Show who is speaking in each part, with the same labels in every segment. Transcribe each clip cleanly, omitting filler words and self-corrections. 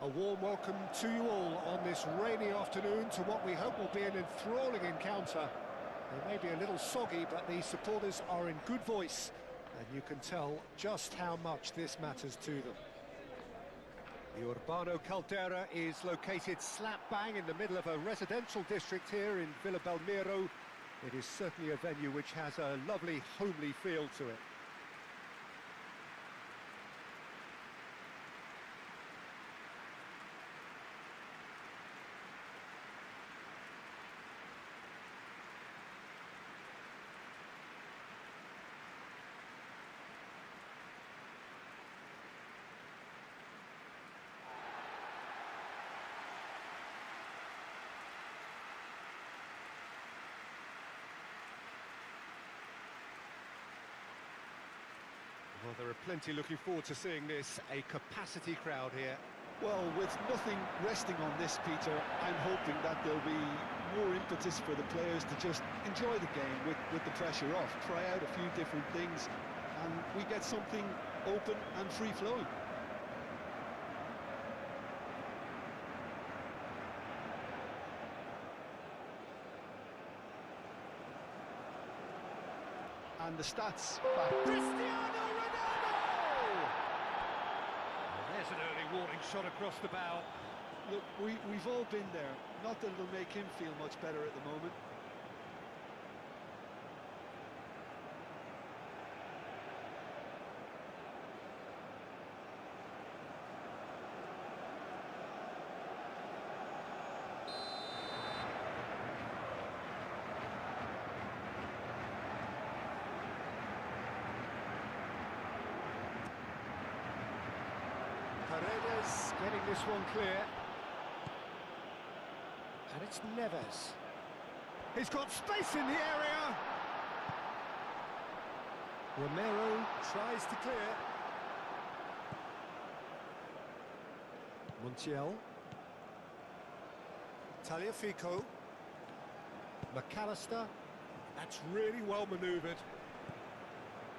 Speaker 1: A warm welcome to you all on this rainy afternoon to what we hope will be an enthralling encounter. They may be a little soggy, but the supporters are in good voice, and you can tell just how much this matters to them. The Urbano Caldera is located slap bang in the middle of a residential district here in Villa Belmiro. It is certainly a venue which has a lovely, homely feel to it. Well, there are plenty looking forward to seeing this, a capacity crowd here.
Speaker 2: Well, with nothing resting on this, Peter, I'm hoping that there'll be more impetus for the players to just enjoy the game with the pressure off, try out a few different things, and we get something open and free-flowing. And the stats back.
Speaker 1: Cristiano Ronaldo! Well, there's an early warning shot across the bow.
Speaker 2: Look, we've all been there. Not that it'll make him feel much better at the moment.
Speaker 1: Paredes getting this one clear. And it's Neves. He's got space in the area. Romero tries to clear. Montiel. Tagliafico. McAllister. That's really well manoeuvred.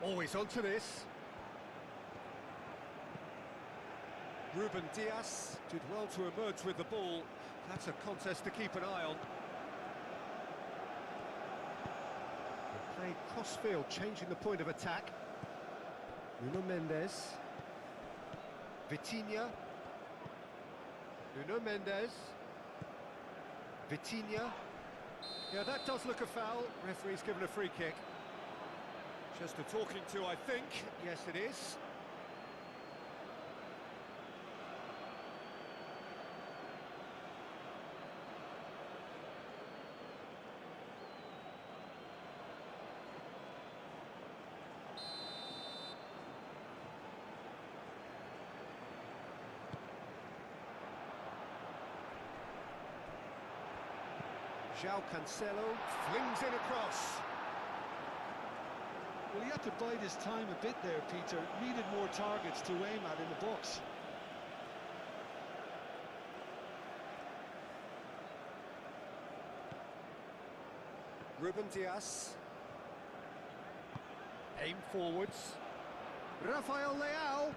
Speaker 1: Always onto this. Ruben Dias did well to emerge with the ball. That's a contest to keep an eye on. They played cross-field, changing the point of attack. Nuno Mendes. Vitinha. Nuno Mendes. Vitinha. Yeah, that does look a foul. Referee's given a free kick. Just a talking to, I think. Yes, it is. João Cancelo flings it across.
Speaker 2: Well, he had to bide his time a bit there, Peter. Needed more targets to aim at in the box.
Speaker 1: Ruben Dias. Aim forwards. Rafael Leao.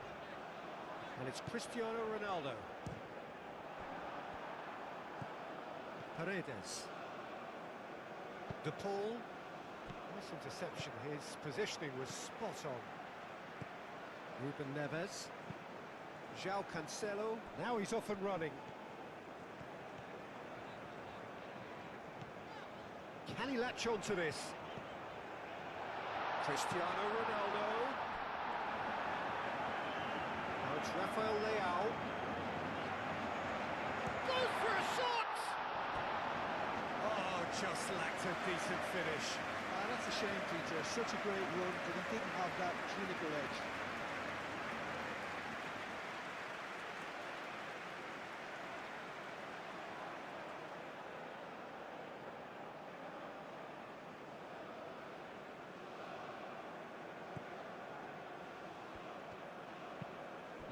Speaker 1: And it's Cristiano Ronaldo. Paredes. De Paul. Nice interception. His positioning was spot on. Ruben Neves. João Cancelo. Now he's off and running. Can he latch on to this? Cristiano Ronaldo. Now it's Rafael Leao. Goes for a shot! Oh, just lacked a decent finish.
Speaker 2: That's a shame, Peter. Such a great run, but he didn't have that clinical edge.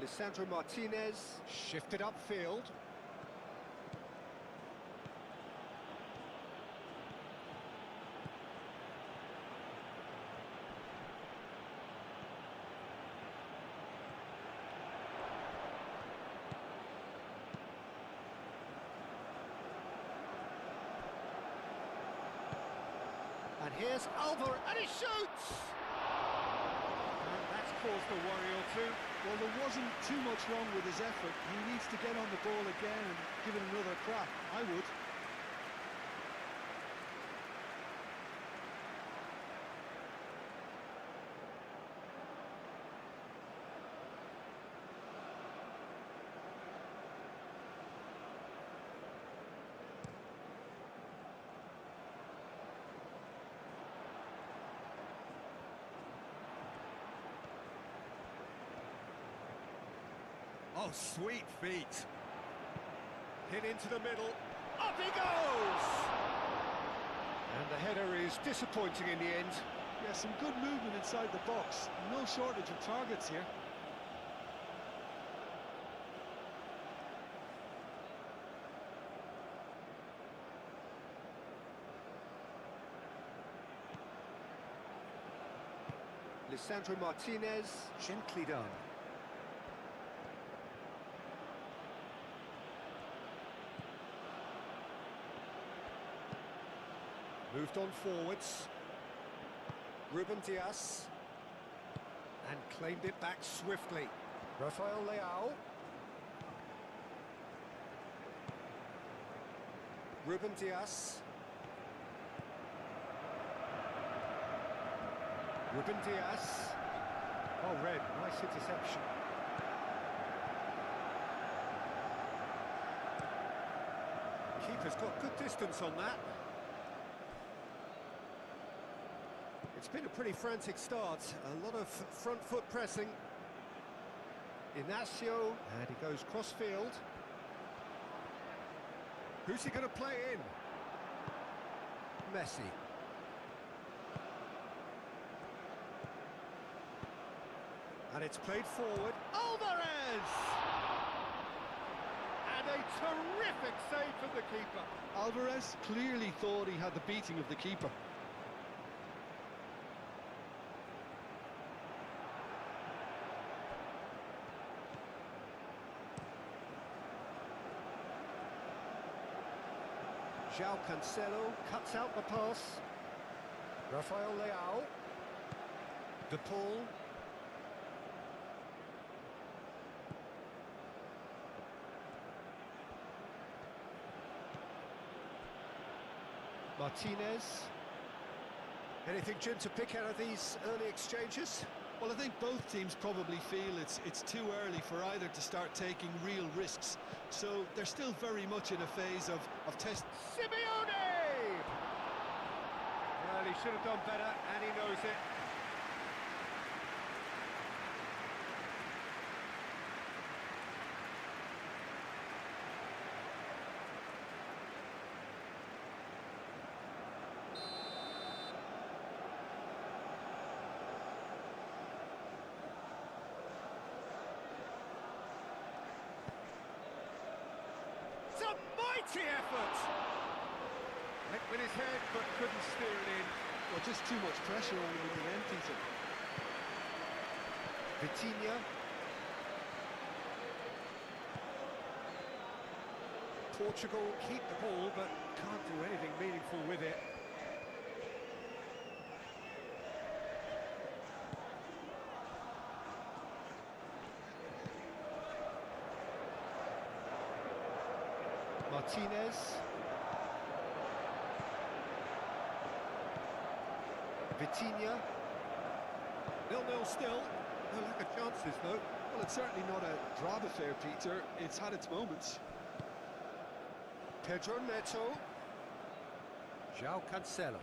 Speaker 1: Lisandro Martinez shifted upfield. And here's Alvar, and he shoots! And that's caused a worry or two.
Speaker 2: Well, there wasn't too much wrong with his effort. He needs to get on the ball again and give it another crack. I would.
Speaker 1: Oh, sweet feet. Hit into the middle. Up he goes! And the header is disappointing in the end.
Speaker 2: Yeah, some good movement inside the box. No shortage of targets here.
Speaker 1: Lisandro Martinez, gently done. Moved on forwards. Ruben Dias. And claimed it back swiftly. Rafael Leao. Ruben Dias. Ruben Dias. Oh, red. Nice interception. Keeper's got good distance on that. It's been a pretty frantic start, a lot of front foot pressing. Inacio, and he goes cross-field. Who's he going to play in? Messi. And it's played forward. Alvarez! And a terrific save from the keeper.
Speaker 2: Alvarez clearly thought he had the beating of the keeper.
Speaker 1: João Cancelo cuts out the pass. Rafael Leao. De Paul. Martinez. Anything, Jim, to pick out of these early exchanges?
Speaker 2: Well, I think both teams probably feel it's too early for either to start taking real risks. So they're still very much in a phase of test.
Speaker 1: Simeone! Well, he should have done better, and he knows it. It's a mighty effort! Went with his head, but couldn't steer it in.
Speaker 2: Well, just too much pressure on him with an empty zone.
Speaker 1: Vitinha. Portugal keep the ball, but can't do anything meaningful with it. Martinez. Vitinha. 0-0 still. No lack of chances, though.
Speaker 2: Well, it's certainly not a drab affair, Peter. It's had its moments.
Speaker 1: Pedro Neto. João Cancelo.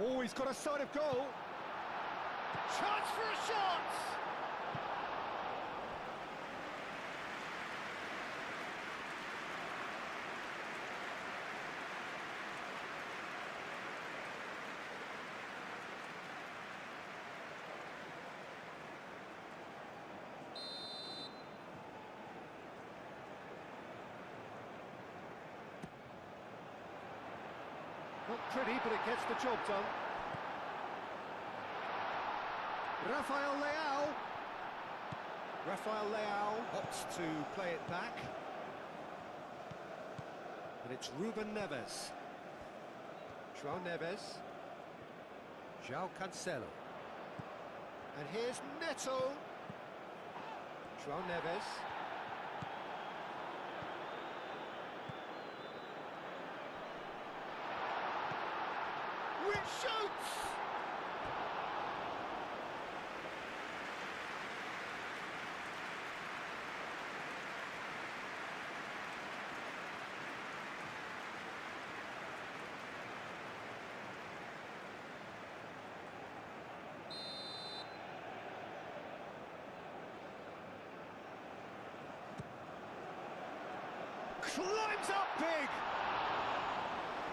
Speaker 1: Oh, he's got a sight of goal. Chance for a shot! Not pretty, but it gets the job done. Rafael Leao. Rafael Leao opts to play it back. And it's Ruben Neves. João Neves. João Cancelo. And here's Neto. João Neves. Which shoots! Climbs up big!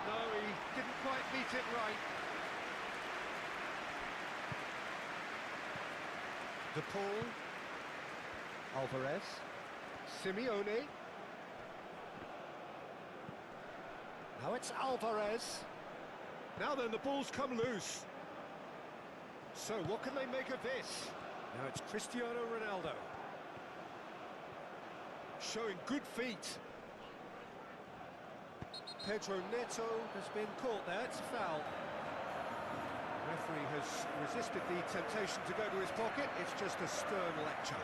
Speaker 1: No, he didn't quite meet it right. De Paul. Alvarez. Simeone. Now it's Alvarez. Now then, the ball's come loose. So what can they make of this? Now it's Cristiano Ronaldo. Showing good feet. Pedro Neto has been caught there, it's a foul. The referee has resisted the temptation to go to his pocket, it's just a stern lecture.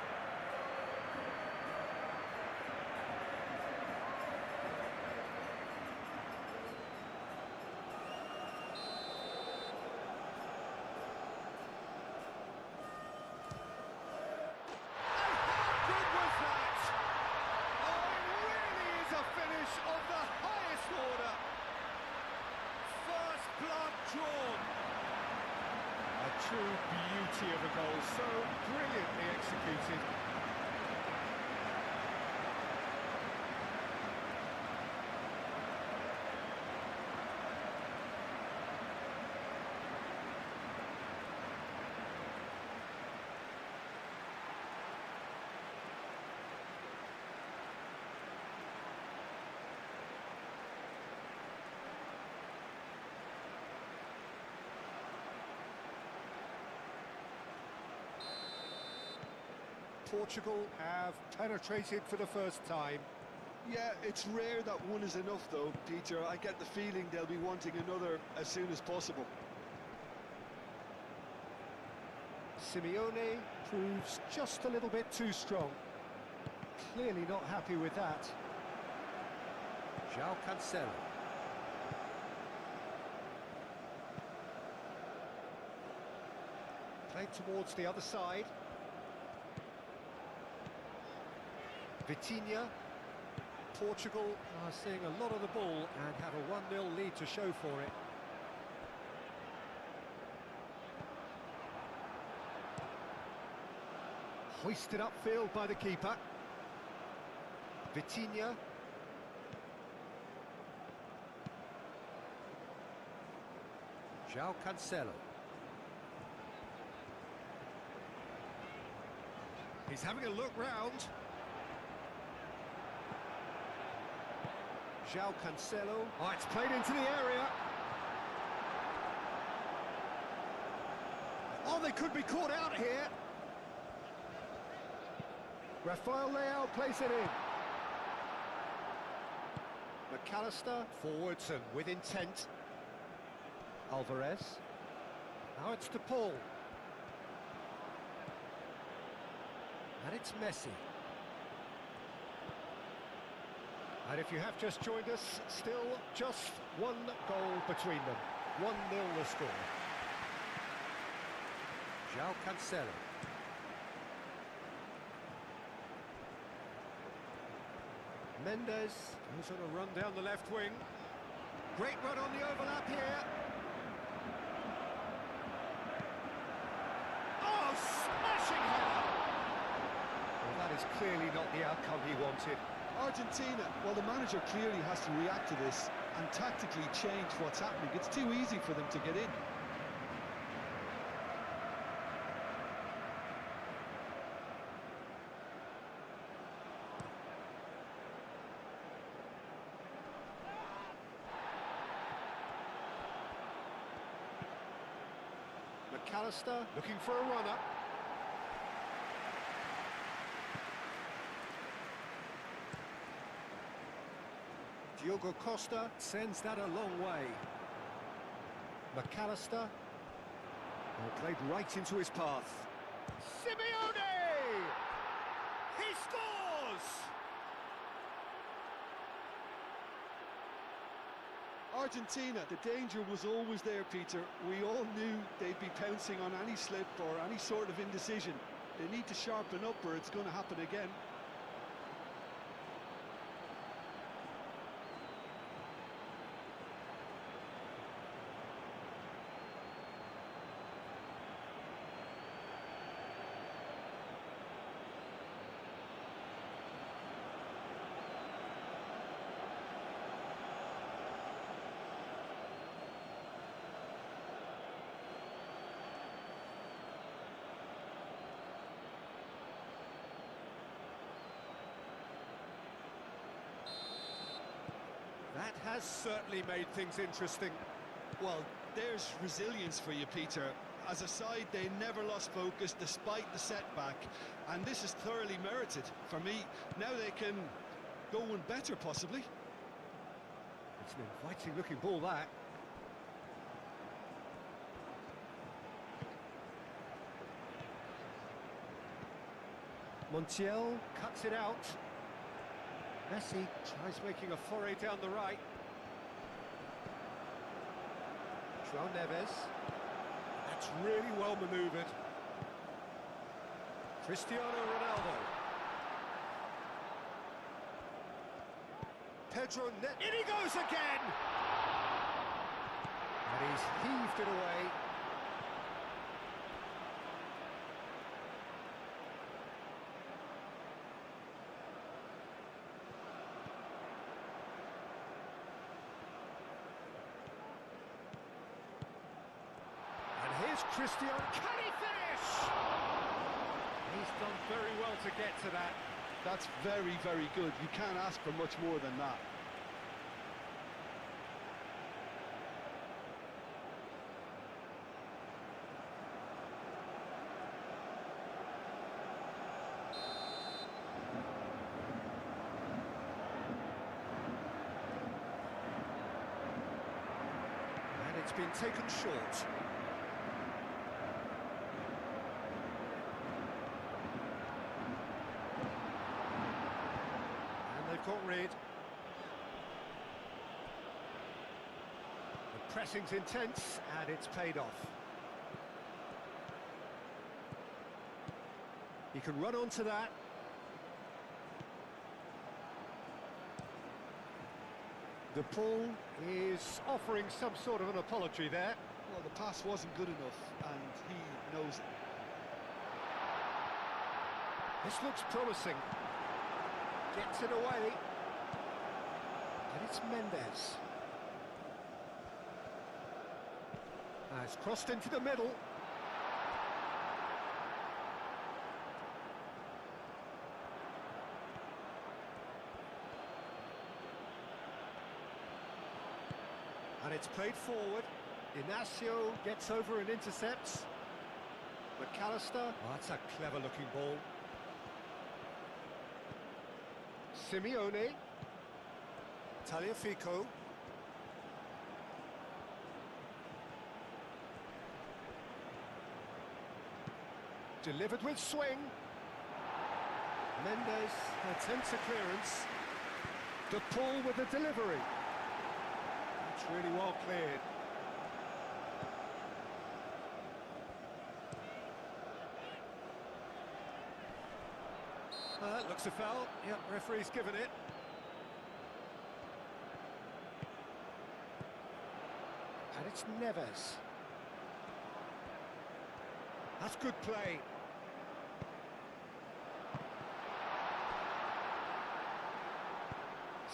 Speaker 1: Drawn. A true beauty of a goal, so brilliantly executed. Portugal have penetrated for the first time.
Speaker 2: Yeah, it's rare that one is enough though, Peter. I get the feeling they'll be wanting another as soon as possible.
Speaker 1: Simeone proves just a little bit too strong. Clearly not happy with that. João Cancelo. Played towards the other side. Vitinha. Portugal are seeing a lot of the ball and have a 1-0 lead to show for it. Hoisted upfield by the keeper. Vitinha. João Cancelo. He's having a look round. João Cancelo. Oh, it's played into the area. Oh, they could be caught out here. Rafael Leao plays it in. McAllister forwards and with intent. Alvarez. Now it's De Paul. And it's Messi. And if you have just joined us, still just one goal between them. 1-0 the score. João Cancelo. Mendes goes on a run down the left wing. Great run on the overlap here. Oh, smashing header! Well, that is clearly not the outcome he wanted.
Speaker 2: Argentina, well, the manager clearly has to react to this and tactically change what's happening. It's too easy for them to get in.
Speaker 1: McAllister looking for a runner. Diogo Costa sends that a long way. McAllister. Well, played right into his path. Simeone! He scores!
Speaker 2: Argentina, the danger was always there, Peter. We all knew they'd be pouncing on any slip or any sort of indecision. They need to sharpen up or it's going to happen again.
Speaker 1: That has certainly made things interesting.
Speaker 2: Well, there's resilience for you, Peter. As a side, they never lost focus despite the setback, and this is thoroughly merited. For me, now they can go one better, possibly.
Speaker 1: It's an inviting-looking ball, that. Montiel cuts it out. Messi tries making a foray down the right. João Neves. That's really well manoeuvred. Cristiano Ronaldo. Pedro Net. In he goes again! And he's heaved it away. Here's Cristiano. Can he finish? He's done very well to get to that.
Speaker 2: That's very, very good. You can't ask for much more than that.
Speaker 1: And it's been taken short. Got rid. The pressing's intense and it's paid off. He can run onto that. The pull is offering some sort of an apology there.
Speaker 2: Well, the pass wasn't good enough and he knows it.
Speaker 1: This looks promising. Gets it away. And it's Mendes. It's crossed into the middle. And it's played forward. Inacio gets over and intercepts. McAllister. Oh, that's a clever looking ball. Simeone. Tagliafico. Delivered with swing. Mendes attempts a clearance. De Paul with the delivery. It's really well cleared. Looks a foul. Yep, referee's given it. And it's Neves. That's good play.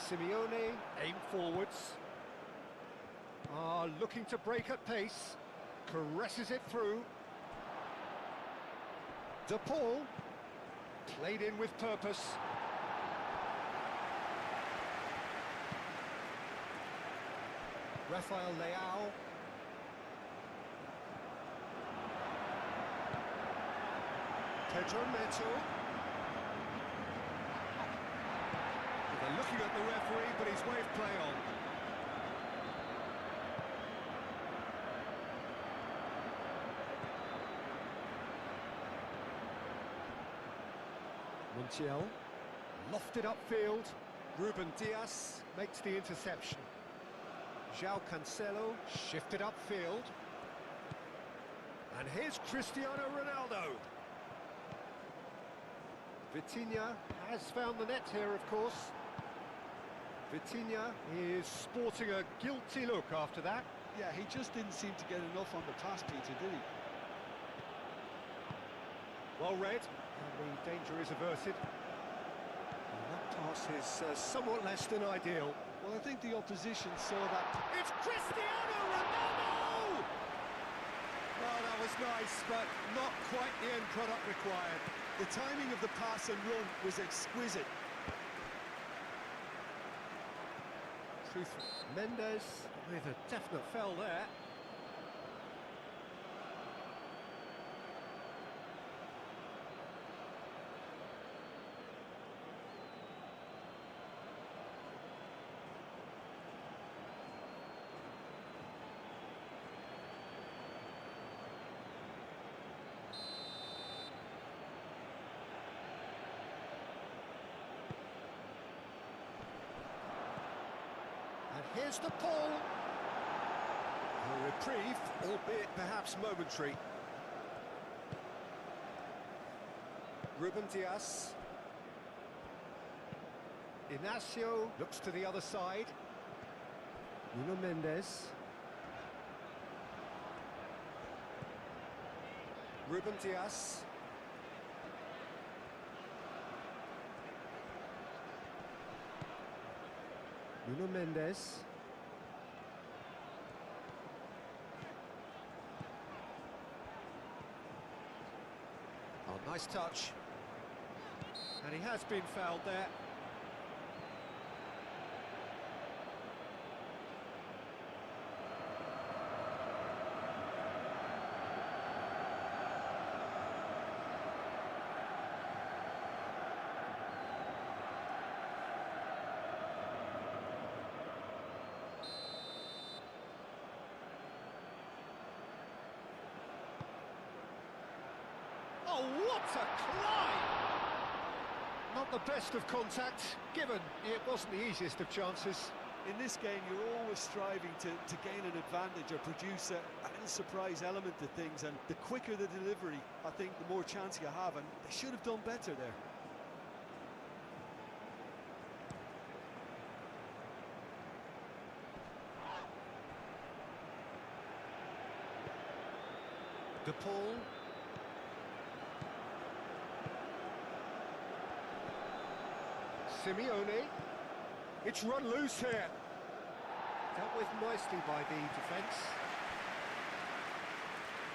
Speaker 1: Simeone, aim forwards. Looking to break at pace. Caresses it through. De Paul. Played in with purpose. Rafael Leao. Pedro Neto. With a looking at the referee, but he's waved play on. Montiel, lofted upfield. Ruben Dias makes the interception. João Cancelo shifted upfield. And here's Cristiano Ronaldo. Vitinha has found the net here, of course. Vitinha is sporting a guilty look after that.
Speaker 2: Yeah, he just didn't seem to get enough on the pass, Peter, did he?
Speaker 1: Well read, and the danger is averted. And that pass is somewhat less than ideal.
Speaker 2: Well, I think the opposition saw that.
Speaker 1: It's Cristiano Ronaldo! Oh, that was nice, but not quite the end product required.
Speaker 2: The timing of the pass and run was exquisite.
Speaker 1: Truthful. Mendes with a definite foul there. And here's the ball. A reprieve, albeit perhaps momentary. Ruben Dias. Inacio looks to the other side. Nuno Mendes. Ruben Dias. Nuno Mendes. Oh, nice touch. And he has been fouled there. Oh, what a climb! Not the best of contact, given it wasn't the easiest of chances.
Speaker 2: In this game, you're always striving to gain an advantage or produce a little surprise element to things, and the quicker the delivery, I think, the more chance you have, and they should have done better there.
Speaker 1: De Paul. Simeone. It's run loose here. Dealt with nicely by the defence.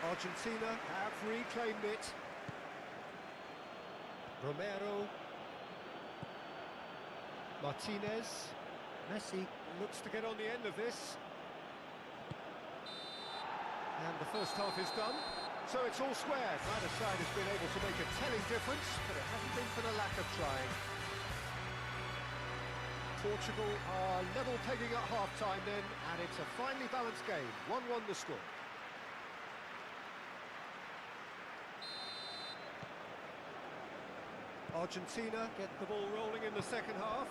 Speaker 1: Argentina have reclaimed it. Romero. Martinez. Messi looks to get on the end of this. And the first half is done. So it's all squared. Neither side has been able to make a telling difference, but it hasn't been for the lack of trying. Portugal are level pegging at half-time then, and it's a finely balanced game. 1-1 the score. Argentina get the ball rolling in the second half.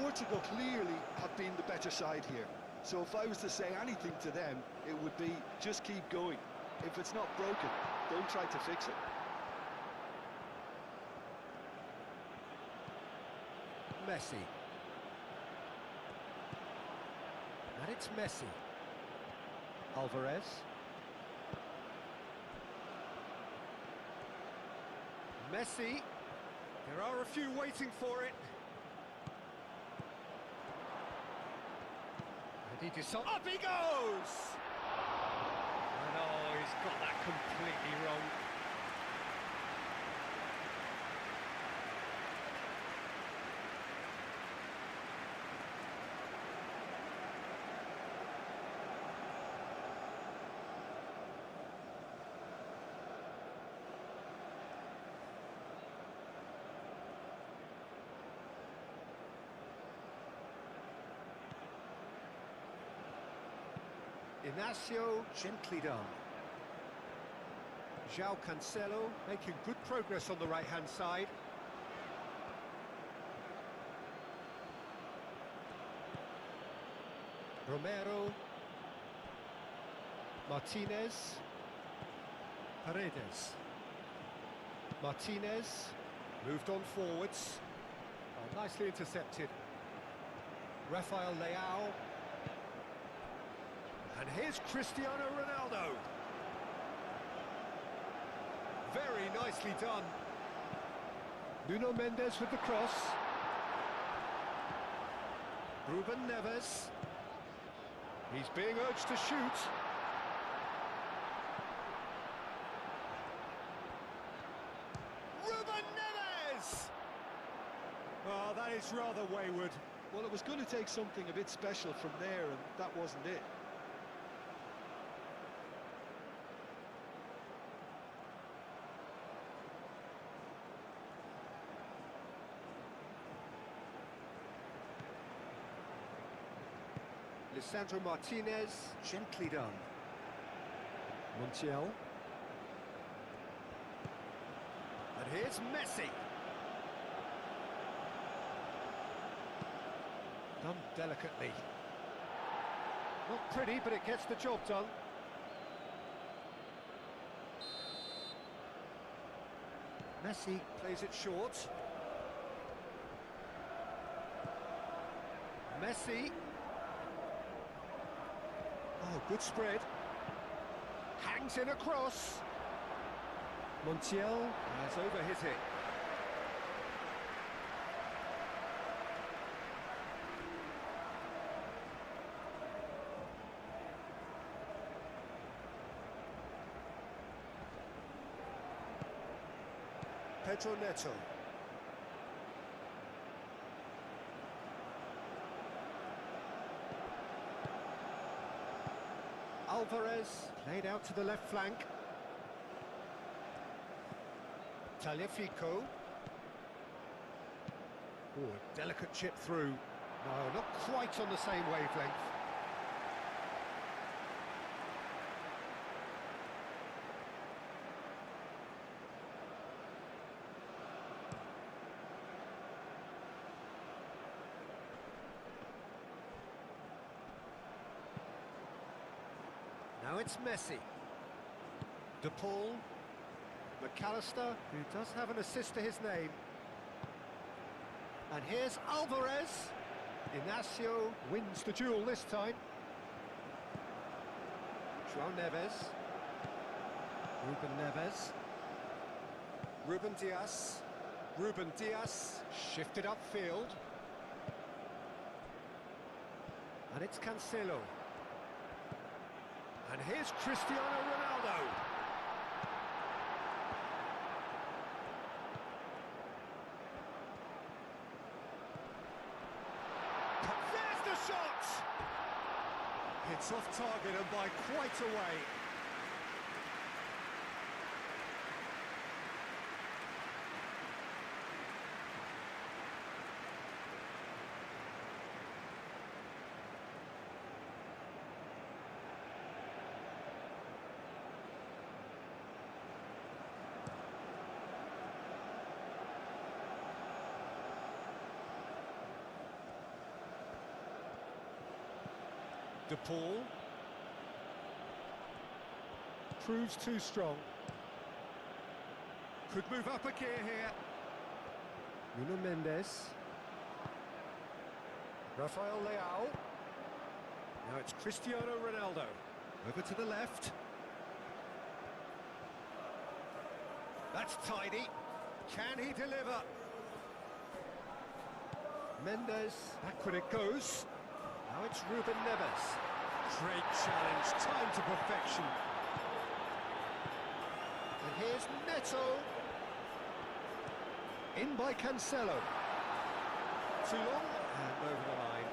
Speaker 2: Portugal clearly have been the better side here. So if I was to say anything to them, it would be just keep going. If it's not broken, don't try to fix it.
Speaker 1: Messi. And it's Messi. Alvarez. Messi. There are a few waiting for it. And he decides. Up he goes! And oh, he's got that completely wrong. Inacio, gently done. João Cancelo making good progress on the right-hand side. Romero. Martinez. Paredes. Martinez. Moved on forwards. Oh, nicely intercepted. Rafael Leao. And here's Cristiano Ronaldo. Very nicely done. Nuno Mendes with the cross. Ruben Neves. He's being urged to shoot. Ruben Neves! Oh, that is rather wayward.
Speaker 2: Well, it was going to take something a bit special from there, and that wasn't it.
Speaker 1: Lisandro Martinez, gently done. Montiel. And here's Messi. Done delicately. Not pretty, but it gets the job done. Messi plays it short. Messi. Oh, good spread. Hangs in across. Montiel has overhit it. Pedro Neto. Alvarez, played out to the left flank. Tagliafico. Oh, a delicate chip through. No, not quite on the same wavelength. Now it's Messi. De Paul. McAllister, who does have an assist to his name. And here's Alvarez. Inacio wins the duel this time. João Neves. Ruben Neves. Ruben Dias. Ruben Dias shifted upfield. And it's Cancelo. And here's Cristiano Ronaldo. There's the shot! It's off target and by quite a way. De Paul. Proves too strong. Could move up a gear here. Nuno Mendes. Rafael Leao. Now it's Cristiano Ronaldo. Over to the left. That's tidy. Can he deliver? Mendes. Back when it goes. Now it's Ruben Neves. Great challenge, time to perfection. And here's Neto. In by Cancelo. Too long, and over the line.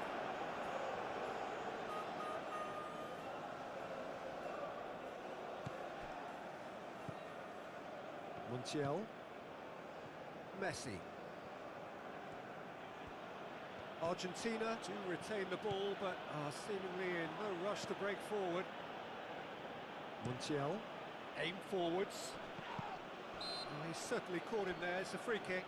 Speaker 1: Montiel. Messi. Argentina do retain the ball, but are seemingly in no rush to break forward. Montiel, aim forwards. Oh, he's certainly caught him there. It's a free kick.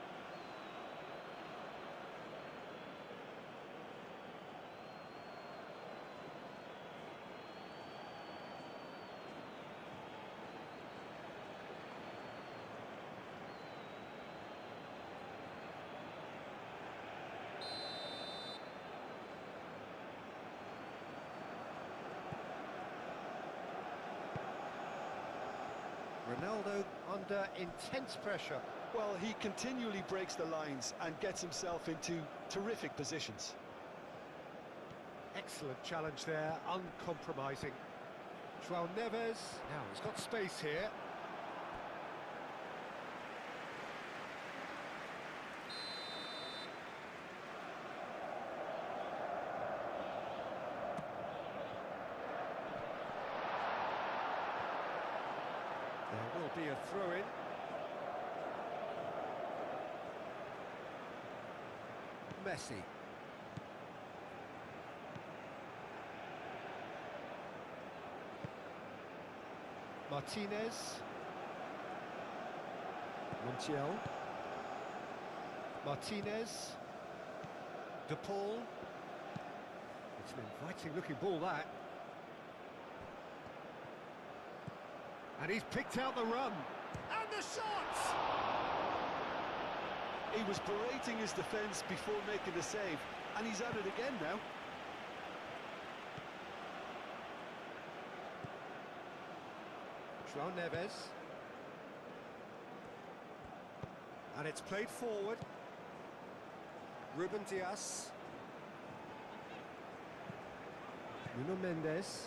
Speaker 1: Ronaldo under intense pressure.
Speaker 2: Well, he continually breaks the lines and gets himself into terrific positions.
Speaker 1: Excellent challenge there, uncompromising. João Neves, now he's got space here. There will be a throw-in. Messi. Martinez. Montiel. Martinez. De Paul. It's an inviting-looking ball, that. And he's picked out the run. And the shot!
Speaker 2: He was berating his defence before making the save, and he's at it again now.
Speaker 1: João Neves. And it's played forward. Ruben Dias. Nuno Mendes.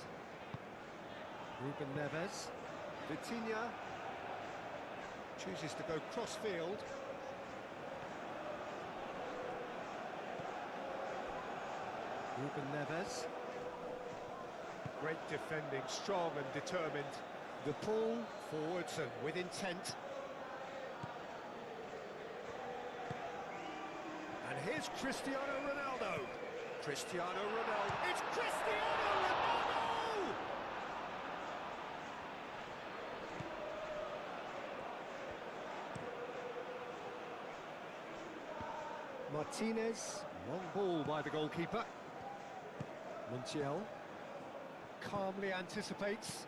Speaker 1: Ruben Neves. Vitinha chooses to go cross-field. Ruben Neves. Great defending, strong and determined. The pull forwards and with intent. And here's Cristiano Ronaldo. Cristiano Ronaldo. It's Cristiano Ronaldo! Martinez. Long ball by the goalkeeper. Montiel calmly anticipates.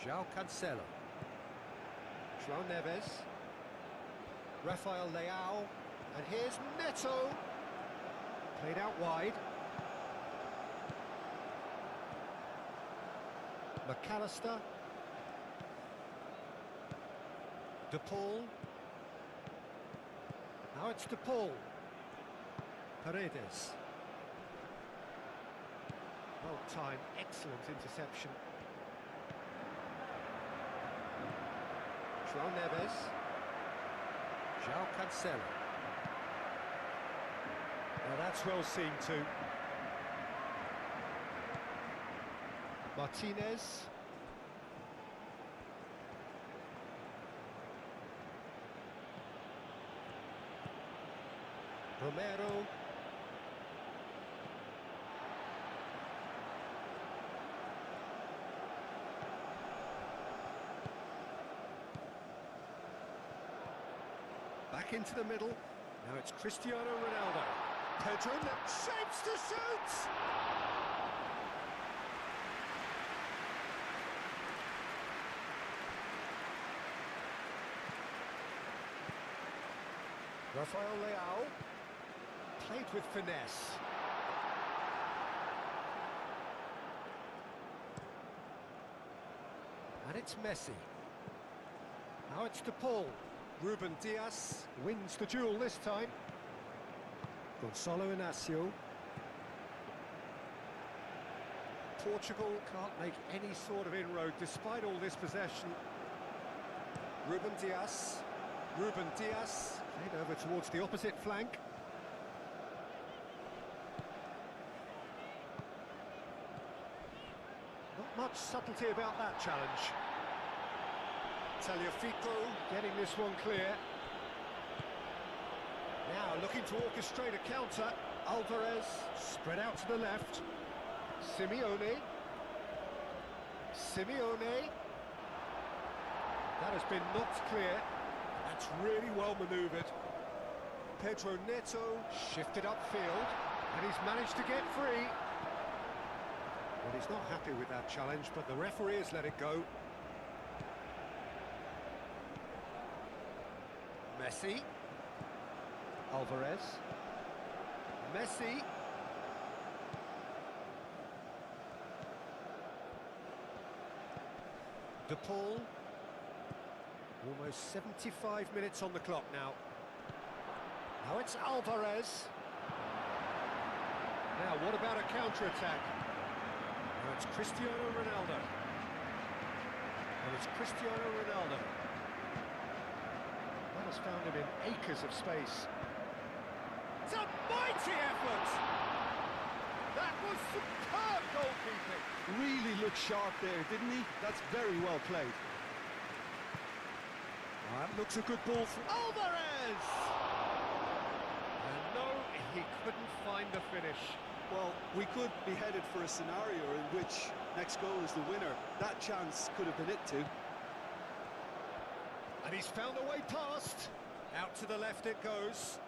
Speaker 1: João Cancelo. João Neves. Rafael Leao. And here's Neto. Played out wide. McAllister. De Paul. Now it's De Paul. Paredes. Well timed, excellent interception. João Neves. João Cancelo. Now that's well seen too. Martinez. Romero. Back into the middle. Now it's Cristiano Ronaldo. Pedro shapes to shoot! Rafael Leao. Played with finesse. And it's Messi. Now it's De Paul. Ruben Dias wins the duel this time. Gonçalo Inácio. Portugal can't make any sort of inroad despite all this possession. Ruben Dias. Ruben Dias. Played over towards the opposite flank. Not much subtlety about that challenge. Tagliafico getting this one clear. Now looking to orchestrate a counter. Alvarez spread out to the left. Simeone. That has been knocked clear. That's really well manoeuvred. Pedro Neto shifted upfield, and he's managed to get free. Well, he's not happy with that challenge, but the referee has let it go. Messi. Alvarez. Messi. De Paul. Almost 75 minutes on the clock now. Now it's Alvarez. Now, what about a counter-attack? Now it's Cristiano Ronaldo. And it's Cristiano Ronaldo. That has found him in acres of space. It's a mighty effort! That was superb goalkeeping.
Speaker 2: Really looked sharp there, didn't he? That's very well played.
Speaker 1: That looks a good ball for Alvarez! And no, he couldn't find the finish.
Speaker 2: Well, we could be headed for a scenario in which next goal is the winner. That chance could have been it too.
Speaker 1: And he's found a way past. Out to the left it goes.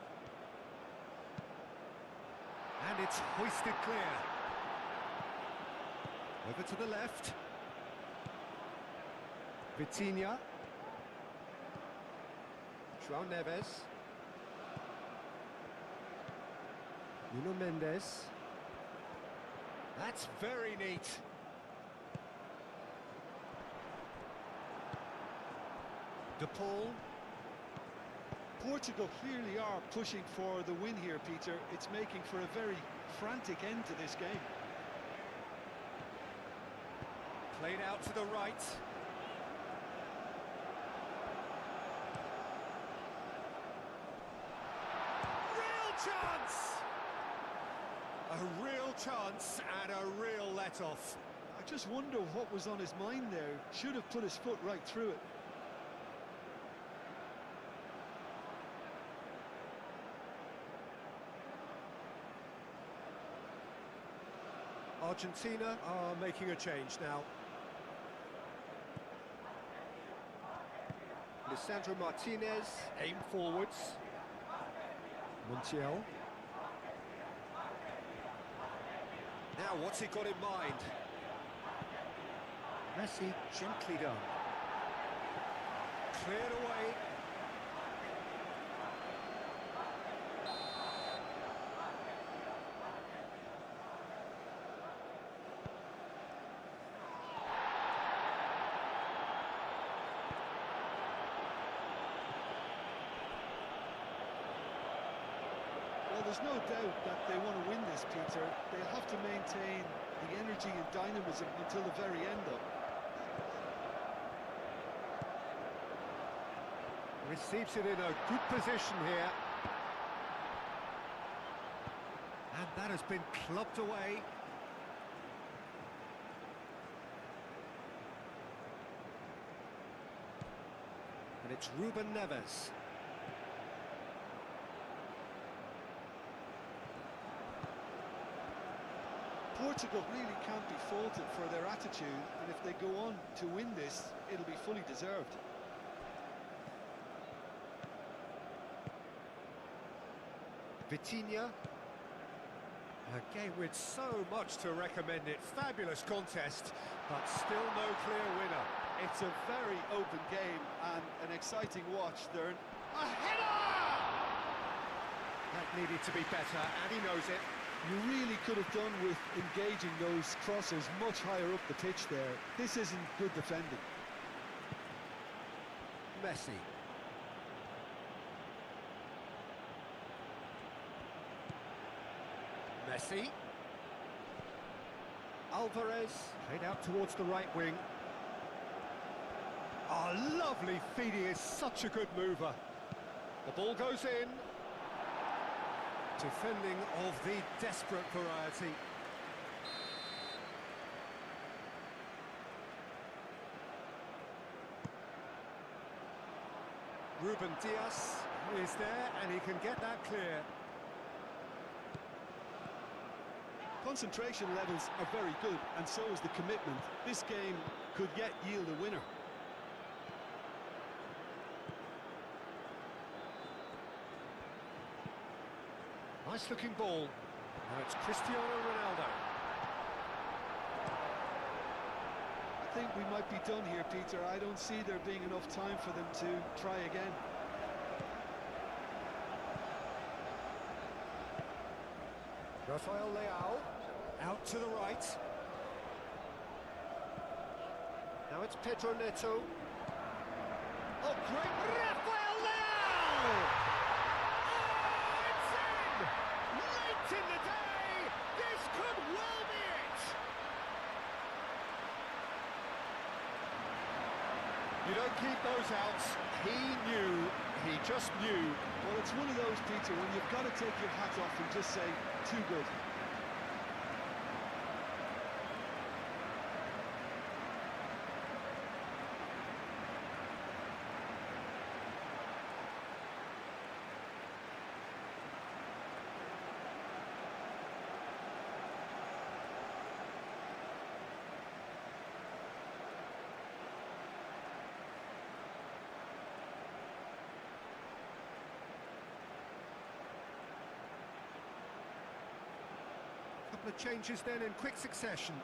Speaker 1: And it's hoisted clear. Over to the left. Vitinha. João Neves. Nuno Mendes. That's very neat. De Paul.
Speaker 2: Portugal clearly are pushing for the win here, Peter. It's making for a very frantic end to this game.
Speaker 1: Played out to the right. Chance! A real chance and a real let-off.
Speaker 2: I just wonder what was on his mind there. Should have put his foot right through it.
Speaker 1: Argentina are making a change now. Lisandro Martinez aim forwards. Montiel. Now, what's he got in mind? Messi gently done. Cleared away.
Speaker 2: Well, there's no doubt that they want to win this, Peter. They'll have to maintain the energy and dynamism until the very end, though.
Speaker 1: Receives it in a good position here. And that has been clubbed away. And it's Ruben Neves.
Speaker 2: Portugal really can't be faulted for their attitude, and if they go on to win this, it'll be fully deserved.
Speaker 1: Vitinha. A game with so much to recommend it. Fabulous contest, but still no clear winner.
Speaker 2: It's a very open game and an exciting watch. They're
Speaker 1: a header! That needed to be better, and he knows it.
Speaker 2: You really could have done with engaging those crosses much higher up the pitch there. This isn't good defending.
Speaker 1: Messi. Messi. Alvarez. Played out towards the right wing. Oh, lovely feed. He is such a good mover. The ball goes in. Defending of the desperate variety. Ruben Dias is there, and he can get that clear.
Speaker 2: Concentration levels are very good, and so is the commitment. This game could yet yield a winner.
Speaker 1: Nice looking ball. Now it's Cristiano Ronaldo.
Speaker 2: I think we might be done here, Peter. I don't see there being enough time for them to try again.
Speaker 1: Rafael Leao, out to the right. Now it's Pedro Neto. Oh, great! Rafael Leao! Oh, it's in! Late in the day! This could well be it! You don't keep those outs. He knew, he just knew.
Speaker 2: Well, it's one of those, Peter, when you've got to take your hat off and just say, too good.
Speaker 1: Couple of changes then in quick succession.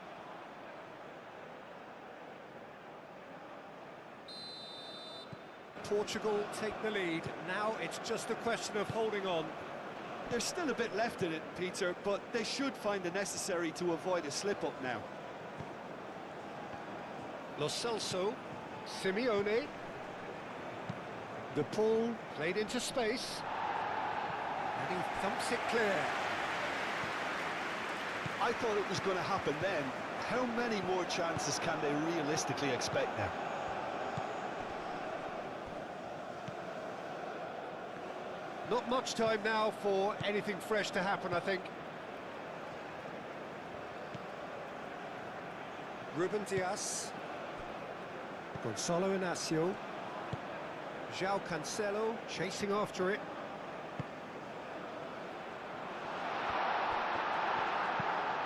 Speaker 1: Portugal take the lead. Now it's just a question of holding on.
Speaker 2: There's still a bit left in it, Peter, but they should find the necessary to avoid a slip-up now.
Speaker 1: Lo Celso, Simeone. The ball played into space. And he thumps it clear.
Speaker 2: I thought it was going to happen then. How many more chances can they realistically expect now?
Speaker 1: Not much time now for anything fresh to happen, I think. Ruben Dias. Gonzalo Inacio. João Cancelo chasing after it.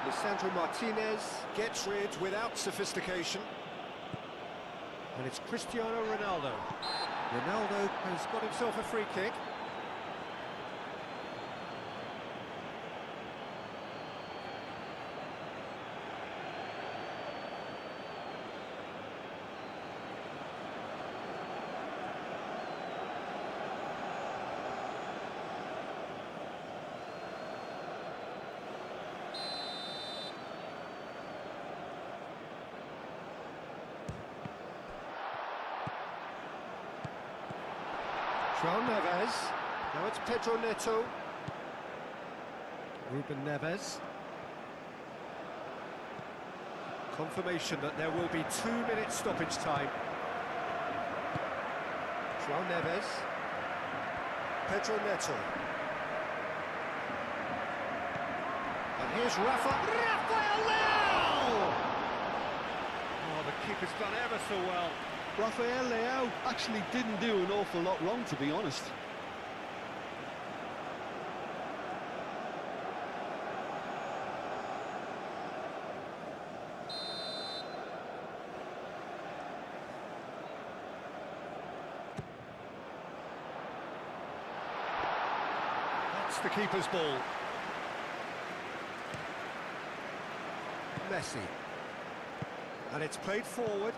Speaker 1: Lisandro Martinez gets rid without sophistication. And it's Cristiano Ronaldo. Ronaldo has got himself a free kick. João Neves, now it's Pedro Neto. Ruben Neves. Confirmation that there will be 2 minutes stoppage time. João Neves. Pedro Neto. And here's Rafael Leao! Oh, the keeper's done ever so well.
Speaker 2: Rafael Leao actually didn't do an awful lot wrong, to be honest.
Speaker 1: That's the keeper's ball. Messi. And it's played forward.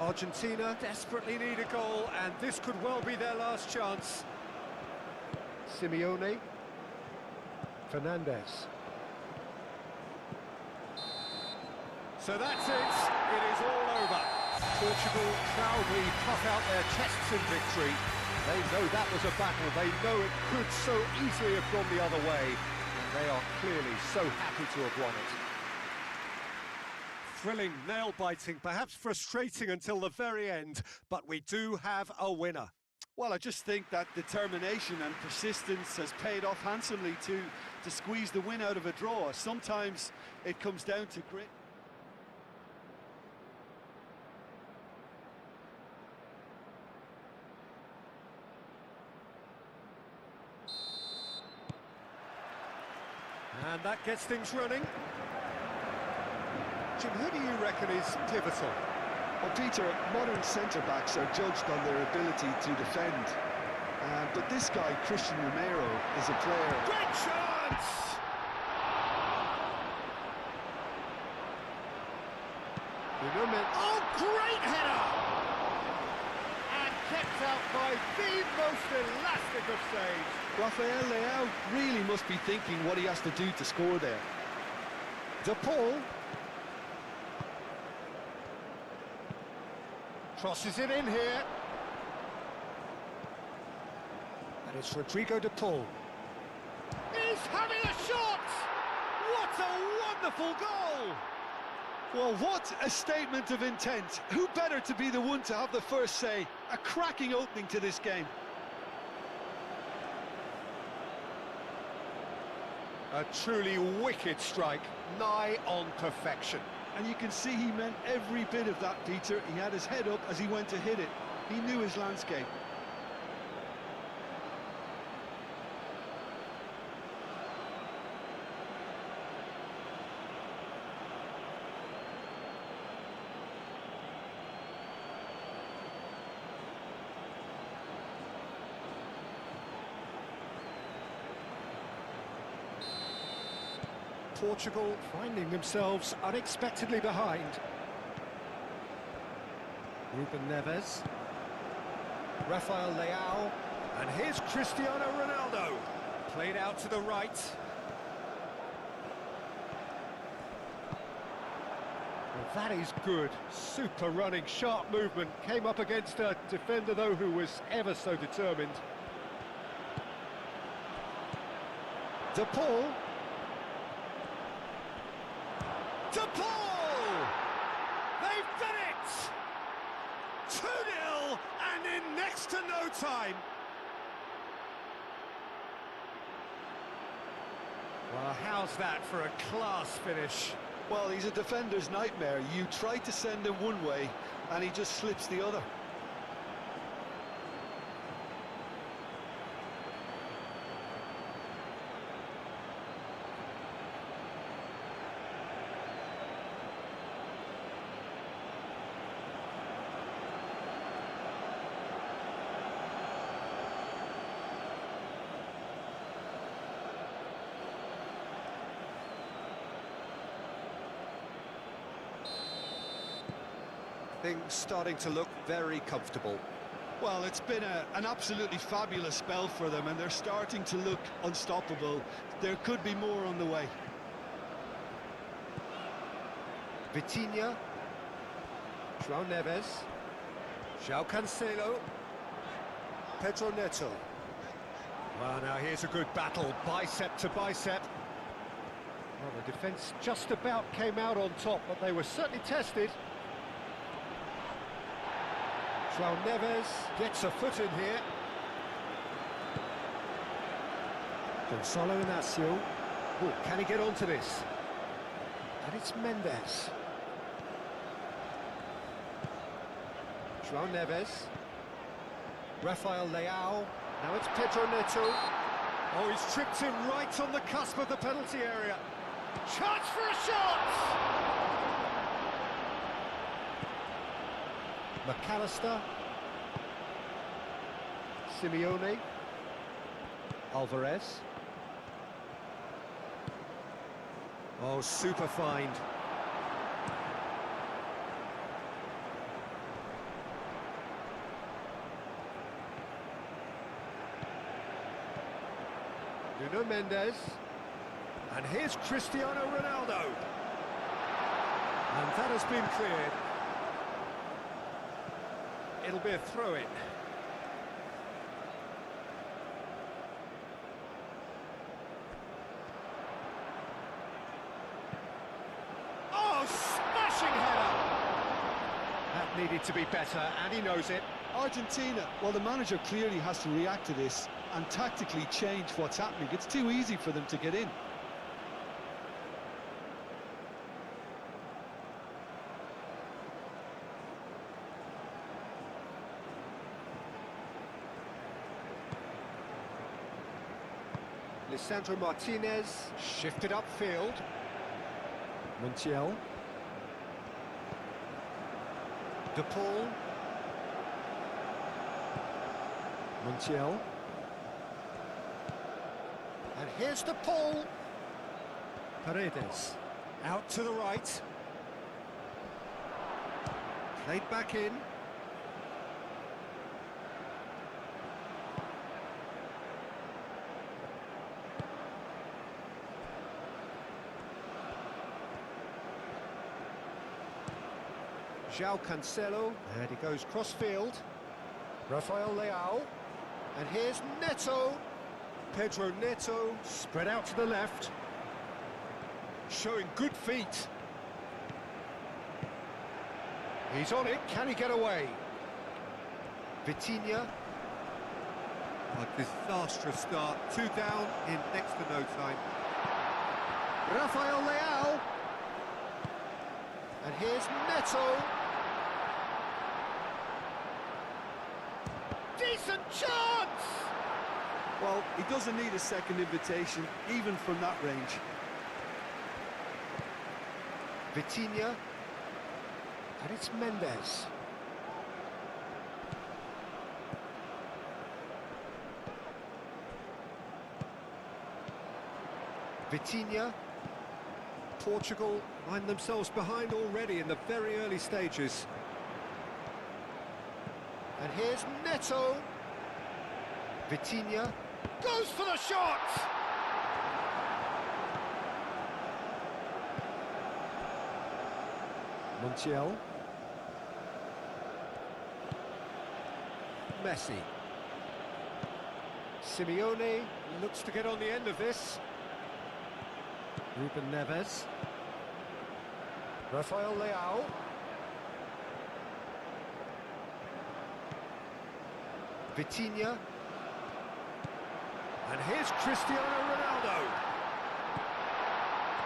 Speaker 1: Argentina desperately need a goal, and this could well be their last chance. Simeone. Fernandes. So that's it. It is all over. Portugal proudly puff out their chests in victory. They know that was a battle. They know it could so easily have gone the other way. And they are clearly so happy to have won it. Thrilling, nail-biting, perhaps frustrating until the very end, but we do have a winner.
Speaker 2: Well, I just think that determination and persistence has paid off handsomely to squeeze the win out of a draw. Sometimes it comes down to grit.
Speaker 1: And that gets things running. Jim, who do you reckon is pivotal?
Speaker 2: Well, Peter, modern centre-backs are judged on their ability to defend. But this guy, Christian Romero, is a player...
Speaker 1: Great chance! Oh, great header! And kept out by the most elastic of saves.
Speaker 2: Rafael Leao really must be thinking what he has to do to score there.
Speaker 1: De Paul. Crosses it in here. And it's Rodrigo De Paul. He's having a shot! What a wonderful goal!
Speaker 2: Well, what a statement of intent. Who better to be the one to have the first say? A cracking opening to this game.
Speaker 1: A truly wicked strike, nigh on perfection.
Speaker 2: And you can see he meant every bit of that, Peter. He had his head up as he went to hit it. He knew his landscape.
Speaker 1: Portugal finding themselves unexpectedly behind. Ruben Neves. Rafael Leao. And here's Cristiano Ronaldo. Played out to the right. Well, that is good. Super running, sharp movement. Came up against a defender, though, who was ever so determined. De Paul. De Paul! They've done it! 2-0 and in next to no time. Well, how's that for a class finish?
Speaker 2: Well, he's a defender's nightmare. You try to send him one way, and he just slips the other.
Speaker 1: Things starting to look very comfortable.
Speaker 2: Well, it's been an absolutely fabulous spell for them, and they're starting to look unstoppable. There could be more on the way.
Speaker 1: Vitinha. João Neves. João Cancelo. Pedro Neto. Well, now here's a good battle, bicep to bicep. Well, the defence just about came out on top, but they were certainly tested. João Neves gets a foot in here. Gonçalo Inácio. Oh, can he get onto this? And it's Mendes. João Neves. Rafael Leao. Now it's Pedro Neto. Oh, he's tripped him right on the cusp of the penalty area. Chance for a shot! McAllister. Simeone. Alvarez. Oh, super find. Nuno Mendes. And here's Cristiano Ronaldo. And that has been cleared. It'll be a throw-in. Oh, smashing header! That needed to be better, and he knows it.
Speaker 2: Argentina, well, the manager clearly has to react to this and tactically change what's happening. It's too easy for them to get in.
Speaker 1: Lisandro Martinez, shifted upfield. Montiel. De Paul. Montiel. And here's De Paul. Paredes. Out to the right. Played back in. João Cancelo, and he goes cross-field. Rafael Leao, and here's Neto. Pedro Neto, spread out to the left. Showing good feet. He's on it, can he get away? Vitinha. A disastrous start, 2 down in next to no time. Rafael Leao. And here's Neto. Decent chance!
Speaker 2: Well, he doesn't need a second invitation, even from that range.
Speaker 1: Vitinha. And it's Mendes. Vitinha. Portugal find themselves behind already in the very early stages. And here's Neto. Vitinha goes for the shot! Montiel. Messi. Simeone looks to get on the end of this. Ruben Neves. Rafael Leao. Vitinha. And here's Cristiano Ronaldo.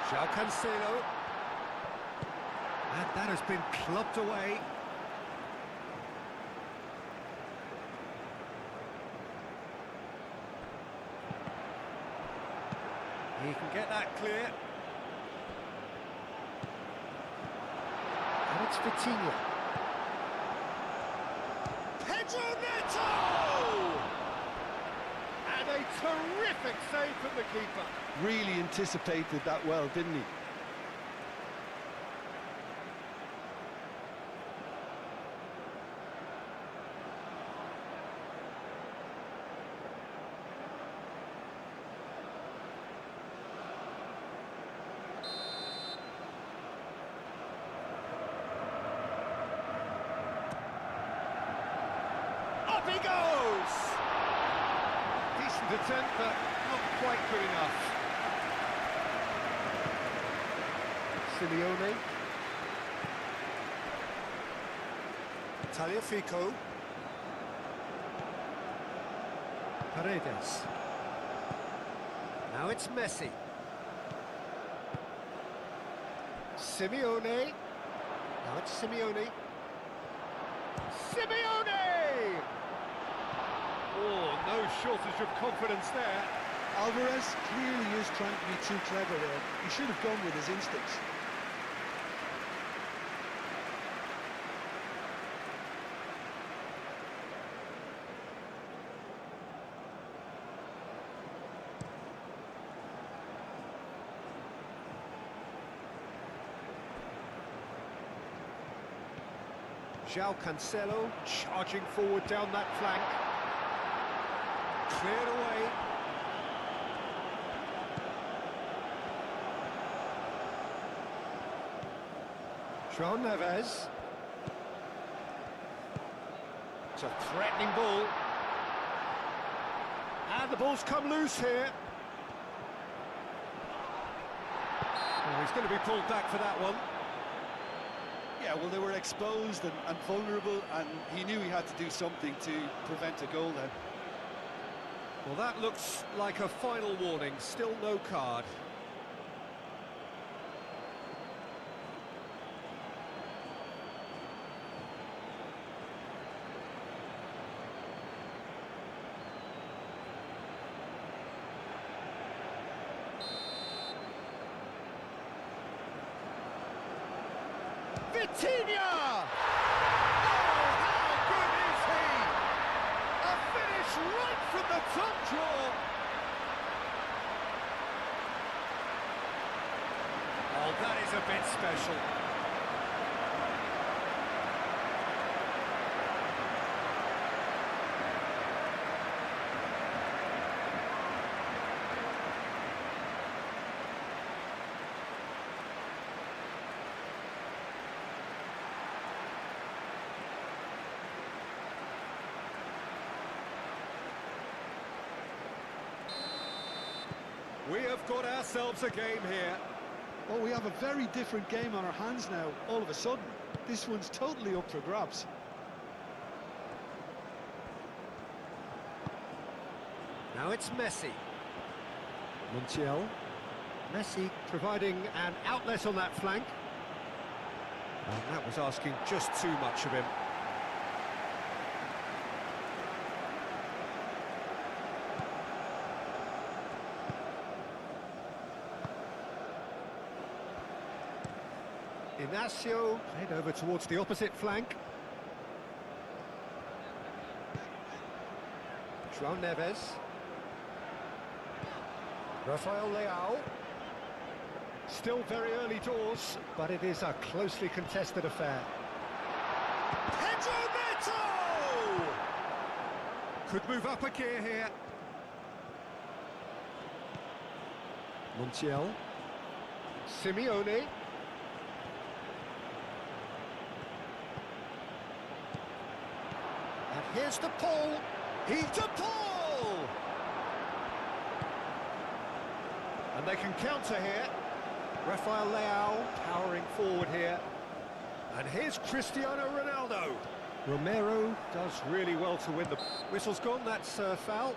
Speaker 1: João Cancelo. And that has been clubbed away. He can get that clear. And it's Vitinha. Pedro Neto! And a terrific save from the keeper.
Speaker 2: Really anticipated that well, didn't he?
Speaker 1: Up he goes! Decent attempt, but not quite good enough. Simeone. Tagliafico. Paredes. Now it's Messi. Simeone. Now it's Simeone. Simeone! Oh, no shortage of confidence there.
Speaker 2: Alvarez clearly is trying to be too clever there. He should have gone with his instincts.
Speaker 1: João Cancelo charging forward down that flank. Cleared away. João Neves. It's a threatening ball. And the ball's come loose here. Well, he's going to be pulled back for that one.
Speaker 2: Yeah, well, they were exposed and vulnerable, and he knew he had to do something to prevent a goal then.
Speaker 1: Well, that looks like a final warning. Still no card. Vitinha! Oh, how good is he? A finish right from the top draw. Oh, that is a bit special. We have got ourselves a game here.
Speaker 2: Well, we have a very different game on our hands now, all of a sudden. This one's totally up for grabs.
Speaker 1: Now it's Messi. Montiel. Messi providing an outlet on that flank. And that was asking just too much of him. Inacio, head over towards the opposite flank. João Neves. Rafael Leao. Still very early doors, but it is a closely contested affair. Pedro Neto! Could move up a gear here. Montiel. Simeone. And here's De Paul. He's De Paul! And they can counter here. Rafael Leao powering forward here. And here's Cristiano Ronaldo. Romero does really well to win the... Whistle's gone, that's foul.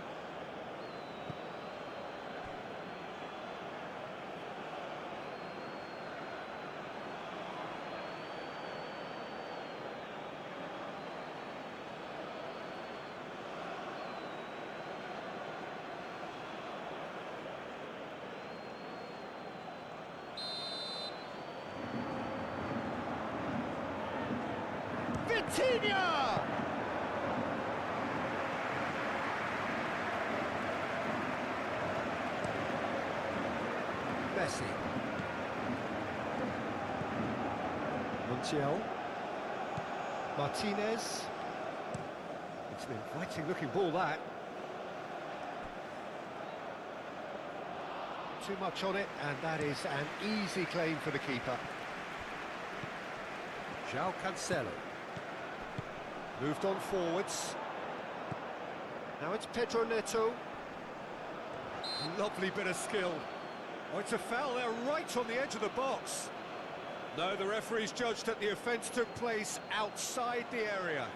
Speaker 1: Vitinha! Messi. Montiel. Martinez. It's an inviting looking ball, that. Too much on it, and that is an easy claim for the keeper. João Cancelo. Moved on forwards. Now it's Pedro Neto. Lovely bit of skill. Oh, it's a foul there right on the edge of the box. No, the referee's judged that the offence took place outside the area.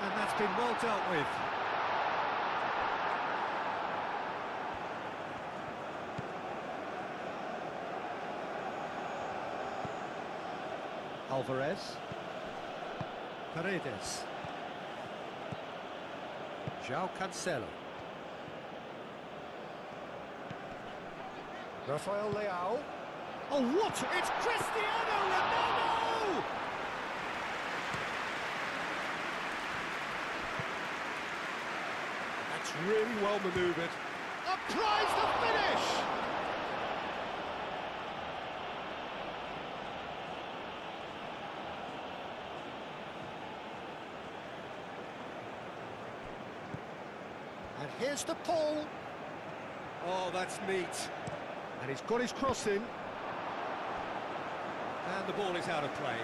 Speaker 1: And that's been well dealt with. Alvarez. Paredes. João Cancelo. Rafael Leao. Oh, what? It's Cristiano Ronaldo! That's really well manoeuvred. Applies the finish! And here's De Paul. Oh, that's neat. And he's got his cross in. And the ball is out of play.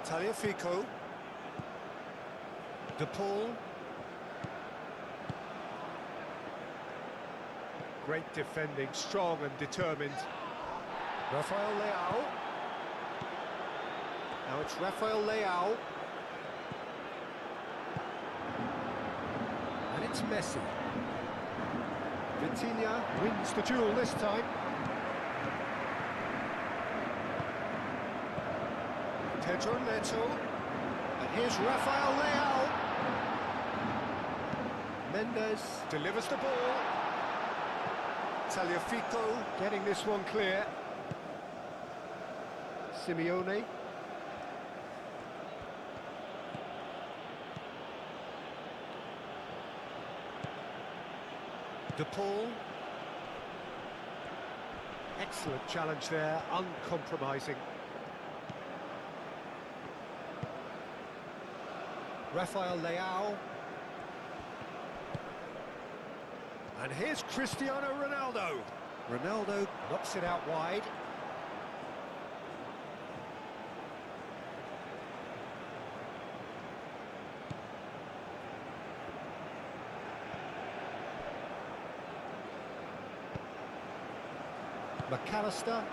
Speaker 1: Tagliafico. De Paul. Great defending, strong and determined. Rafael Leao. Now it's Rafael Leao. And it's Messi. Vitinha wins the duel this time. Pedro Neto. And here's Rafael Leao. Mendes delivers the ball. Tagliafico getting this one clear. Simeone. De Paul. Excellent challenge there, uncompromising. Rafael Leao. And here's Cristiano Ronaldo. Ronaldo knocks it out wide. McAllister.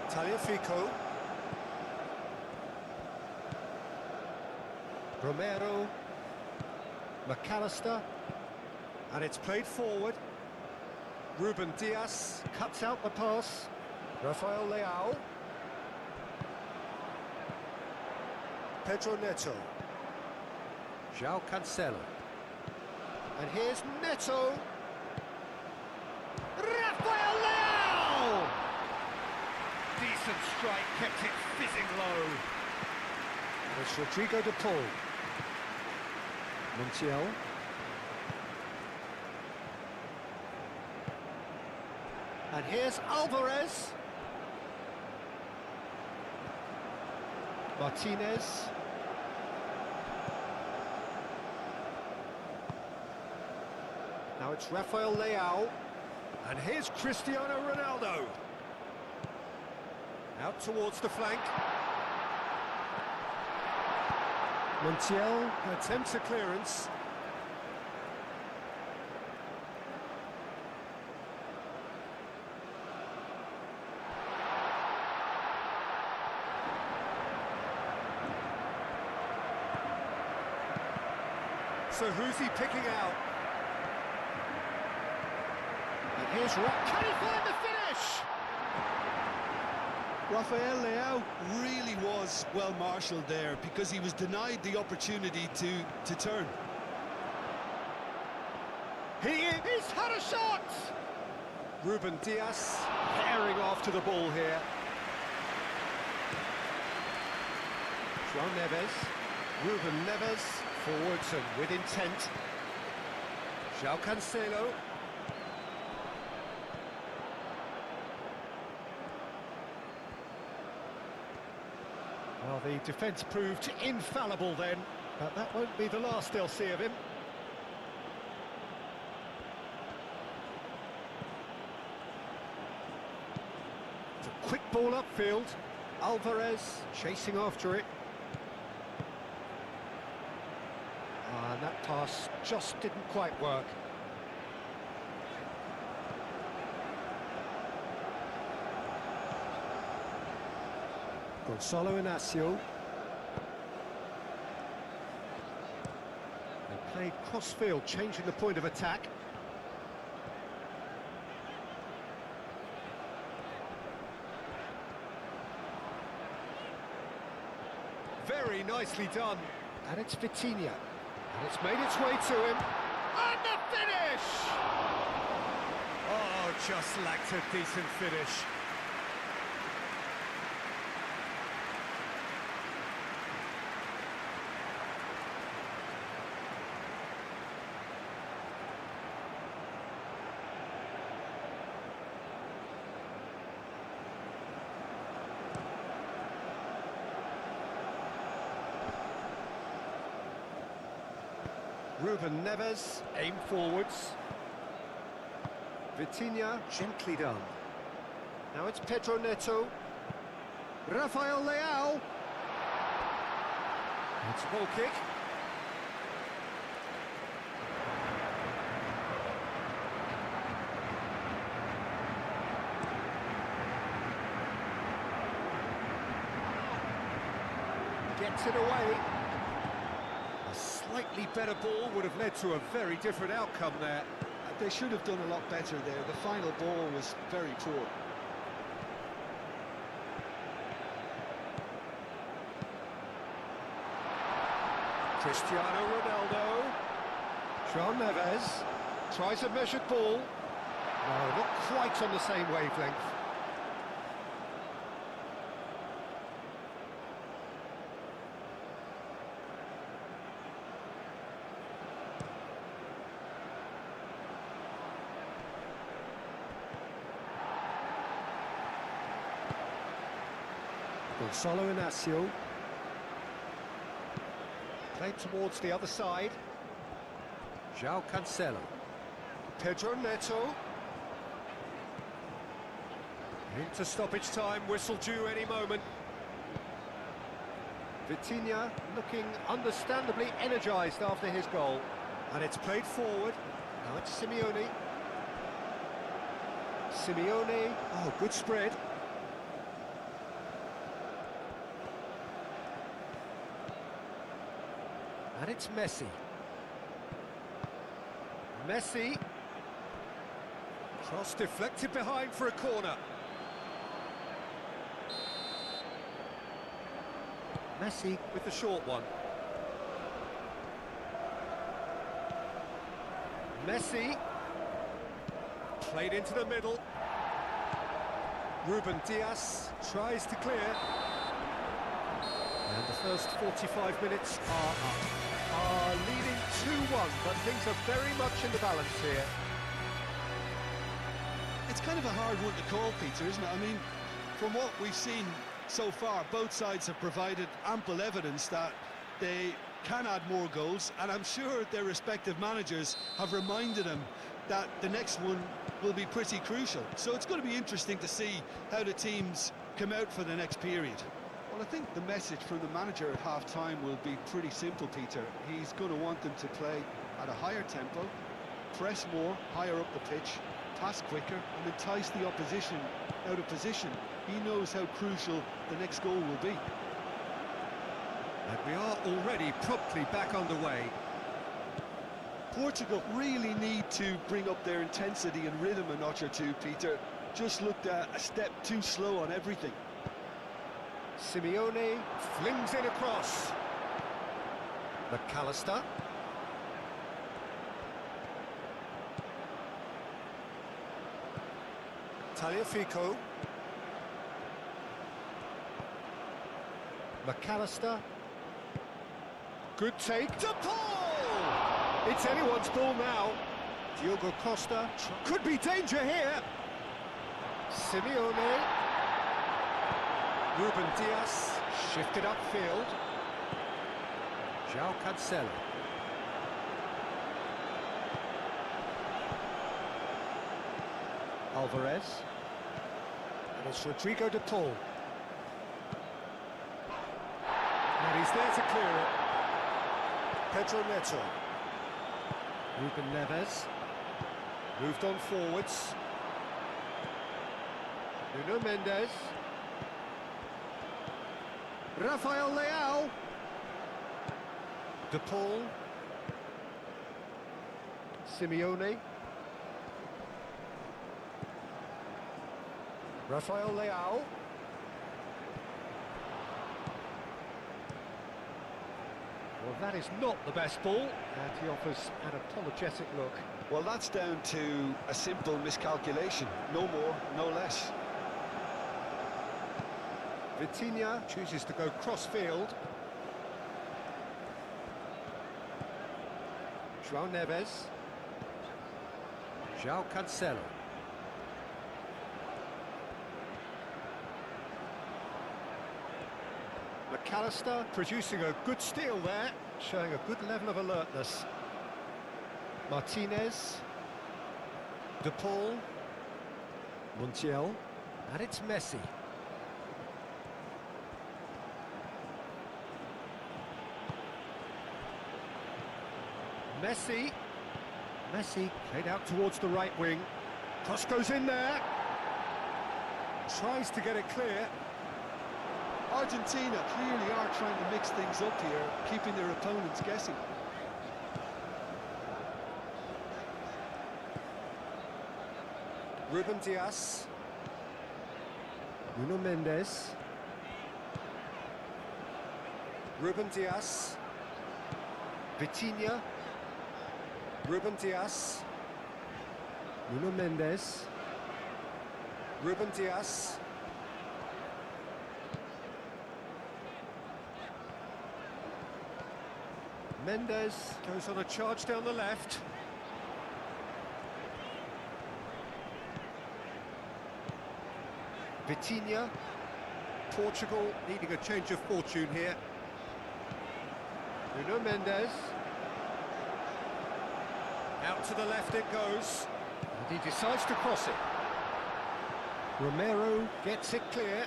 Speaker 1: Tagliafico. Romero. McAllister. And it's played forward. Ruben Dias cuts out the pass. Rafael Leao. Pedro Neto. João Cancelo. And here's Neto. Rafael Leao! Decent strike, kept it fizzing low. It's Rodrigo de Paul. Montiel. And here's Alvarez. Martinez. Now it's Rafael Leao. And here's Cristiano Ronaldo. Out towards the flank. Montiel attempts a clearance. So who's he picking out? And here's can he find the finish?
Speaker 2: Rafael Leao really was well marshalled there because he was denied the opportunity to turn.
Speaker 1: He's had a shot! Ruben Dias herring after the ball here. João Neves. Ruben Neves forwards and with intent. João Cancelo. Well, the defence proved infallible then, but that won't be the last they'll see of him. It's a quick ball upfield. Alvarez chasing after it. And that pass just didn't quite work. Gonzalo Inacio. They played cross-field, changing the point of attack. Very nicely done. And it's Vitinha. And it's made its way to him. And the finish! Oh, just lacked a decent finish. Ruben Neves, aim forwards. Vitinha, gently done. Now it's Pedro Neto. Rafael Leao. It's a ball kick. Gets it away. A slightly better ball would have led to a very different outcome there.
Speaker 2: they should have done a lot better there. The final ball was very poor.
Speaker 1: Cristiano Ronaldo. João Neves tries a measured ball. No, not quite on the same wavelength. Gonzalo Inacio. Played towards the other side. João Cancelo. Pedro Neto. Into stoppage time, whistle due any moment. Vitinha looking understandably energised after his goal. And it's played forward. Now it's Simeone. Simeone. Oh, good spread. And it's Messi. Messi. Cross deflected behind for a corner. Messi with the short one. Messi. Played into the middle. Ruben Dias tries to clear. And the first 45 minutes are leading 2-1, but things are very much in the balance here.
Speaker 2: It's kind of a hard one to call, Peter, isn't it? I mean, from what we've seen so far, both sides have provided ample evidence that they can add more goals, and I'm sure their respective managers have reminded them that the next one will be pretty crucial. So it's going to be interesting to see how the teams come out for the next period. Well, I think the message from the manager at half-time will be pretty simple, Peter. He's going to want them to play at a higher tempo, press more, higher up the pitch, pass quicker, and entice the opposition out of position. He knows how crucial the next goal will be.
Speaker 1: And we are already promptly back underway.
Speaker 2: Portugal really need to bring up their intensity and rhythm a notch or two, Peter. Just looked a step too slow on everything.
Speaker 1: Simeone flings in across. McAllister. Tagliafico. McAllister. Good take. De Paul! It's anyone's ball now. Diogo Costa. Could be danger here. Simeone. Ruben Dias. Shifted upfield. João Cancelo. Alvarez. And it's Rodrigo de Paul. And he's there to clear it. Pedro Neto. Ruben Neves. Moved on forwards. Nuno Mendes. Rafael Leao. De Paul. Simeone. Rafael Leao. Well, that is not the best ball, and he offers an apologetic look.
Speaker 2: Well, that's down to a simple miscalculation. No more, no less.
Speaker 1: Vitinha chooses to go cross-field. João Neves. João Cancelo. McAllister producing a good steal there, showing a good level of alertness. Martinez. De Paul. Montiel. And it's Messi. Messi played out towards the right wing. Cross goes in there. Tries to get it clear.
Speaker 2: Argentina clearly are trying to mix things up here, keeping their opponents guessing.
Speaker 1: Ruben Dias. Nuno Mendes. Ruben Dias. Vitinha. Ruben Dias. Nuno Mendes. Ruben Dias. Mendes goes on a charge down the left. Vitinha. Portugal needing a change of fortune here. Nuno Mendes. Out to the left it goes. And he decides to cross it. Romero gets it clear.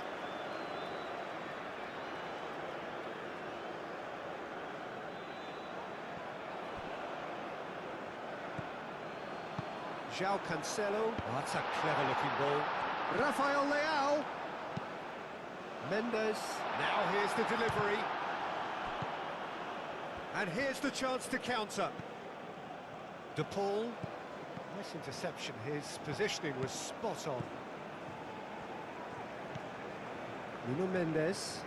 Speaker 1: João Cancelo. Oh, that's a clever-looking ball. Rafael Leao. Mendes. Now here's the delivery. And here's the chance to counter. De Paul. Nice interception. His positioning was spot on. Nuno Mendes.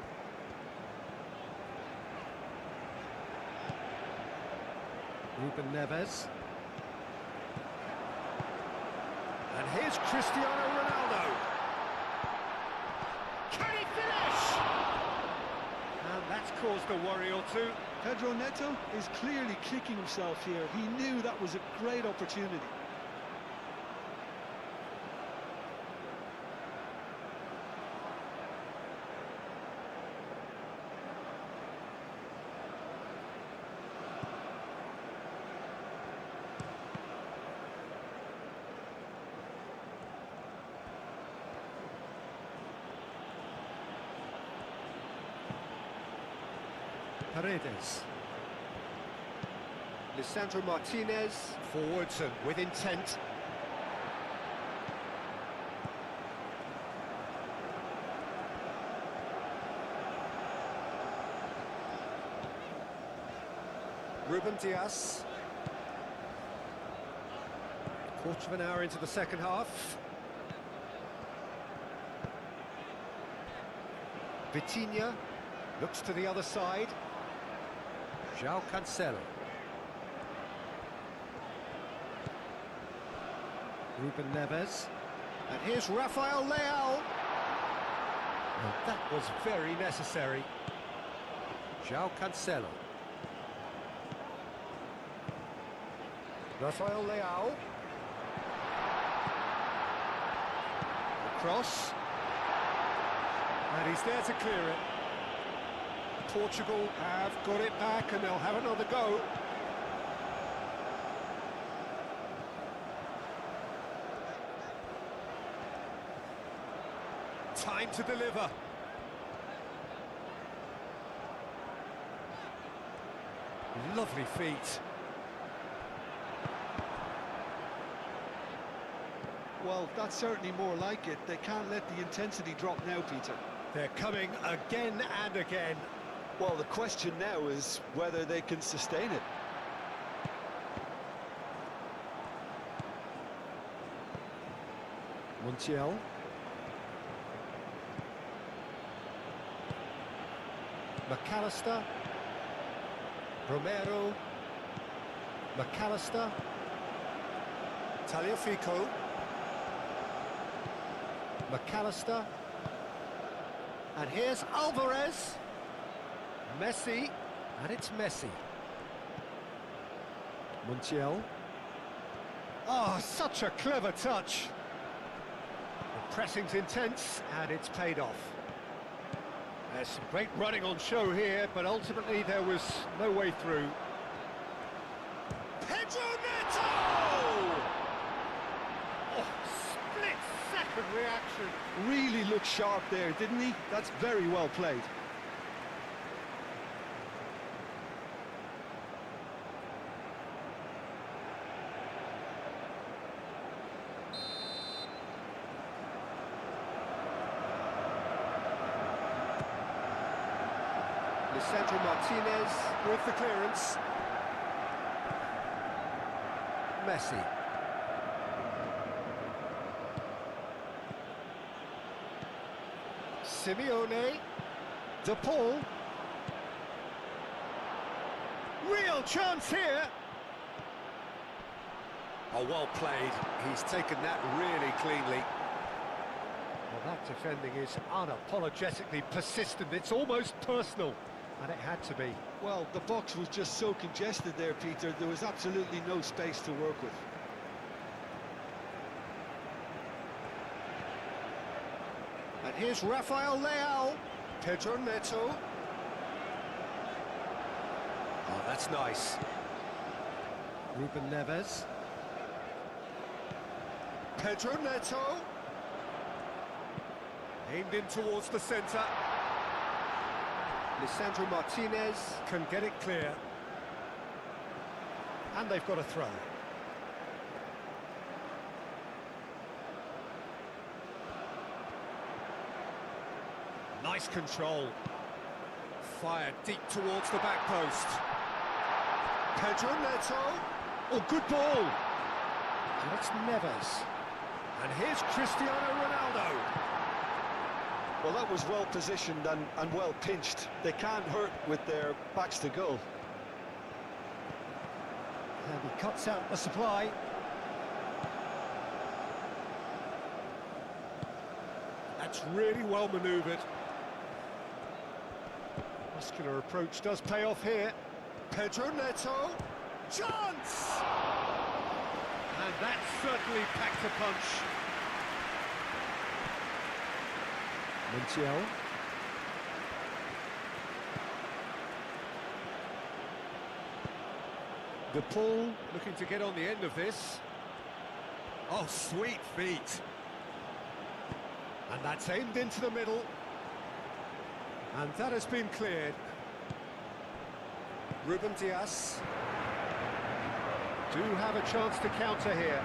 Speaker 1: Ruben Neves. And here's Cristiano Ronaldo. Can he finish? And that's caused a worry or two.
Speaker 2: Pedro Neto is clearly kicking himself here. He knew that was a great opportunity.
Speaker 1: Paredes. Lisandro Martinez. Forwards and with intent. Ruben Dias. Quarter of an hour into the second half. Vitinha looks to the other side. João Cancelo. Ruben Neves. And here's Rafael Leao. Well, that was very necessary. João Cancelo. Rafael Leao. The cross. And he's there to clear it. Portugal have got it back and they'll have another go. Time to deliver. Lovely feet.
Speaker 2: Well, that's certainly more like it. They can't let the intensity drop now, Peter.
Speaker 1: They're coming again and again.
Speaker 2: Well, the question now is whether they can sustain it.
Speaker 1: Montiel. McAllister. Romero. McAllister. Tagliafico. McAllister. And here's Alvarez. Messi. And it's Messi. Montiel. Oh, such a clever touch. The pressing's intense, and it's paid off. There's some great running on show here, but ultimately there was no way through. Pedro Neto! Oh, split-second reaction.
Speaker 2: Really looked sharp there, didn't he? That's very well played.
Speaker 1: Lisandro Martinez with the clearance. Messi. Simeone. De Paul. Real chance here. Oh, well played. He's taken that really cleanly. Well, that defending is unapologetically persistent. It's almost personal, and it had to be.
Speaker 2: Well, the box was just so congested there, Peter. There was absolutely no space to work with.
Speaker 1: And here's Rafael Leao. Pedro Neto. Oh, that's nice. Ruben Neves. Pedro Neto. Aimed in towards the centre. Lisandro Martinez can get it clear. And they've got a throw. Nice control. Fired deep towards the back post. Pedro Neto. Oh, good ball. And it's Neves. And here's Cristiano Ronaldo.
Speaker 2: Well, that was well positioned and well pinched. They can't hurt with their backs to goal.
Speaker 1: And he cuts out the supply. That's really well manoeuvred. Muscular approach does pay off here. Pedro Neto. Chance! And that certainly packed a punch. Montiel. De Paul looking to get on the end of this. Oh, sweet feet. And that's aimed into the middle. And that has been cleared. Ruben Dias do have a chance to counter here.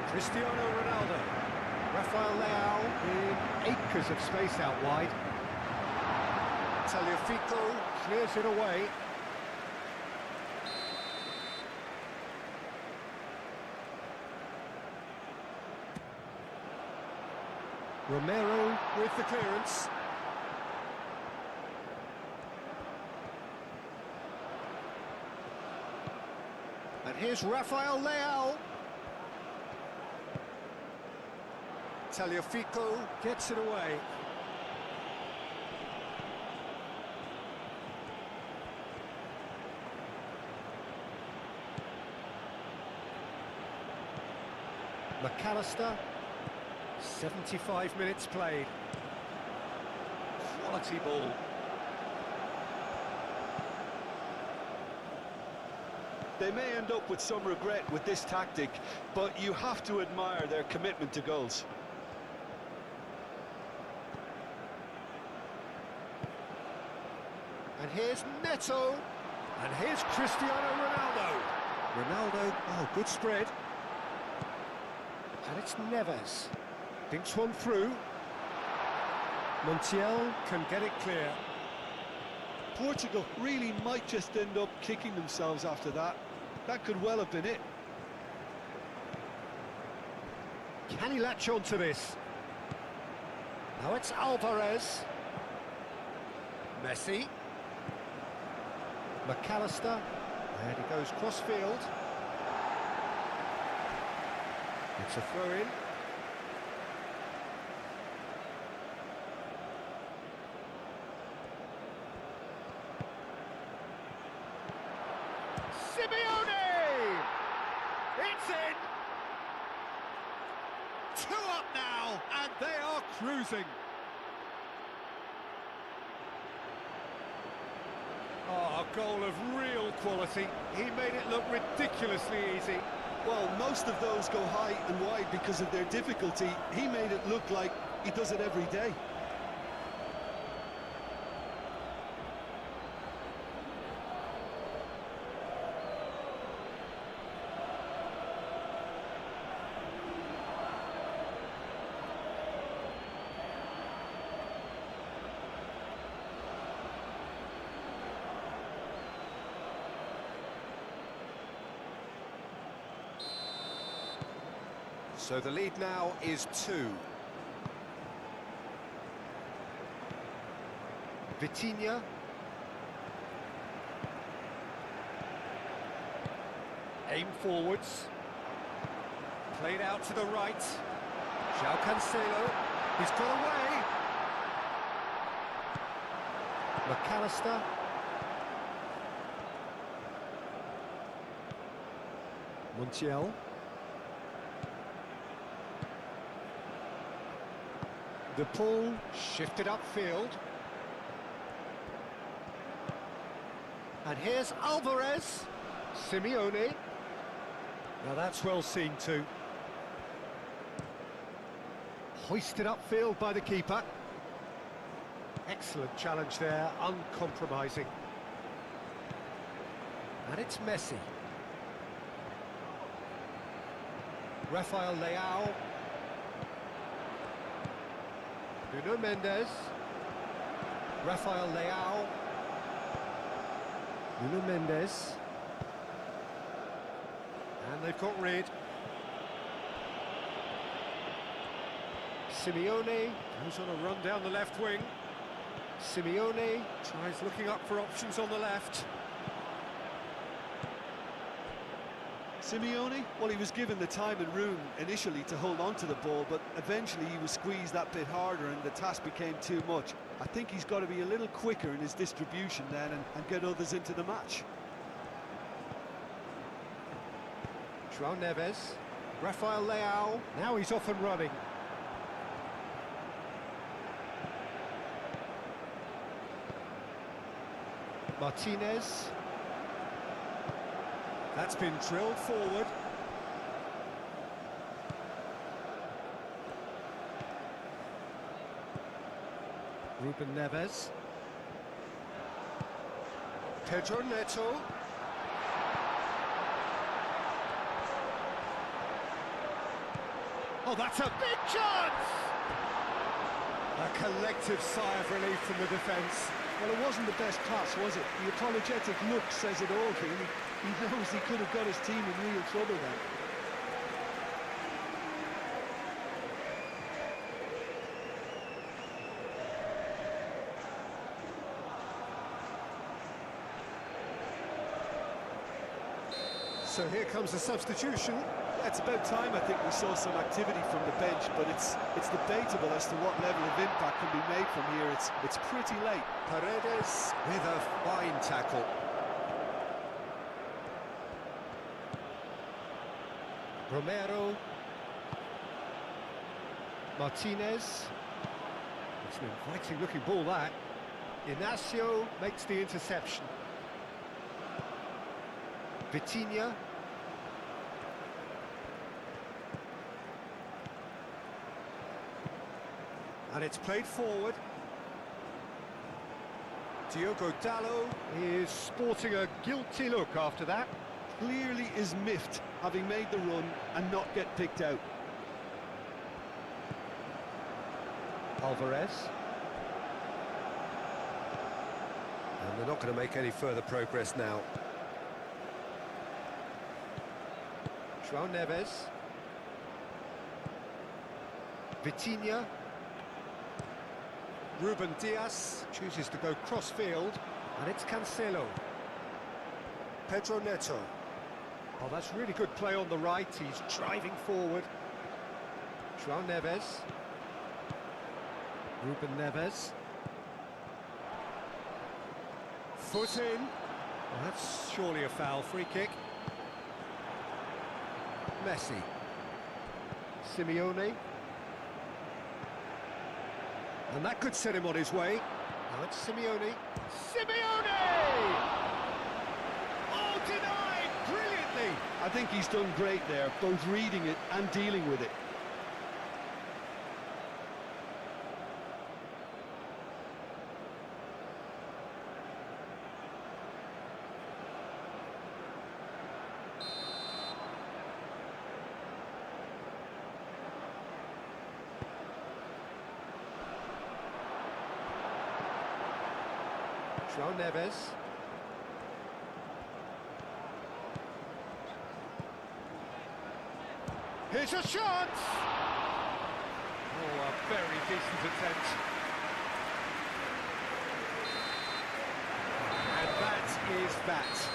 Speaker 1: Cristiano Ronaldo. Rafael Leao in acres of space out wide. Tagliafico clears it away. Romero with the clearance. And here's Rafael Leao. Tagliafico gets it away. McAllister. 75 minutes played. Quality ball.
Speaker 2: They may end up with some regret with this tactic, but you have to admire their commitment to goals.
Speaker 1: And here's Neto. And here's Cristiano Ronaldo. Ronaldo, oh, good spread. And it's Neves. Dinks one through. Montiel can get it clear.
Speaker 2: Portugal really might just end up kicking themselves after that. That could well have been it.
Speaker 1: Can he latch on to this? Now it's Alvarez. Messi. McAllister. And he goes cross-field. It's a throw-in. Simeone! It's in! 2 up now, and they are cruising. Oh, a goal of real quality. He made it look ridiculously easy.
Speaker 2: Well, most of those go high and wide because of their difficulty. He made it look like he does it every day.
Speaker 1: So the lead now is 2. Vitinha. Aim forwards. Played out to the right. João Cancelo. He's got away. McAllister. Montiel. The ball shifted upfield. And here's Alvarez. Simeone. Now that's well seen too. Hoisted upfield by the keeper. Excellent challenge there, uncompromising. And it's Messi. Rafael Leao. Nuno Mendes. Rafael Leao. Nuno Mendes. And they've got rid. Simeone goes on a run down the left wing. Simeone tries looking up for options on the left.
Speaker 2: Simeone, well, he was given the time and room initially to hold on to the ball, but eventually he was squeezed that bit harder and the task became too much. I think he's got to be a little quicker in his distribution then and get others into the match.
Speaker 1: João Neves, Rafael Leao, now he's off and running. Martinez. That's been drilled forward. Ruben Neves. Pedro Neto. Oh, that's a big chance! A collective sigh of relief from the defence.
Speaker 2: Well, it wasn't the best pass, was it? The apologetic look says it all, really. He knows he could have got his team in real trouble then.
Speaker 1: So here comes the substitution.
Speaker 2: It's about time, I think, we saw some activity from the bench, but it's debatable as to what level of impact can be made from here. It's pretty late.
Speaker 1: Paredes with a fine tackle. Romero. Martinez. It's an inviting looking ball, that. Inacio makes the interception. Vitinha. And it's played forward. Diogo Dalot is sporting a guilty look after that.
Speaker 2: Clearly is miffed, having made the run and not get picked out.
Speaker 1: Alvarez. And they're not going to make any further progress now. João Neves. Vitinha. Ruben Dias chooses to go cross-field, and it's Cancelo. Pedro Neto. Oh, that's really good play on the right. He's driving forward. João Neves. Ruben Neves. Foot in. Well, that's surely a foul. Free kick. Messi. Simeone. And that could set him on his way. Now it's Simeone. Simeone! Oh, denied brilliantly!
Speaker 2: I think he's done great there, both reading it and dealing with it.
Speaker 1: João Neves. Here's a shot! Oh, a very decent attempt. that?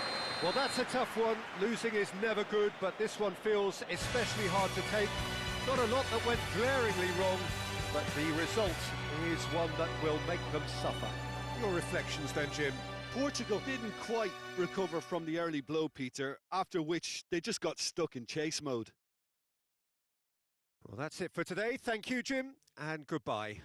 Speaker 1: Well, that's a tough one. Losing is never good, but this one feels especially hard to take. Not a lot that went glaringly wrong, but the result is one that will make them suffer. Your reflections then, Jim?
Speaker 2: Portugal didn't quite recover from the early blow, Peter, after which they just got stuck in chase mode.
Speaker 1: Well, that's it for today. Thank you, Jim, and goodbye.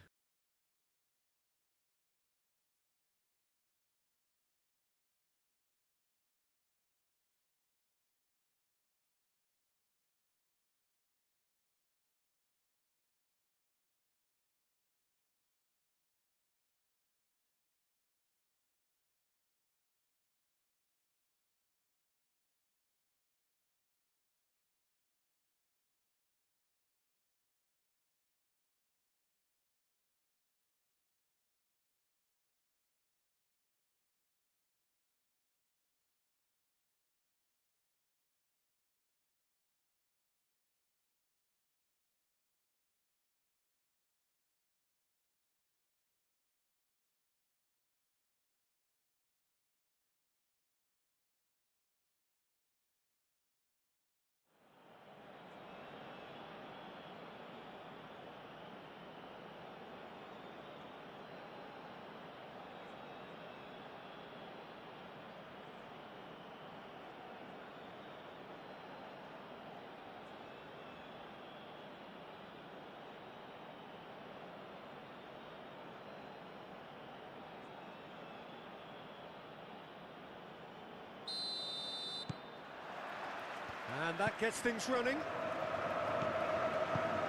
Speaker 1: And that gets things running.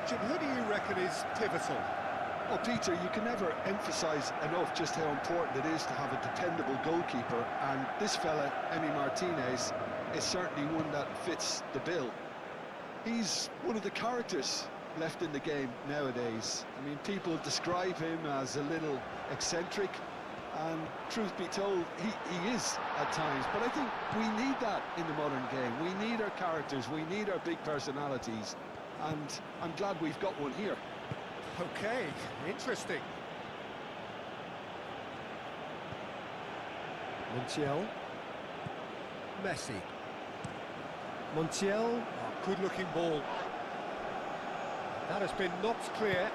Speaker 1: Jim, who do you reckon is pivotal?
Speaker 2: Well, Peter, you can never emphasise enough just how important it is to have a dependable goalkeeper, and this fella, Emi Martinez, is certainly one that fits the bill. He's one of the characters left in the game nowadays. I mean, people describe him as a little eccentric, and truth be told, he is at times, but I think we need that in the modern game. We need our characters, we need our big personalities, and I'm glad we've got one here.
Speaker 1: Okay, interesting. Montiel. Messi. Montiel. Oh, good-looking ball. That has been knocked clear.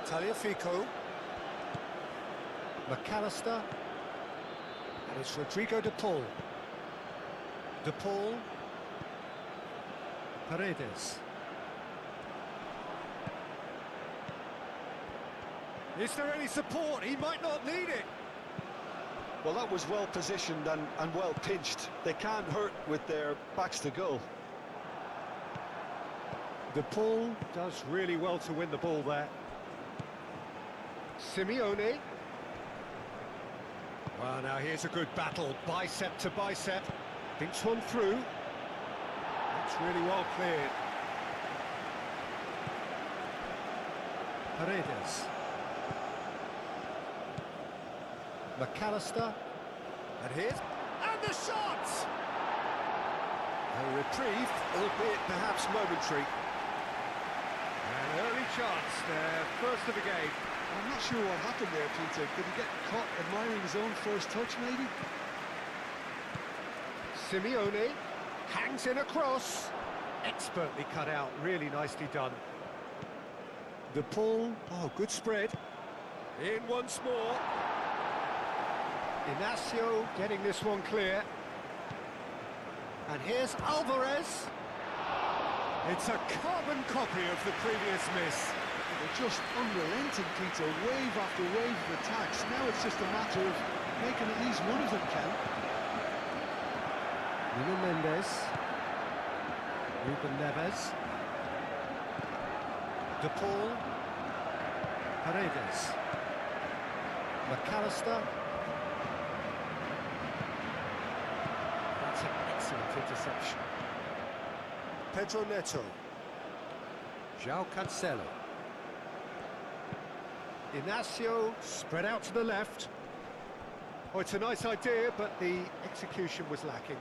Speaker 1: Tagliafico. McAllister. And it's Rodrigo de Paul. De Paul. Paredes. Is there any support? He might not need it.
Speaker 2: Well, that was well positioned and well pinched. They can't hurt with their backs to goal.
Speaker 1: De Paul does really well to win the ball there. Simeone. Well, now here's a good battle, bicep to bicep. Thinks one through. That's really well cleared. Paredes. McAllister. And here's... And the shot! A reprieve, albeit perhaps momentary. An early chance, their first of the game.
Speaker 2: I'm not sure what happened there, Peter. Did he get caught admiring his own first touch, maybe?
Speaker 1: Simeone hangs in a cross. Expertly cut out, really nicely done. De Paul, oh, good spread. In once more. Inacio getting this one clear. And here's Alvarez. It's a carbon copy of the previous miss.
Speaker 2: They're just unrelenting, Peter, wave after wave of attacks. Now it's just a matter of making at least one of them count.
Speaker 1: Nuno Mendes. Ruben Neves. De Paul. Paredes. McAllister. That's an excellent interception. Pedro Neto. João Cancelo. Inacio spread out to the left. Oh, it's a nice idea, but the execution was lacking.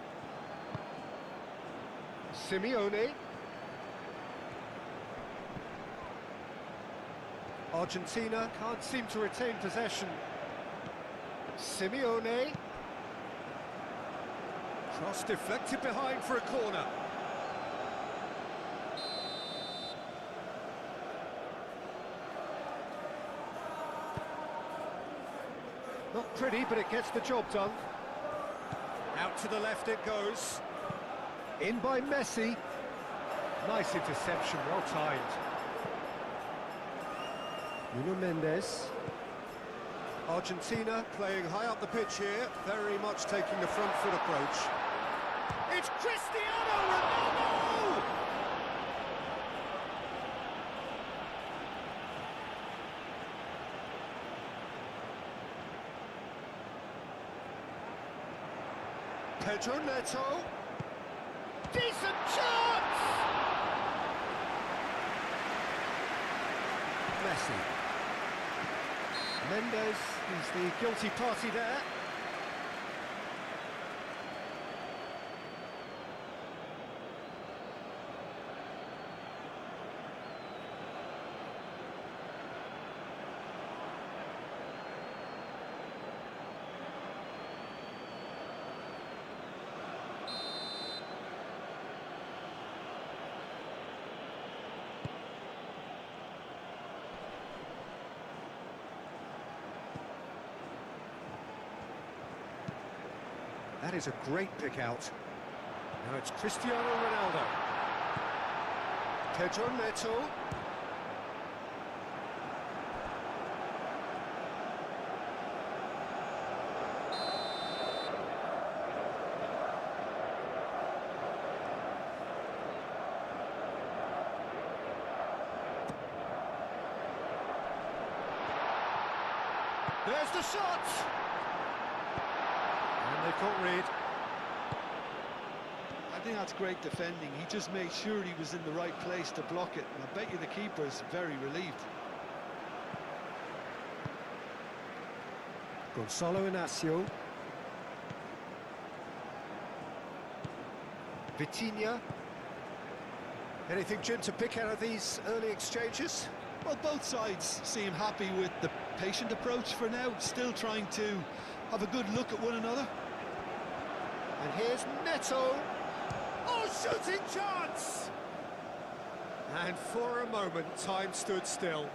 Speaker 1: Simeone. Argentina can't seem to retain possession. Simeone. Cross deflected behind for a corner. Not pretty, but it gets the job done. Out to the left it goes. In by Messi. Nice interception, well timed. Nuno Mendes. Argentina playing high up the pitch here, very much taking the front foot approach. It's Cristiano Ronaldo! Pedro Neto. Decent chance! Messi. Mendes is the guilty party there. That is a great pick out. Now it's Cristiano Ronaldo. Pedro Neto. There's the shot! And they can't read.
Speaker 2: I think that's great defending. He just made sure he was in the right place to block it, and I bet you the keeper's very relieved.
Speaker 1: Gonzalo Inacio. Vitinha. Anything, Jim, to pick out of these early exchanges?
Speaker 2: Well, both sides seem happy with the patient approach for now, still trying to have a good look at one another.
Speaker 1: And here's Neto. Oh, shooting chance! And for a moment, time stood still.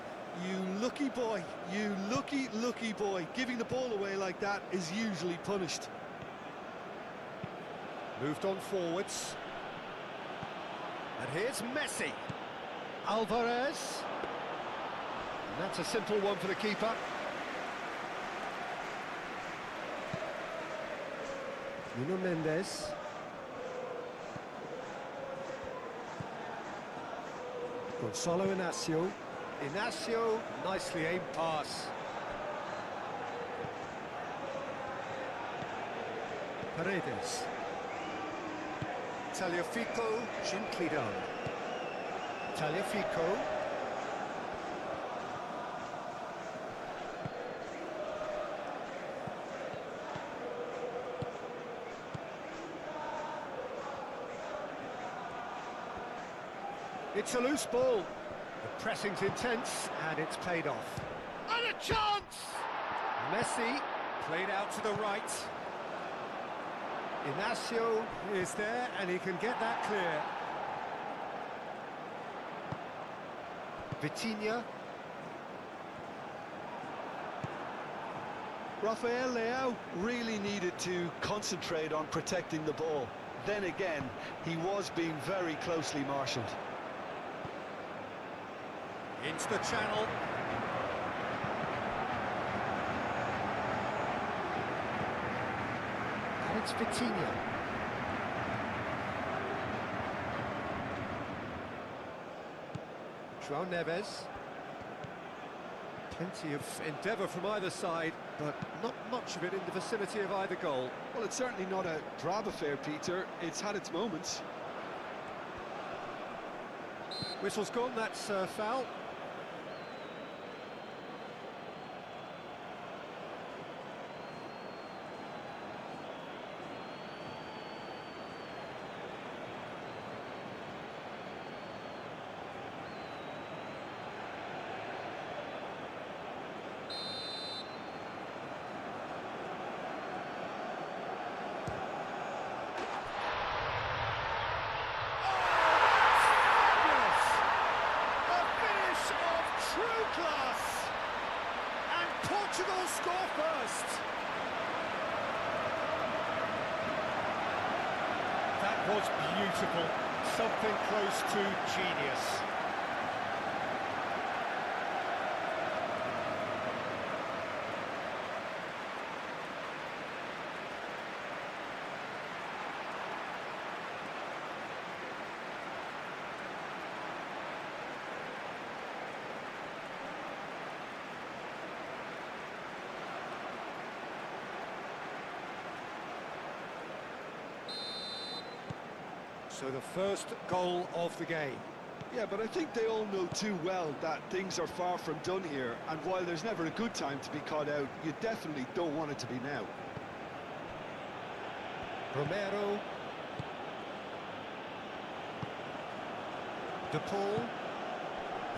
Speaker 2: You lucky boy, you lucky boy. Giving the ball away like that is usually punished.
Speaker 1: Moved on forwards. And here's Messi. Alvarez. And that's a simple one for the keeper. Nuno Mendes. Gonzalo Inacio. Inacio, nicely aimed pass. Paredes. Tagliafico, gently done. Tagliafico. It's a loose ball. The pressing's intense, and it's paid off. And a chance! Messi played out to the right. Inacio is there, and he can get that clear. Vitinha.
Speaker 2: Rafael Leao really needed to concentrate on protecting the ball. Then again, he was being very closely marshalled.
Speaker 1: Into the channel. And it's Vitinha. João Neves. Plenty of endeavour from either side, but not much of it in the vicinity of either goal.
Speaker 2: Well, it's certainly not a drab affair, Peter. It's had its moments.
Speaker 1: Whistle's gone, that's foul. score first. That was beautiful. Something close to genius. So the first goal of the game.
Speaker 2: Yeah, but I think they all know too well that things are far from done here, and while there's never a good time to be caught out, you definitely don't want it to be now.
Speaker 1: Romero. De Paul.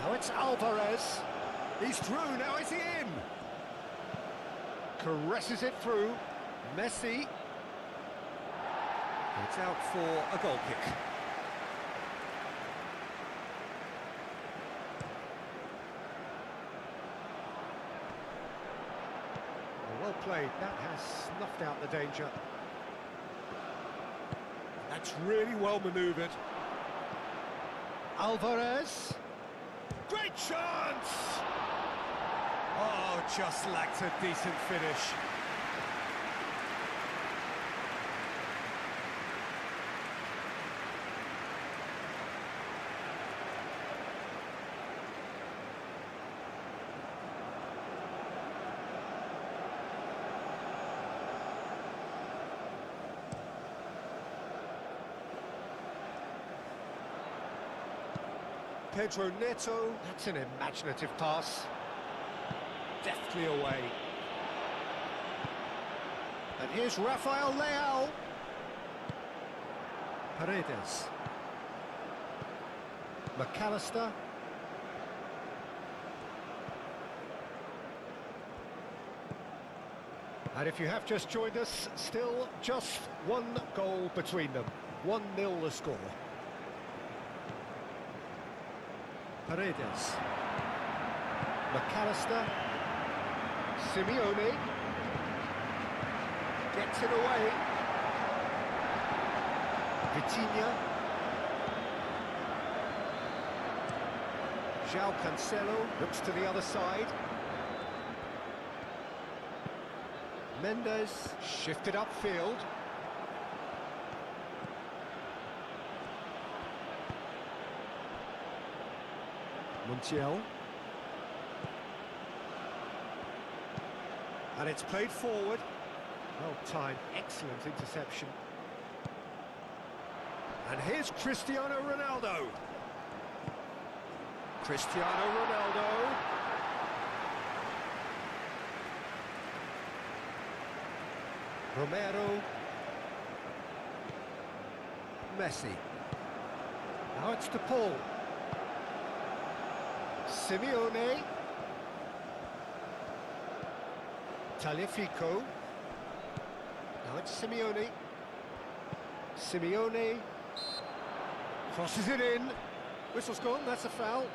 Speaker 1: Now it's Alvarez. He's through, now is he in? Caresses it through. Messi. It's out for a goal kick. Well played, that has snuffed out the danger. That's really well manoeuvred. Alvarez. Great chance! Oh, just lacked a decent finish. Pedro Neto, that's an imaginative pass. Deftly away. And here's Rafael Leao. Paredes. McAllister. And if you have just joined us, still just one goal between them. 1-0 the score. Paredes. McAllister. Simeone. Gets it away. Vitinha. João Cancelo looks to the other side. Mendes shifted upfield. Montiel. And it's played forward. Well timed, excellent interception. And here's Cristiano Ronaldo. Cristiano Ronaldo. Romero. Messi. Now it's De Paul. Simeone. Taliafico. Now it's Simeone. Simeone. Crosses it in. Whistle's gone, that's a foul.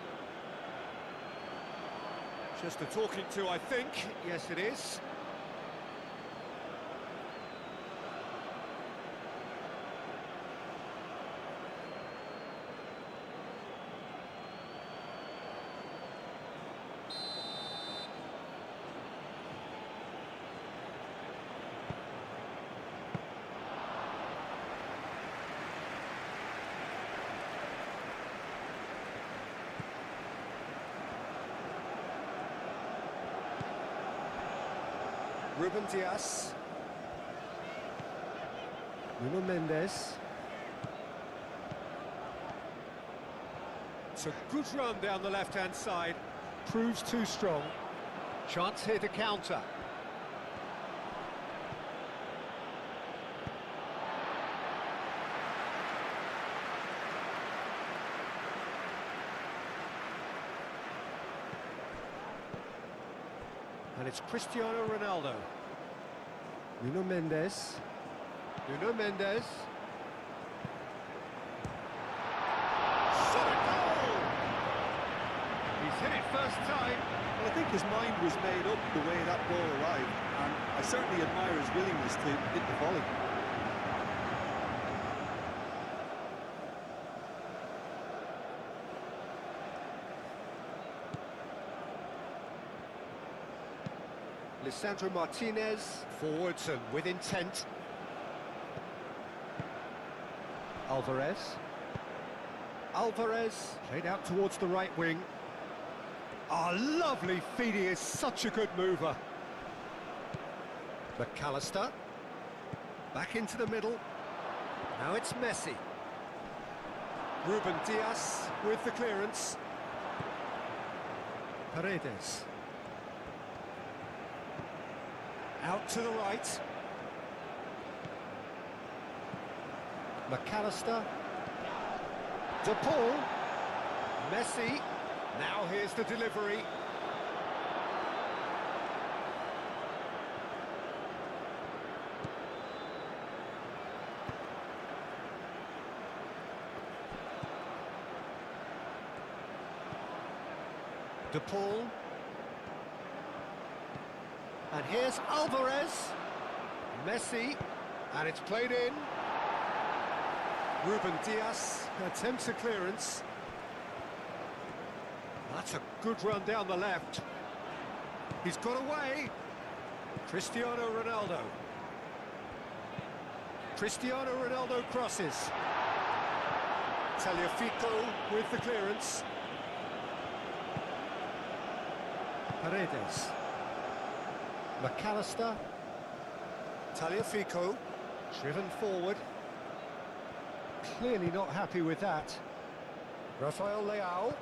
Speaker 1: Just a talking to, I think. Yes, it is. Ruben Dias. Nuno Mendes. It's a good run down the left-hand side. Proves too strong. Chance here to counter. And it's Cristiano Ronaldo. Nuno Mendes. Nuno Mendes. Shot a goal! He's hit it first time.
Speaker 2: Well, I think his mind was made up the way that ball arrived, and I certainly admire his willingness to hit the volley.
Speaker 1: Lisandro Martinez, forwards and with intent. Alvarez. Alvarez, played out towards the right wing. Ah, lovely feed, he is such a good mover. McAllister. Back into the middle. Now it's Messi. Ruben Diaz with the clearance. Paredes. Out to the right. McAllister. De Paul. Messi. Now here's the delivery. De Paul. And here's Alvarez. Messi. And it's played in. Ruben Diaz attempts a clearance. That's a good run down the left. He's got away. Cristiano Ronaldo. Cristiano Ronaldo crosses. Tagliafico with the clearance. Paredes. McAllister. Tagliafico. Driven forward. Clearly not happy with that. Rafael Leao.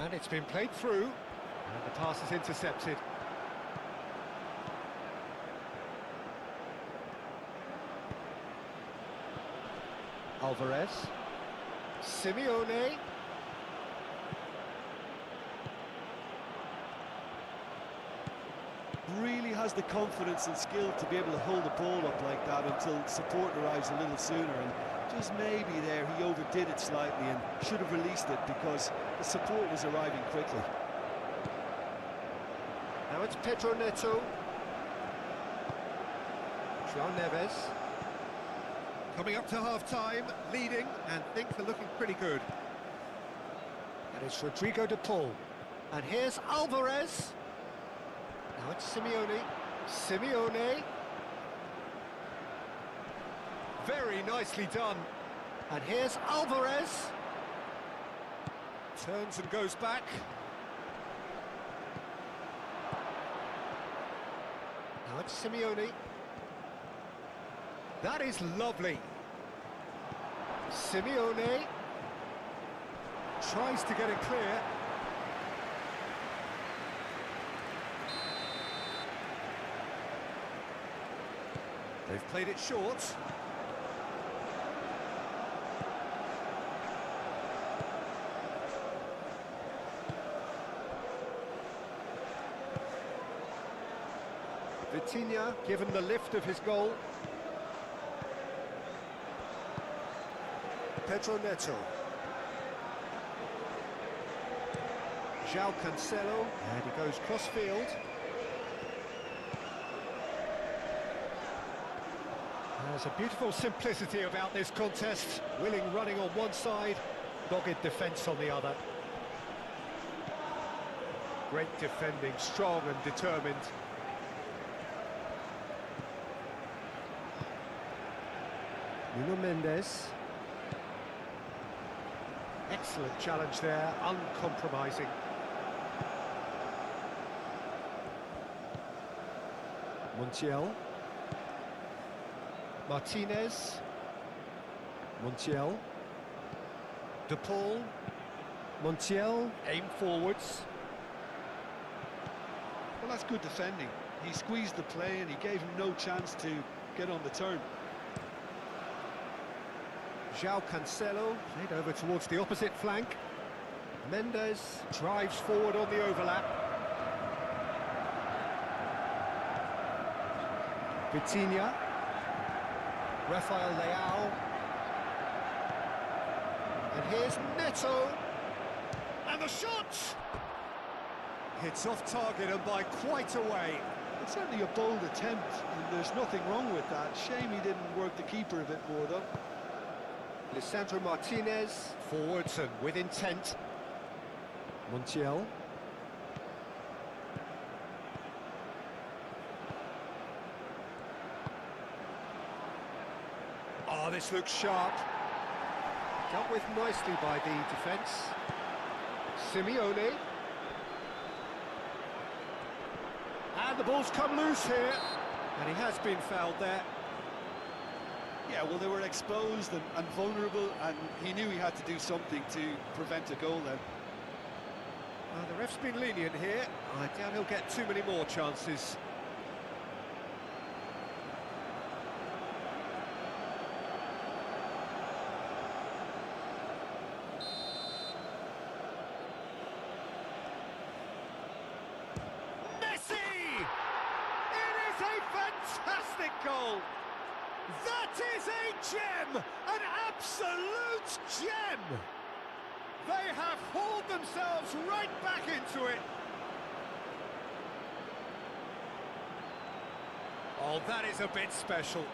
Speaker 1: And it's been played through. And the pass is intercepted. Alvarez. Simeone.
Speaker 2: Really has the confidence and skill to be able to hold the ball up like that until support arrives a little sooner, and just maybe there he overdid it slightly and should have released it because the support was arriving quickly.
Speaker 1: Now it's Pedro Neto. João Neves. Coming up to half-time, leading, and things are looking pretty good. And it's Rodrigo de Paul. And here's Alvarez. Now it's Simeone. Simeone. Very nicely done. And here's Alvarez. Turns and goes back. Now it's Simeone. That is lovely. Simeone tries to get it clear. They've played it short. Vitinha given the lift of his goal. Pedro Neto. João Cancelo, and he goes cross-field. There's a beautiful simplicity about this contest. Willing running on one side, dogged defence on the other. Great defending, strong and determined. Nuno Mendes. Excellent challenge there, uncompromising. Montiel. Martinez. Montiel. De Paul. Montiel. Aim forwards.
Speaker 2: Well, that's good defending. He squeezed the play and he gave him no chance to get on the turn.
Speaker 1: João Cancelo, played over towards the opposite flank. Mendes drives forward on the overlap. Vitinha. Rafael Leao. And here's Neto. And the shot! It's off target and by quite a way.
Speaker 2: It's certainly a bold attempt, and there's nothing wrong with that. Shame he didn't work the keeper a bit more, though.
Speaker 1: Lisandro Martinez, forwards and with intent. Montiel. Oh, this looks sharp. Dealt with nicely by the defence. Simeone. And the ball's come loose here. And he has been fouled there.
Speaker 2: Yeah, well, they were exposed and vulnerable, and he knew he had to do something to prevent a goal then.
Speaker 1: The ref's been lenient here. I doubt he'll get too many more chances. Fantastic goal! That is a gem! An absolute gem! They have hauled themselves right back into it. Oh, that is a bit special.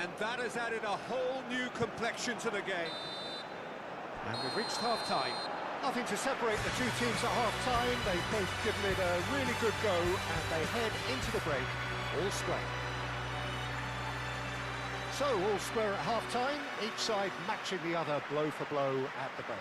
Speaker 1: And that has added a whole new complexion to the game. And we've reached half-time. Nothing to separate the two teams at half-time. They've both given it a really good go, and they head into the break all square. So, all square at half-time, each side matching the other blow for blow at the break.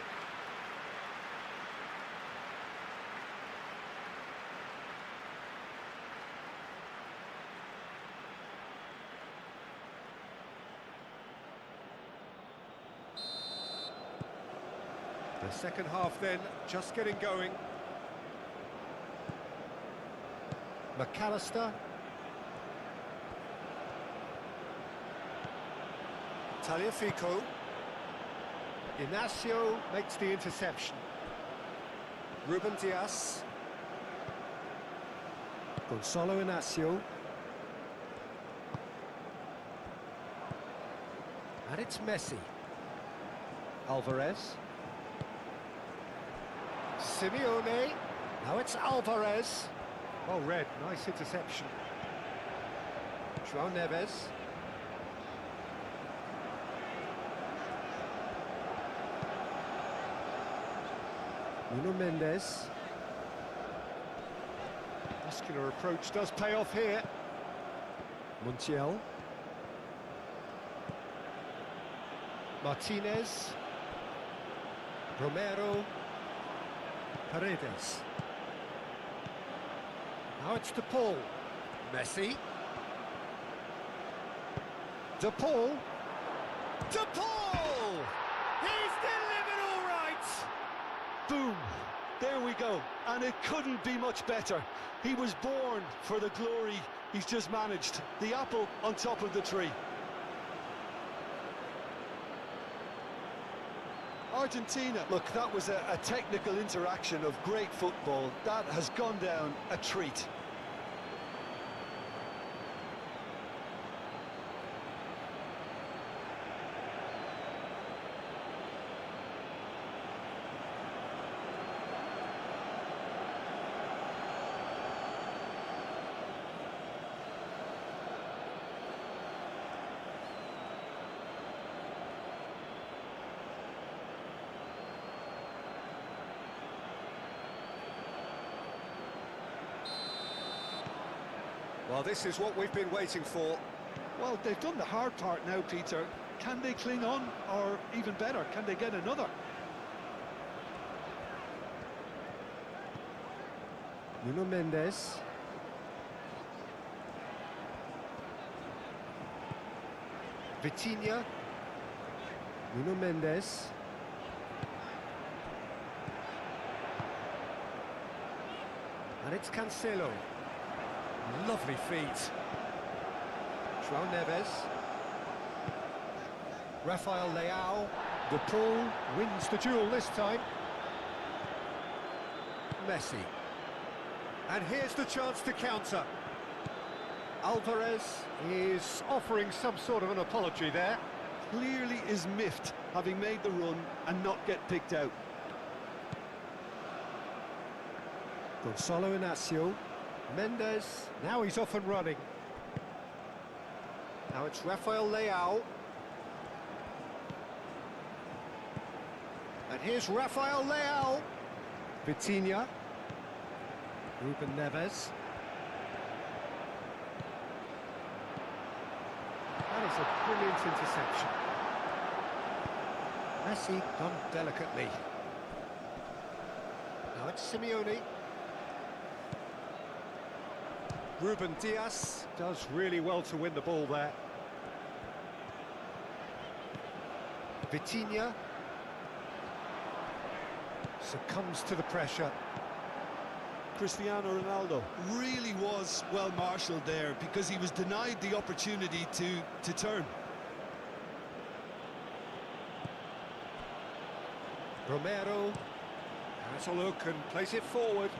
Speaker 1: The second half then, just getting going. McAllister. Tagliafico. Inacio makes the interception. Ruben Dias. Gonzalo Inacio. And it's Messi. Alvarez. Simeone. Now it's Alvarez. Oh, red. Nice interception. João Neves. Nuno Mendes. Muscular approach does pay off here. Montiel. Martinez. Romero. Paredes. Now it's De Paul. Messi. De Paul. De Paul! He's delivered all right!
Speaker 2: Boom! There we go. And it couldn't be much better. He was born for the glory he's just managed. The apple on top of the tree. Argentina, look, that was a technical interaction of great football. That has gone down a treat.
Speaker 1: Well, this is what we've been waiting for.
Speaker 2: Well, they've done the hard part now, Peter. Can they cling on, or even better, can they get another?
Speaker 3: Nuno Mendes. Vitinha. Nuno Mendes. And it's Cancelo. Lovely feet. João Neves. Rafael Leao.
Speaker 1: The pull wins the duel this time.
Speaker 3: Messi.
Speaker 1: And here's the chance to counter. Alvarez is offering some sort of an apology there.
Speaker 2: Clearly is miffed, having made the run and not get picked out.
Speaker 3: Gonçalo Inácio. Mendes.
Speaker 1: Now he's off and running.
Speaker 3: Now it's Rafael Leao.
Speaker 1: And here's Rafael Leao.
Speaker 3: Vitinha. Ruben Neves.
Speaker 1: That is a brilliant interception. Messi done delicately. Now it's Simeone. Ruben Dias does really well to win the ball there.
Speaker 3: Vitinha.
Speaker 1: Succumbs to the pressure.
Speaker 2: Cristiano Ronaldo really was well marshalled there because he was denied the opportunity to turn.
Speaker 1: Romero has a look and plays it forward.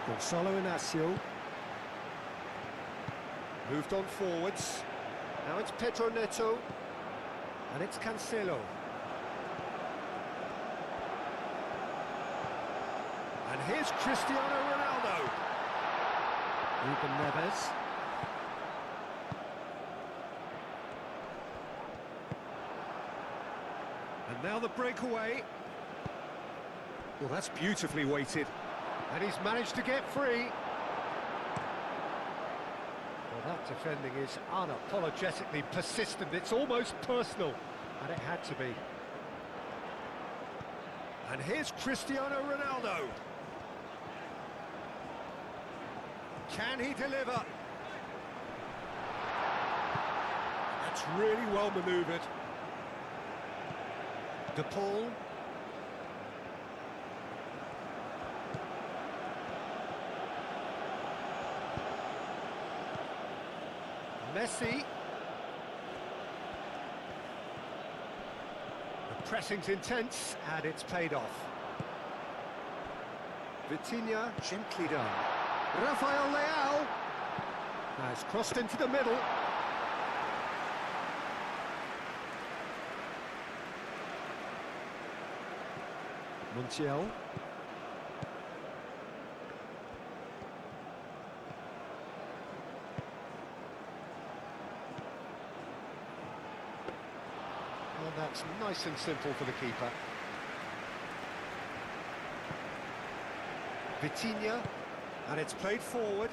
Speaker 3: Gonçalo Inácio.
Speaker 1: Moved on forwards.
Speaker 3: Now it's Pedro Neto. And it's Cancelo.
Speaker 1: And here's Cristiano Ronaldo.
Speaker 3: Ruben Neves.
Speaker 1: And now the breakaway. Well, that's beautifully weighted. And he's managed to get free. Well, that defending is unapologetically persistent. It's almost personal. And it had to be. And here's Cristiano Ronaldo. Can he deliver? That's really well manoeuvred.
Speaker 3: De Paul.
Speaker 1: Messi. The pressing's intense, and it's paid off.
Speaker 3: Vitinha.
Speaker 1: Gently done. Rafael Leao has crossed into the middle.
Speaker 3: Montiel.
Speaker 1: Well, that's nice and simple for the keeper.
Speaker 3: Vitinha.
Speaker 1: And it's played forward.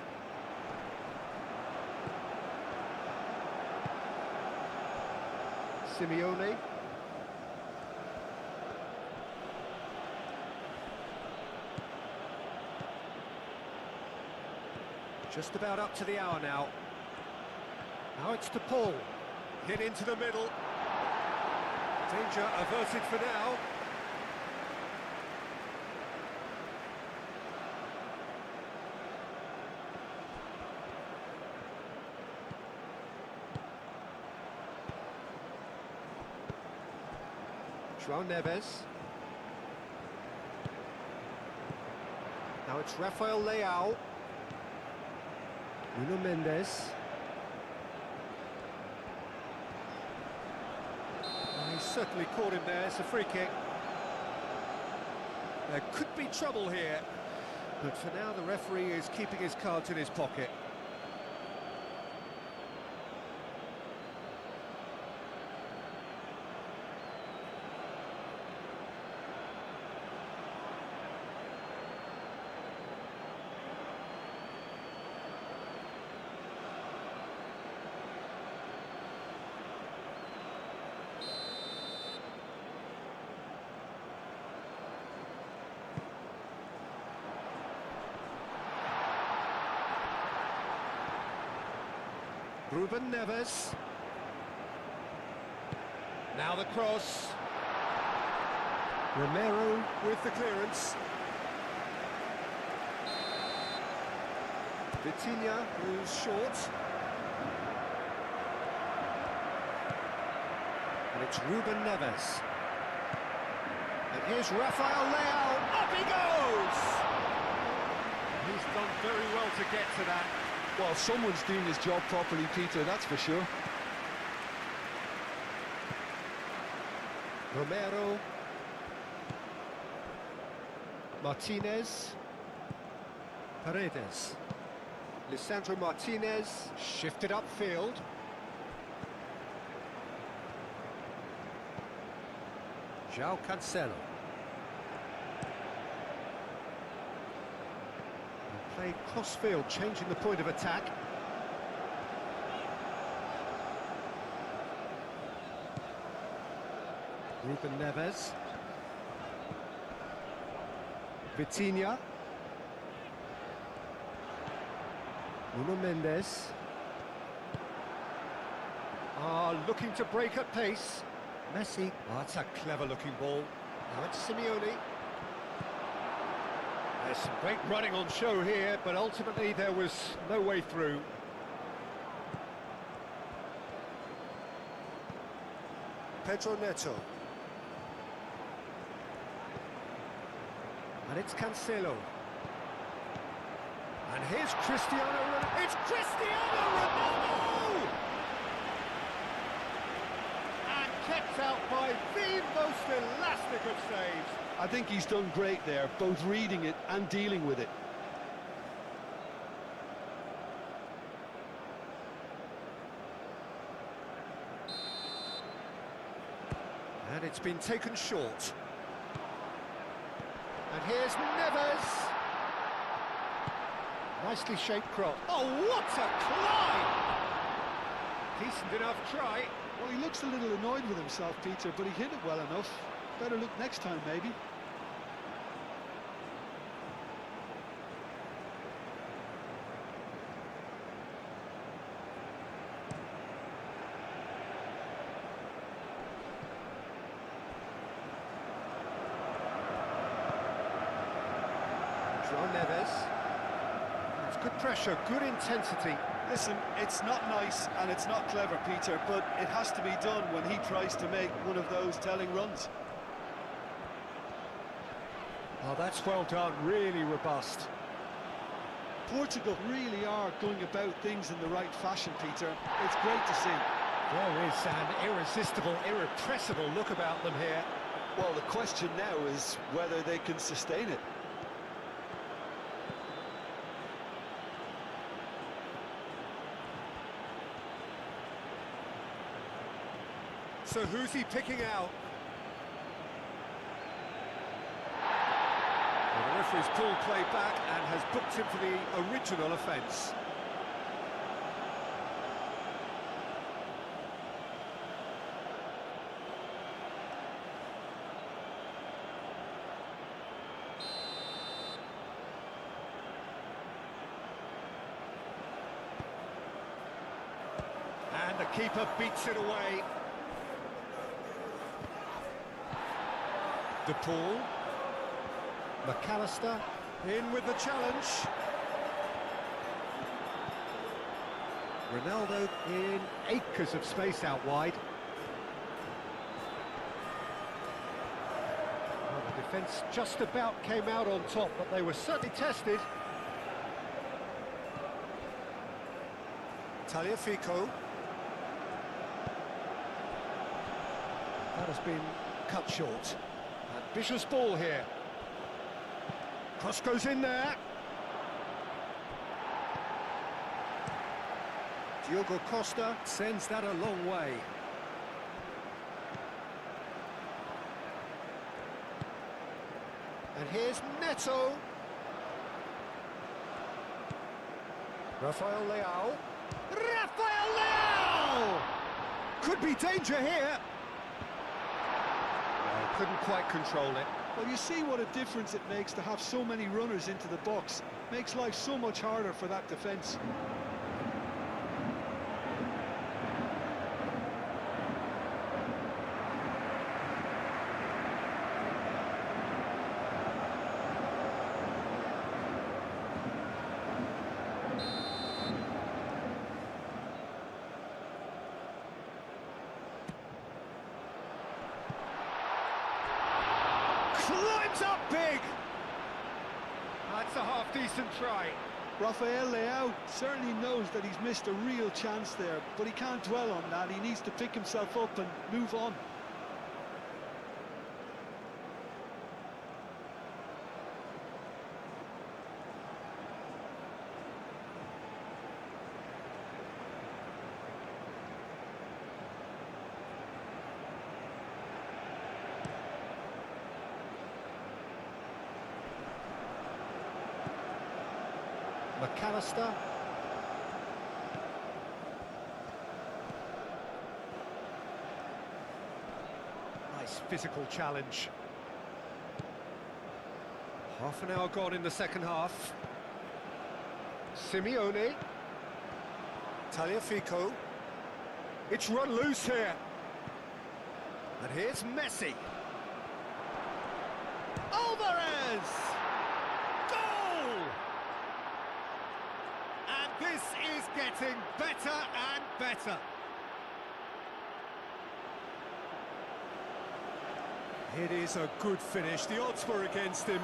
Speaker 3: Simeone.
Speaker 1: Just about up to the hour now. Now it's De Paul. Hit into the middle. Danger averted for now.
Speaker 3: João Neves. Now it's Rafael Leao. Nuno Mendes.
Speaker 1: Well, he's certainly caught him there. It's a free kick. There could be trouble here, but for now the referee is keeping his cards in his pocket. Ruben Neves. Now the cross. Romero with the clearance. Vitinha, who's short. And it's Ruben Neves. And here's Rafael Leao. Up he goes! He's done very well to get to that.
Speaker 2: Well, someone's doing his job properly, Peter, that's for sure.
Speaker 1: Romero. Martinez. Paredes. Lisandro Martinez. Shifted upfield. João Cancelo. Played cross-field, changing the point of attack. Ruben Neves. Vitinha. Nuno Mendes. Looking to break at pace. Messi. Oh, that's a clever-looking ball. Now it's Simeone. There's some great running on show here, but ultimately there was no way through. Pedro Neto. And it's Cancelo. And here's Cristiano Ronaldo. It's Cristiano Ronaldo! And kept out by the most elastic of saves.
Speaker 2: I think he's done great there, both reading it and dealing with it.
Speaker 1: And it's been taken short. And here's Neves. Nicely shaped cross. Oh, what a climb! Decent enough try.
Speaker 2: Well, he looks a little annoyed with himself, Peter, but he hit it well enough. Better look next time, maybe.
Speaker 1: João Neves. It's good pressure, good intensity.
Speaker 2: Listen, it's not nice and it's not clever, Peter, but it has to be done when he tries to make one of those telling runs.
Speaker 1: Oh, that's well done, really robust.
Speaker 2: Portugal really are going about things in the right fashion, Peter. It's great to see.
Speaker 1: There is an irresistible, irrepressible look about them here.
Speaker 2: Well, the question now is whether they can sustain it.
Speaker 1: So who's he picking out? Well, the referee's pulled play back and has booked him for the original offence. And the keeper beats it away. De Paul. McAllister in with the challenge. Ronaldo in acres of space out wide. Well, the defence just about came out on top, but they were certainly tested. Tagliafico. That has been cut short. Ambitious ball here. Cross goes in there. Diogo Costa sends that a long way. And here's Neto. Rafael Leao. Rafael Leao! Could be danger here. Couldn't quite control it.
Speaker 2: Well, you see what a difference it makes to have so many runners into the box. Makes life so much harder for that defence.
Speaker 1: climbs up big! That's a half-decent try.
Speaker 2: Rafael Leao certainly knows that he's missed a real chance there, but he can't dwell on that. He needs to pick himself up and move on.
Speaker 3: McAllister. Nice physical challenge. Half an hour gone in the second half.
Speaker 1: Simeone. Tagliafico. It's run loose here.
Speaker 3: And here's Messi.
Speaker 1: Alvarez! Goal! And this is getting better and better. It is a good finish. The odds were against him.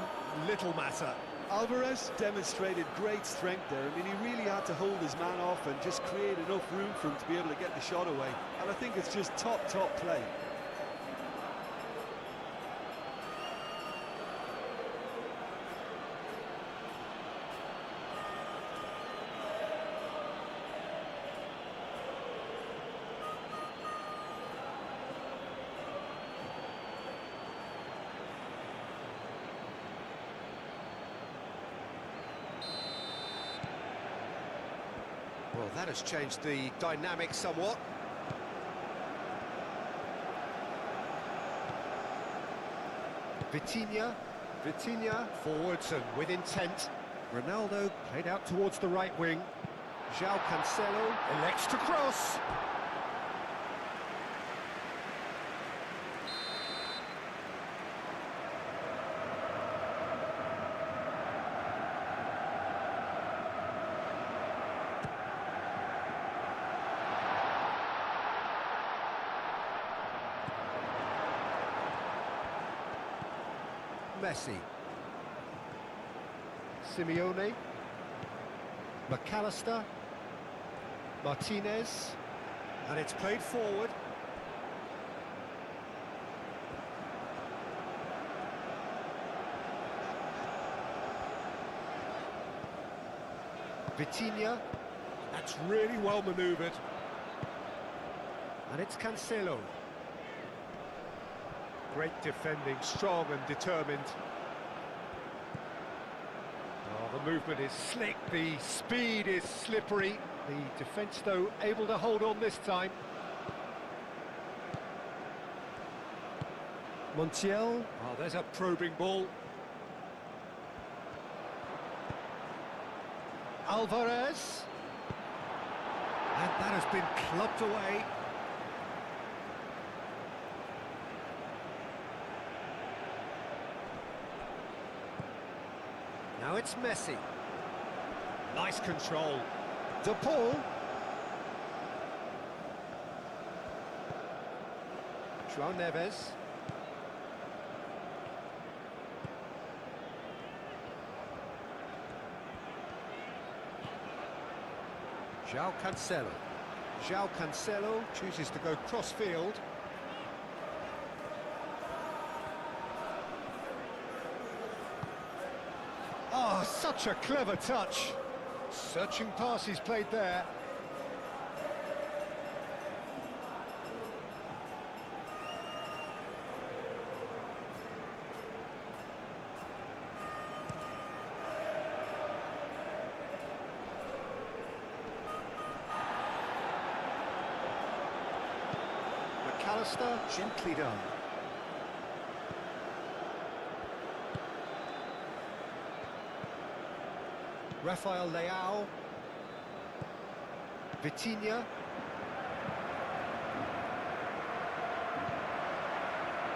Speaker 1: Little matter.
Speaker 2: Alvarez demonstrated great strength there. I mean, he really had to hold his man off and just create enough room for him to be able to get the shot away. And I think it's just top play.
Speaker 3: Well, that has changed the dynamic somewhat. Vitinha forwards and with intent. Ronaldo played out towards the right wing. João Cancelo elects to cross. Messi. Simeone. McAllister. Martinez. And it's played forward. Vitinha.
Speaker 1: That's really well manoeuvred.
Speaker 3: And it's Cancelo.
Speaker 1: Great defending, strong and determined. Oh, the movement is slick, the speed is slippery. The defence, though, able to hold on this time.
Speaker 3: Montiel.
Speaker 1: Oh, there's a probing ball. Alvarez. And that has been clubbed away.
Speaker 3: Now it's Messi.
Speaker 1: Nice control.
Speaker 3: De Paul. João Neves. João Cancelo. João Cancelo chooses to go cross-field.
Speaker 1: Oh, such a clever touch. Searching pass he's played there.
Speaker 3: McAllister, gently done. Rafael Leao. Vitinha.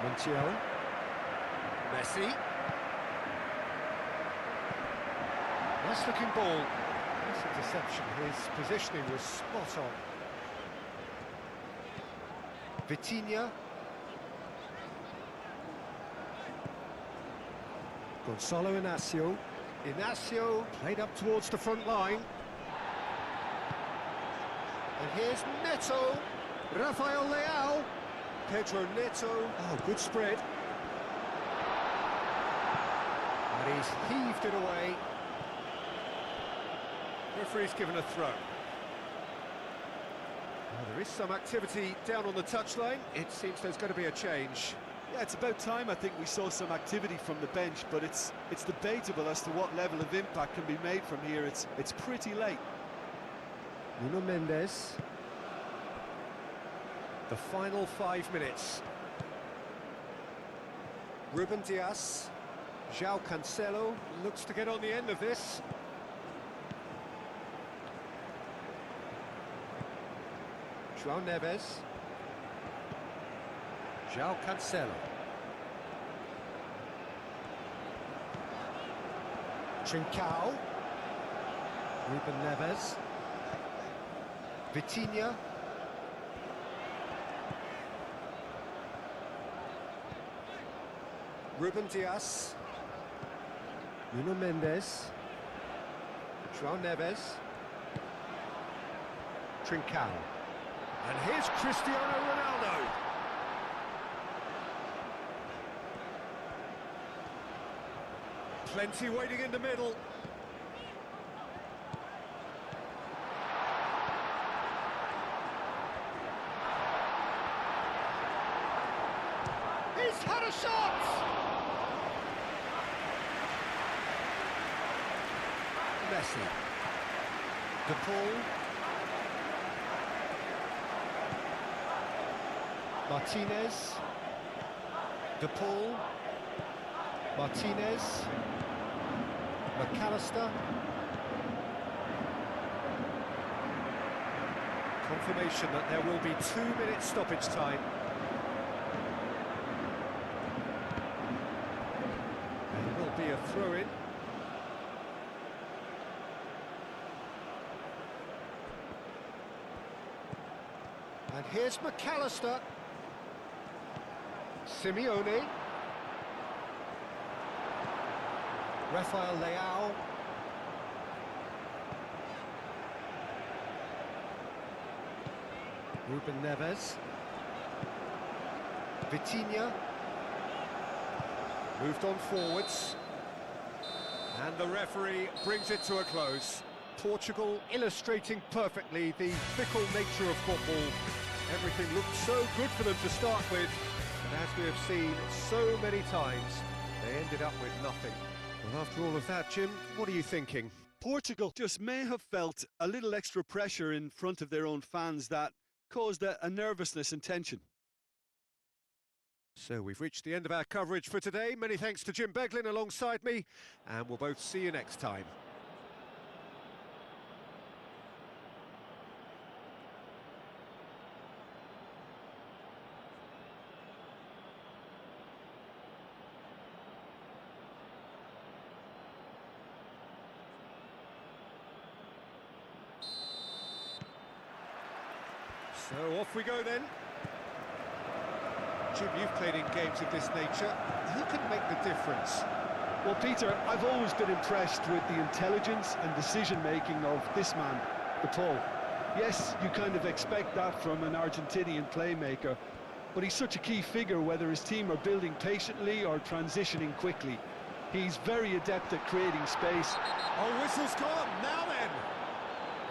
Speaker 3: Montiel. Messi.
Speaker 1: Nice looking ball. Nice interception. His positioning was spot on.
Speaker 3: Vitinha. Gonzalo Inacio. Inacio played up towards the front line. And here's Neto. Rafael Leao. Pedro Neto. Oh, good spread. And he's heaved it away. Referee's given a throw. Well, there is some activity down on the touchline. It seems there's going to be a change.
Speaker 2: Yeah, it's about time I think we saw some activity from the bench, but it's debatable as to what level of impact can be made from here. It's pretty late.
Speaker 3: Nuno Mendes. The final 5 minutes. Ruben Dias. João Cancelo looks to get on the end of this. João Neves. João Cancelo. Trincao. Ruben Neves. Vitinha. Ruben Dias. Nuno Mendes. João Neves. Trincao. And here's Cristiano Ronaldo. Plenty waiting in the middle. He's had a shot! Messi. De Paul. Martinez. De Paul. Martinez. McAllister. Confirmation that there will be 2-minute stoppage time. There will be a throw-in. And here's McAllister. Simeone. Rafael Leao. Ruben Neves. Vitinha. Moved on forwards. And the referee brings it to a close. Portugal illustrating perfectly the fickle nature of football. Everything looked so good for them to start with, but as we have seen so many times, they ended up with nothing. Well, after all of that, Jim, what are you thinking?
Speaker 2: Portugal just may have felt a little extra pressure in front of their own fans that caused a nervousness and tension.
Speaker 3: So we've reached the end of our coverage for today. Many thanks to Jim Beglin alongside me, and we'll both see you next time. So off we go then. Jim, you've played in games of this nature. Who can make the difference?
Speaker 2: Well, Peter, I've always been impressed with the intelligence and decision-making of this man, De Paul. Yes, you kind of expect that from an Argentinian playmaker, but he's such a key figure whether his team are building patiently or transitioning quickly. He's very adept at creating space.
Speaker 3: Oh, whistle's gone, now then!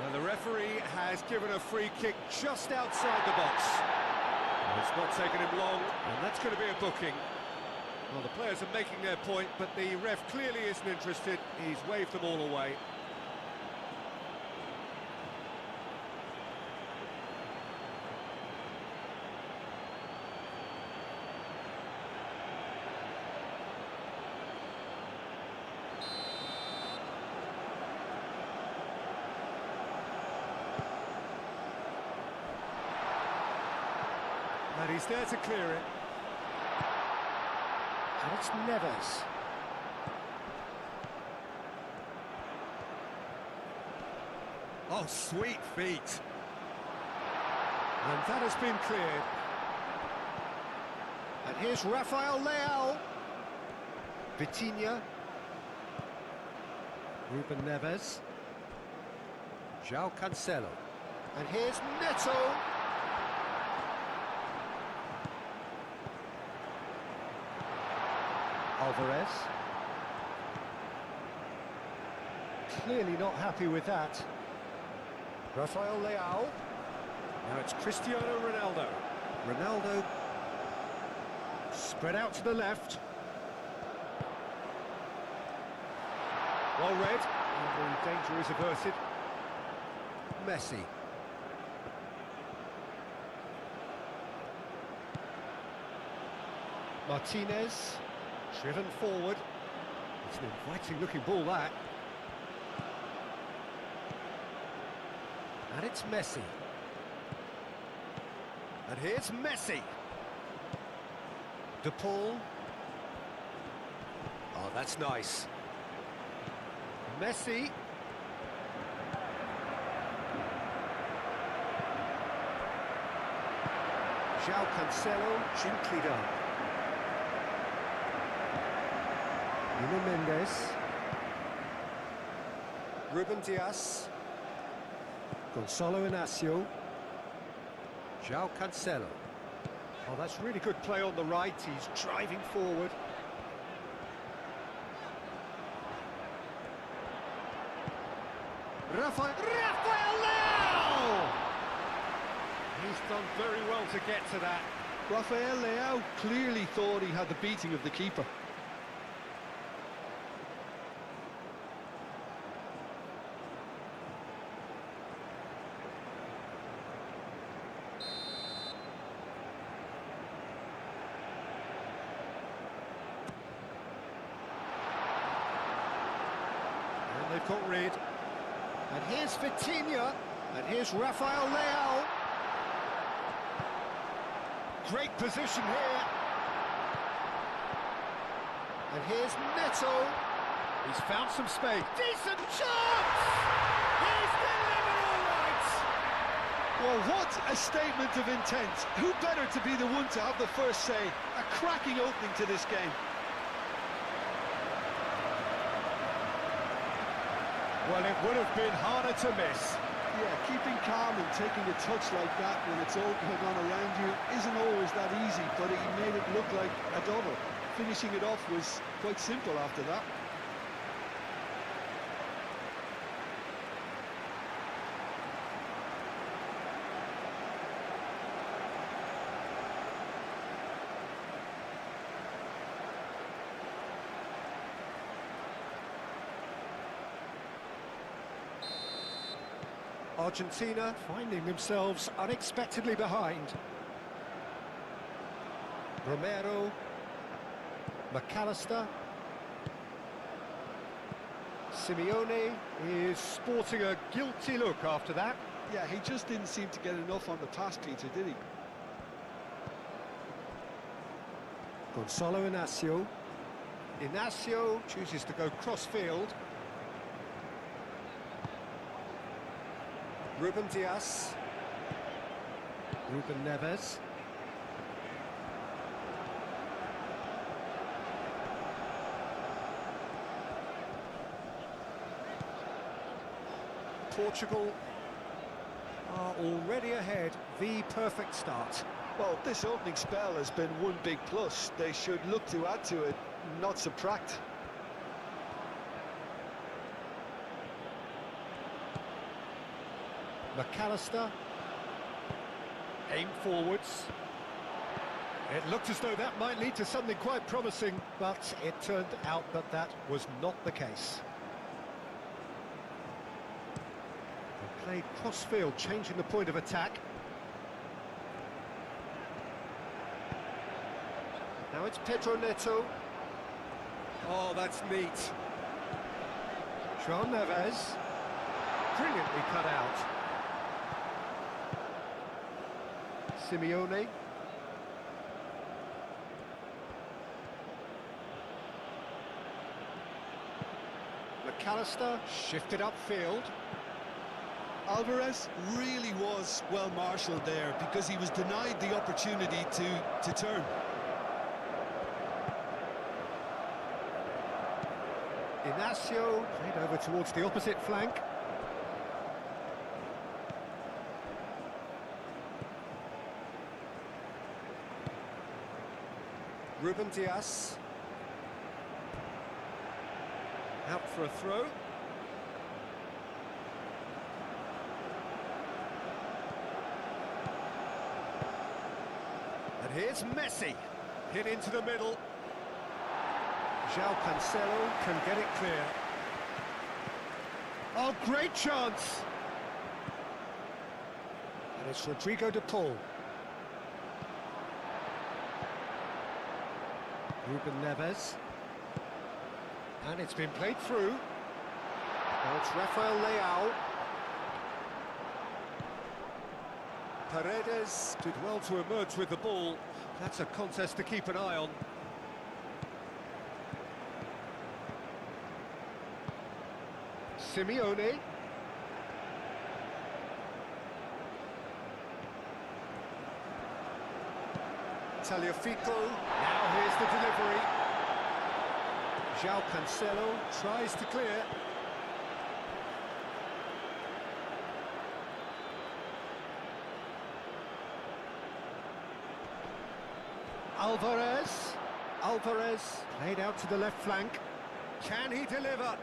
Speaker 3: Well, the referee has given a free kick just outside the box. Well, it's not taken him long, and that's going to be a booking. Well, the players are making their point, but the ref clearly isn't interested. He's waved them all away. And he's there to clear it. And it's Neves. Oh, sweet feet. And that has been cleared. And here's Rafael Leao. Vitinha. Ruben Neves. João Cancelo.
Speaker 1: And here's Neto.
Speaker 3: Alvarez.
Speaker 1: Clearly not happy with that. Rafael Leao.
Speaker 3: Now it's Cristiano Ronaldo. Ronaldo.
Speaker 1: Spread out to the left. Well read. And the danger is averted.
Speaker 3: Messi.
Speaker 1: Martinez. Driven forward. It's an inviting looking ball, that.
Speaker 3: And it's Messi. And here's Messi.
Speaker 1: De Paul.
Speaker 3: Oh, that's nice.
Speaker 1: Messi. João Cancelo, gently done. Nuno Mendes. Ruben Dias. Gonçalo Inácio.
Speaker 3: João Cancelo.
Speaker 1: Oh, that's really good play on the right. He's driving forward. Rafael Leao! He's done very well to get to that.
Speaker 2: Rafael Leao clearly thought he had the beating of the keeper.
Speaker 1: And they've got rid. And here's Vitinha. And here's Rafael Leao. Great position here. And here's Neto. He's found some space. Decent chance! He's delivered all right!
Speaker 2: Well, what a statement of intent. Who better to be the one to have the first say? A cracking opening to this game.
Speaker 1: Well, it would have been harder to miss.
Speaker 2: Yeah, keeping calm and taking a touch like that when it's all going on around you isn't always that easy, but he made it look like a double. Finishing it off was quite simple after that.
Speaker 1: Argentina finding themselves unexpectedly behind. Romero, McAllister. Simeone is sporting a guilty look after that.
Speaker 2: Yeah, he just didn't seem to get enough on the pass, Peter, did he?
Speaker 1: Gonçalo Inácio. Inácio chooses to go cross-field. Ruben Dias. Ruben Neves. Portugal are already ahead. The perfect start.
Speaker 2: Well, this opening spell has been one big plus. They should look to add to it, not subtract.
Speaker 1: McAllister. Aim forwards. It looked as though that might lead to something quite promising, but it turned out that that was not the case. They played cross-field, changing the point of attack. Now it's Pedro Neto. Oh, that's neat. João Neves. Brilliantly cut out. Simeone. McAllister shifted upfield.
Speaker 2: Alvarez really was well marshalled there because he was denied the opportunity to turn.
Speaker 1: Inacio played over towards the opposite flank. Ruben Dias. Out for a throw. And here's Messi. Hit into the middle. João Cancelo can get it clear. Oh, great chance! And it's Rodrigo de Paul. Ruben Neves. And it's been played through. Now it's Rafael Leao. Paredes did well to emerge with the ball. That's a contest to keep an eye on. Simeone. Tagliafico. Now here's the delivery. João Cancelo tries to clear. Alvarez played out to the left flank. Can he deliver?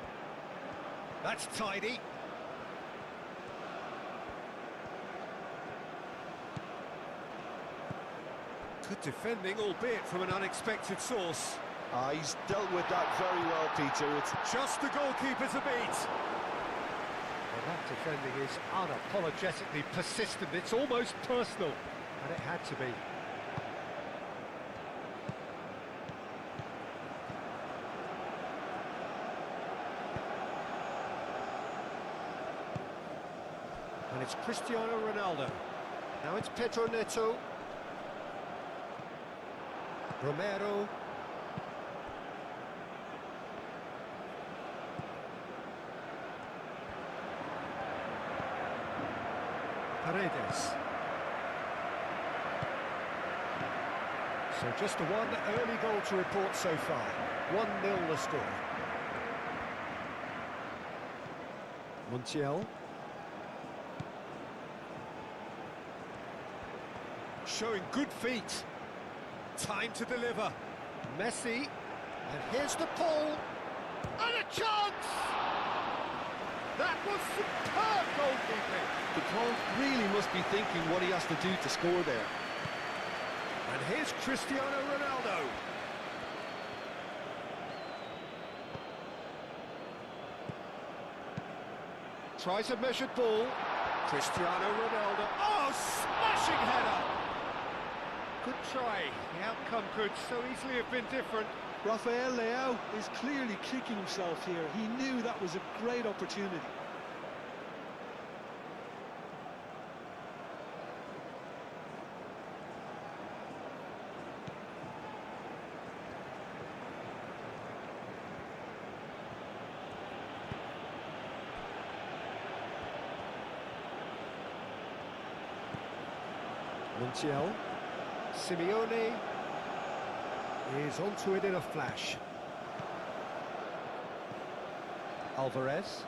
Speaker 1: That's tidy. Good defending, albeit from an unexpected source.
Speaker 2: He's dealt with that very well, Peter. It's
Speaker 1: Just the goalkeeper to beat. Well, that defending is unapologetically persistent. It's almost personal, and it had to be. And it's Cristiano Ronaldo. Now it's Pedro Neto. Romero. Paredes. So just the one early goal to report so far. 1-0 the score. Montiel. Showing good feet. Time to deliver. Messi. And here's the ball. And a chance! That was superb goalkeeping.
Speaker 2: the goal really must be thinking what he has to do to score there.
Speaker 1: And here's Cristiano Ronaldo. Tries a measured ball. Cristiano Ronaldo. Oh, smashing header! Good try. The outcome could so easily have been different.
Speaker 2: Rafael Leao is clearly kicking himself here. He knew that was a great opportunity.
Speaker 1: Montiel. Simeone is onto it in a flash. Alvarez.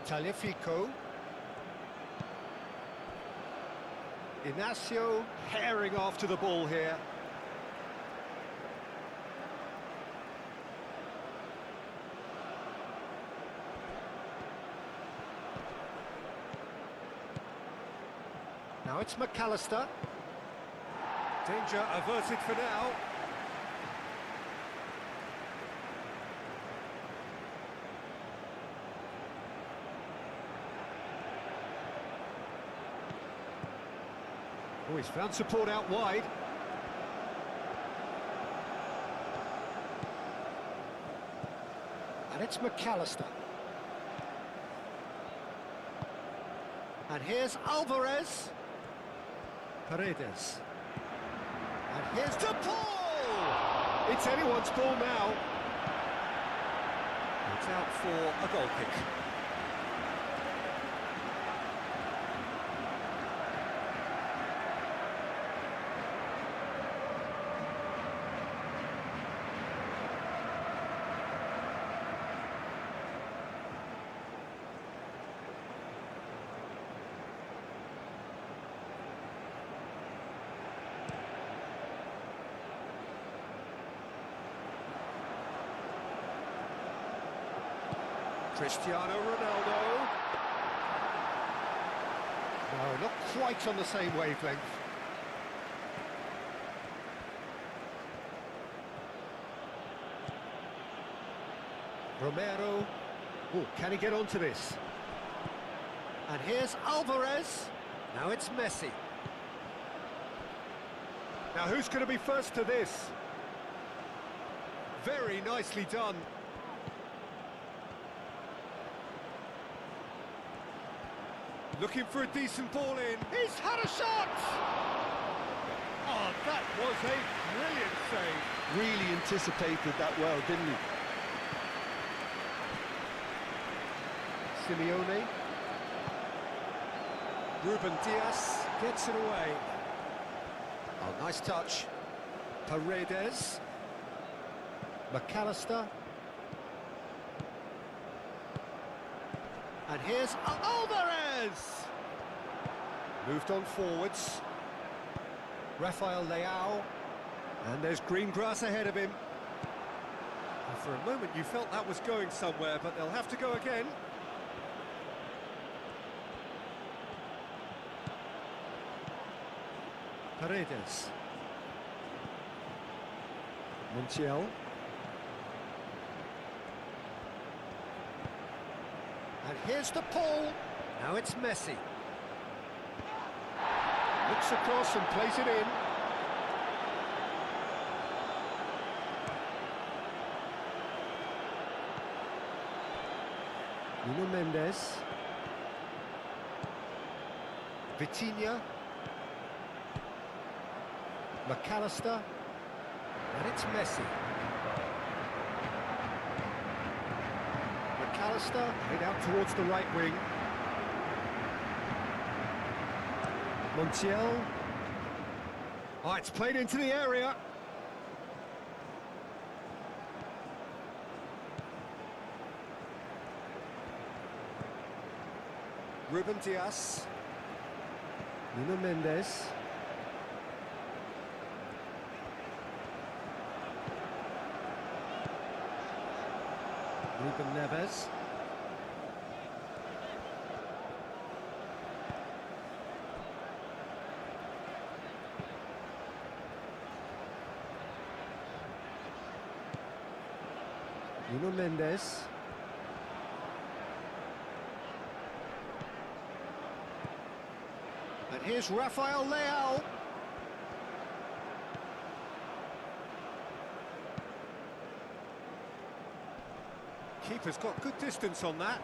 Speaker 1: Tagliafico. Inacio herring after the ball here. Now it's McAllister. Danger averted for now. Oh, he's found support out wide. And it's McAllister. And here's Alvarez. Paredes. And here's the ball! It's anyone's ball now. It's out for a goal kick.
Speaker 3: Cristiano Ronaldo.
Speaker 1: No, not quite on the same wavelength. Romero. Oh, can he get onto this? And here's Alvarez. Now it's Messi. Now who's going to be first to this? Very nicely done. Looking for a decent ball in. He's had a shot! Oh, that was a brilliant save.
Speaker 2: Really anticipated that well, didn't he?
Speaker 1: Simeone.
Speaker 3: Ruben Dias gets it away.
Speaker 1: Oh, nice touch.
Speaker 3: Paredes.
Speaker 1: McAllister. And here's Alvarez! Moved on forwards. Rafael Leao.
Speaker 3: And there's green grass ahead of him. And for a moment you felt that was going somewhere, but they'll have to go again.
Speaker 1: Paredes. Montiel. And here's the pull. Now it's Messi. Looks across and plays it in. Nuno Mendes. Vitinha. McAllister. And it's Messi. McAllister head out towards the right wing. Montiel. Oh, it's played into the area.
Speaker 3: Ruben Dias.
Speaker 1: Nuno Mendes. Ruben Neves. Nuno Mendes. And here's Rafael Leao.
Speaker 3: Keeper's got good distance on that.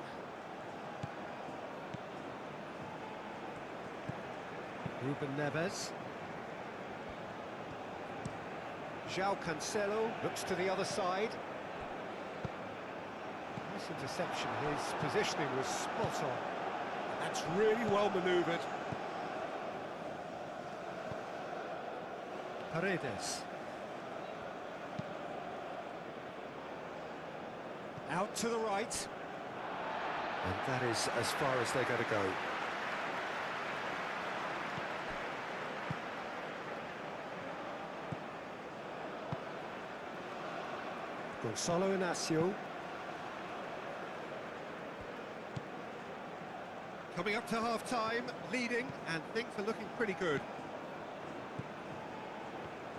Speaker 1: Ruben Neves.
Speaker 3: João Cancelo looks to the other side.
Speaker 1: Nice interception. His positioning was spot on.
Speaker 3: That's really well manoeuvred.
Speaker 1: Paredes.
Speaker 3: Out to the right.
Speaker 1: And that is as far as they're going to go. Gonzalo Inacio.
Speaker 3: Coming up to half-time, leading, and things are looking pretty good.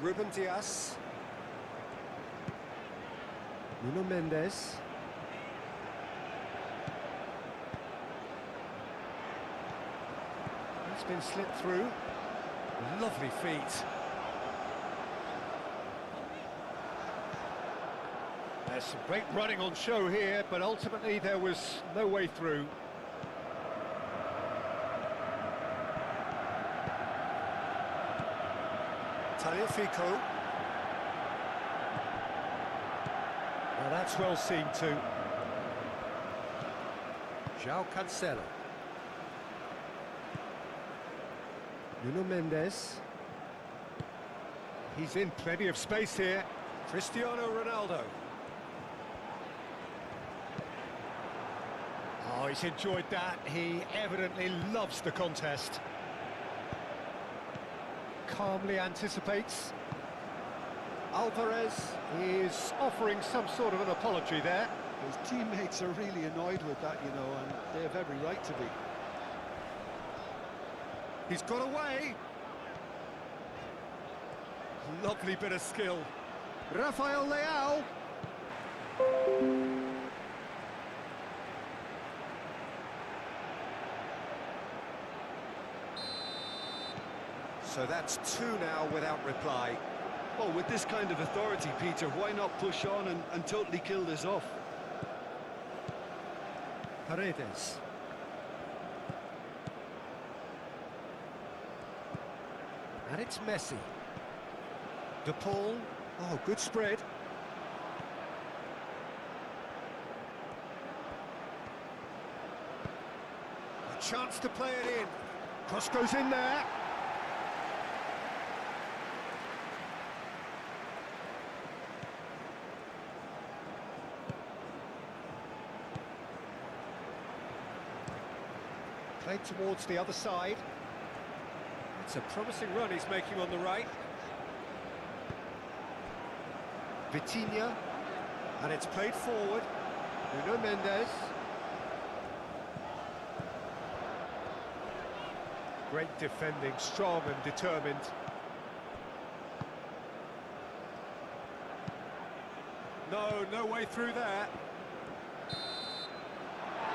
Speaker 3: Ruben Dias.
Speaker 1: Nuno Mendes. It's been slipped through.
Speaker 3: Lovely feet.
Speaker 1: There's some great running on show here, but ultimately there was no way through.
Speaker 3: Tagliafico.
Speaker 1: Now that's well seen too. João Cancelo. Nuno Mendes.
Speaker 3: He's in plenty of space here. Cristiano Ronaldo.
Speaker 1: Oh, he's enjoyed that. He evidently loves the contest. Calmly anticipates. Alvarez is offering some sort of an apology there.
Speaker 2: His teammates are really annoyed with that, you know, and they have every right to be.
Speaker 3: He's got away. Lovely bit of skill. Rafael Leao. So that's two now without reply.
Speaker 2: Well, with this kind of authority, Peter, why not push on and totally kill this off?
Speaker 3: Paredes. And it's Messi. De Paul. Oh, good spread. A chance to play it in. Cross goes in there. Played towards the other side. It's a promising run he's making on the right. Vitinha, and it's played forward. Nuno Mendes. Great defending, strong and determined. No way through there.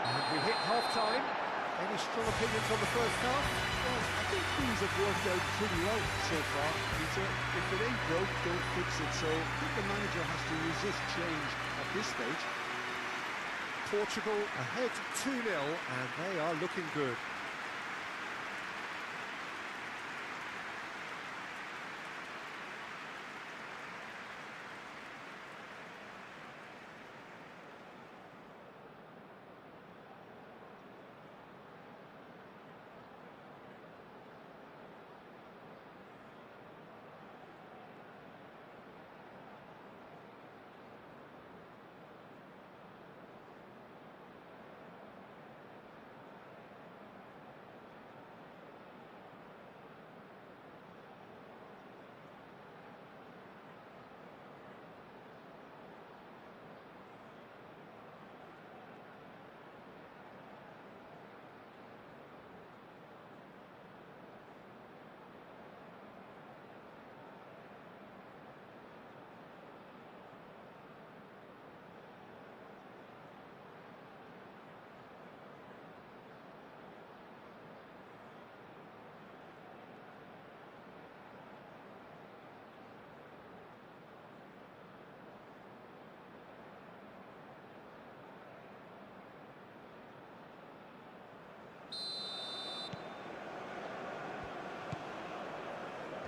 Speaker 3: And we hit half-time. Any strong opinions on the first half?
Speaker 2: Well, I think things have worked out pretty well so far, Peter. If it ain't broke, don't fix it. So I think the manager has to resist change at this stage.
Speaker 3: Portugal ahead 2-0, and they are looking good.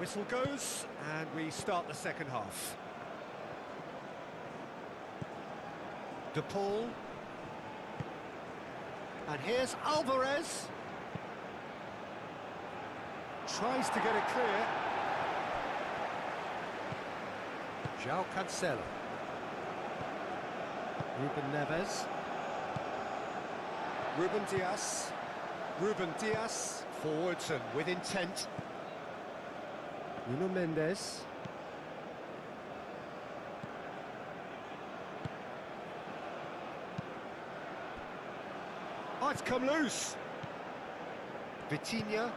Speaker 3: Whistle goes, and we start the second half. De Paul. And here's Alvarez. Tries to get it clear. João Cancelo. Ruben Neves. Ruben Dias. Ruben Dias. Forwards and with intent. Nuno Mendes. Oh, it's come loose. Vitinha.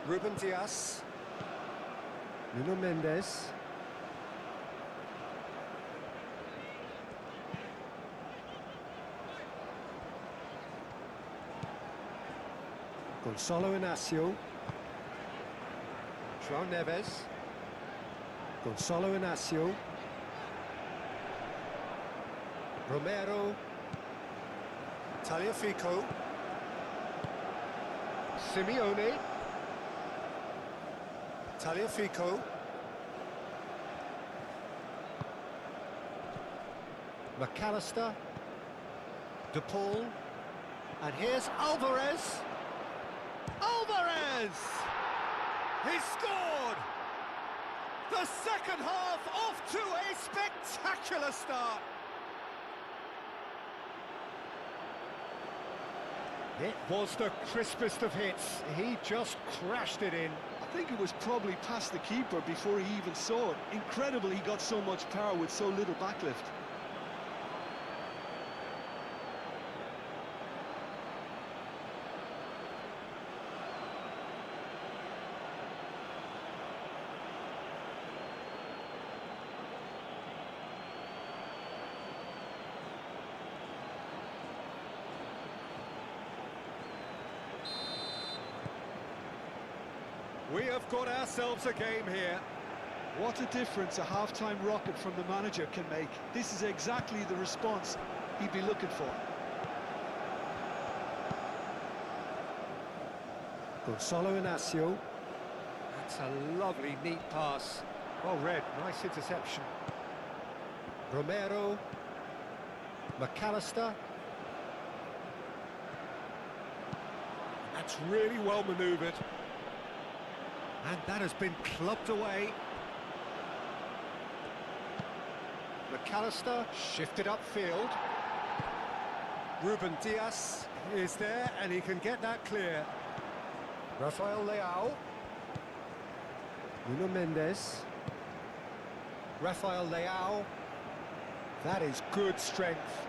Speaker 3: Ruben Dias. Nuno Mendes. Gonçalo Inácio. João Neves. Gonçalo Inácio. Romero. Tagliafico. Simeone. Tagliafico. McAllister. De Paul. And here's Alvarez. Alvarez! He scored! The second half off to a spectacular start. It was the crispest of hits. He just crashed it in.
Speaker 2: I think it was probably past the keeper before he even saw it. Incredible he got so much power with so little backlift.
Speaker 3: We have got ourselves a game here.
Speaker 2: What a difference a half-time rocket from the manager can make. This is exactly the response he'd be looking for.
Speaker 1: Gonzalo Inacio. That's a lovely, neat pass. Well read, nice interception. Romero. McAllister.
Speaker 3: That's really well manoeuvred.
Speaker 1: And that has been clubbed away. McAllister shifted upfield.
Speaker 3: Ruben Diaz is there and he can get that clear.
Speaker 1: Rafael Leao. Nuno Mendes. Rafael Leao. That is good strength.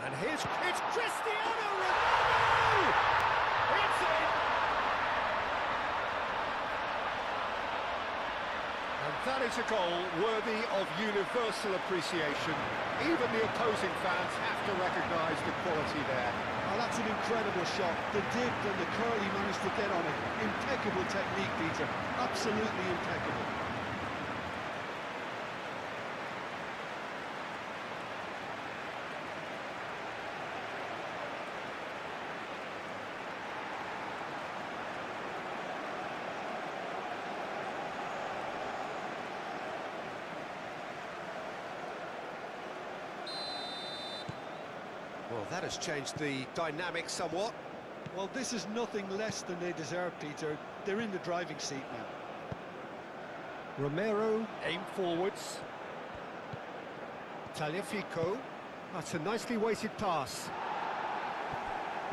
Speaker 3: And it's Cristiano Ronaldo! It's in! And that is a goal worthy of universal appreciation. Even the opposing fans have to recognise the quality there.
Speaker 2: Oh, that's an incredible shot. The dip and the curl he managed to get on it. Impeccable technique, Peter. Absolutely impeccable.
Speaker 3: Well, that has changed the dynamic somewhat.
Speaker 2: Well, this is nothing less than they deserve, Peter. They're in the driving seat now.
Speaker 1: Romero, aim forwards. Tagliafico. That's a nicely weighted pass.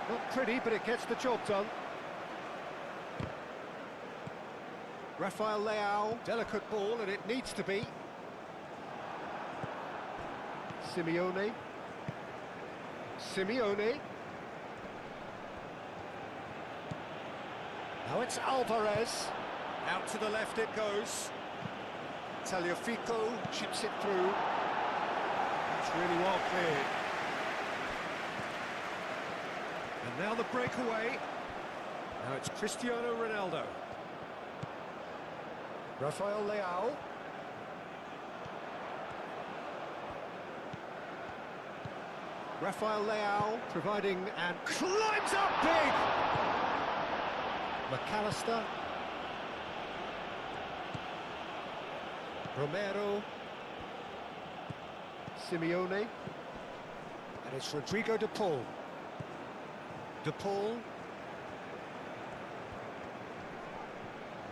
Speaker 1: Not pretty, but it gets the job done. Rafael Leao, delicate ball, and it needs to be. Simeone. Now it's Alvarez.
Speaker 3: Out to the left it goes.
Speaker 1: Tagliafico chips it through. It's really well cleared.
Speaker 3: And now the breakaway. Now it's Cristiano Ronaldo.
Speaker 1: Rafael Leao. Rafael Leao providing and climbs up big! McAllister. Romero. Simeone. And it's Rodrigo de Paul. De Paul.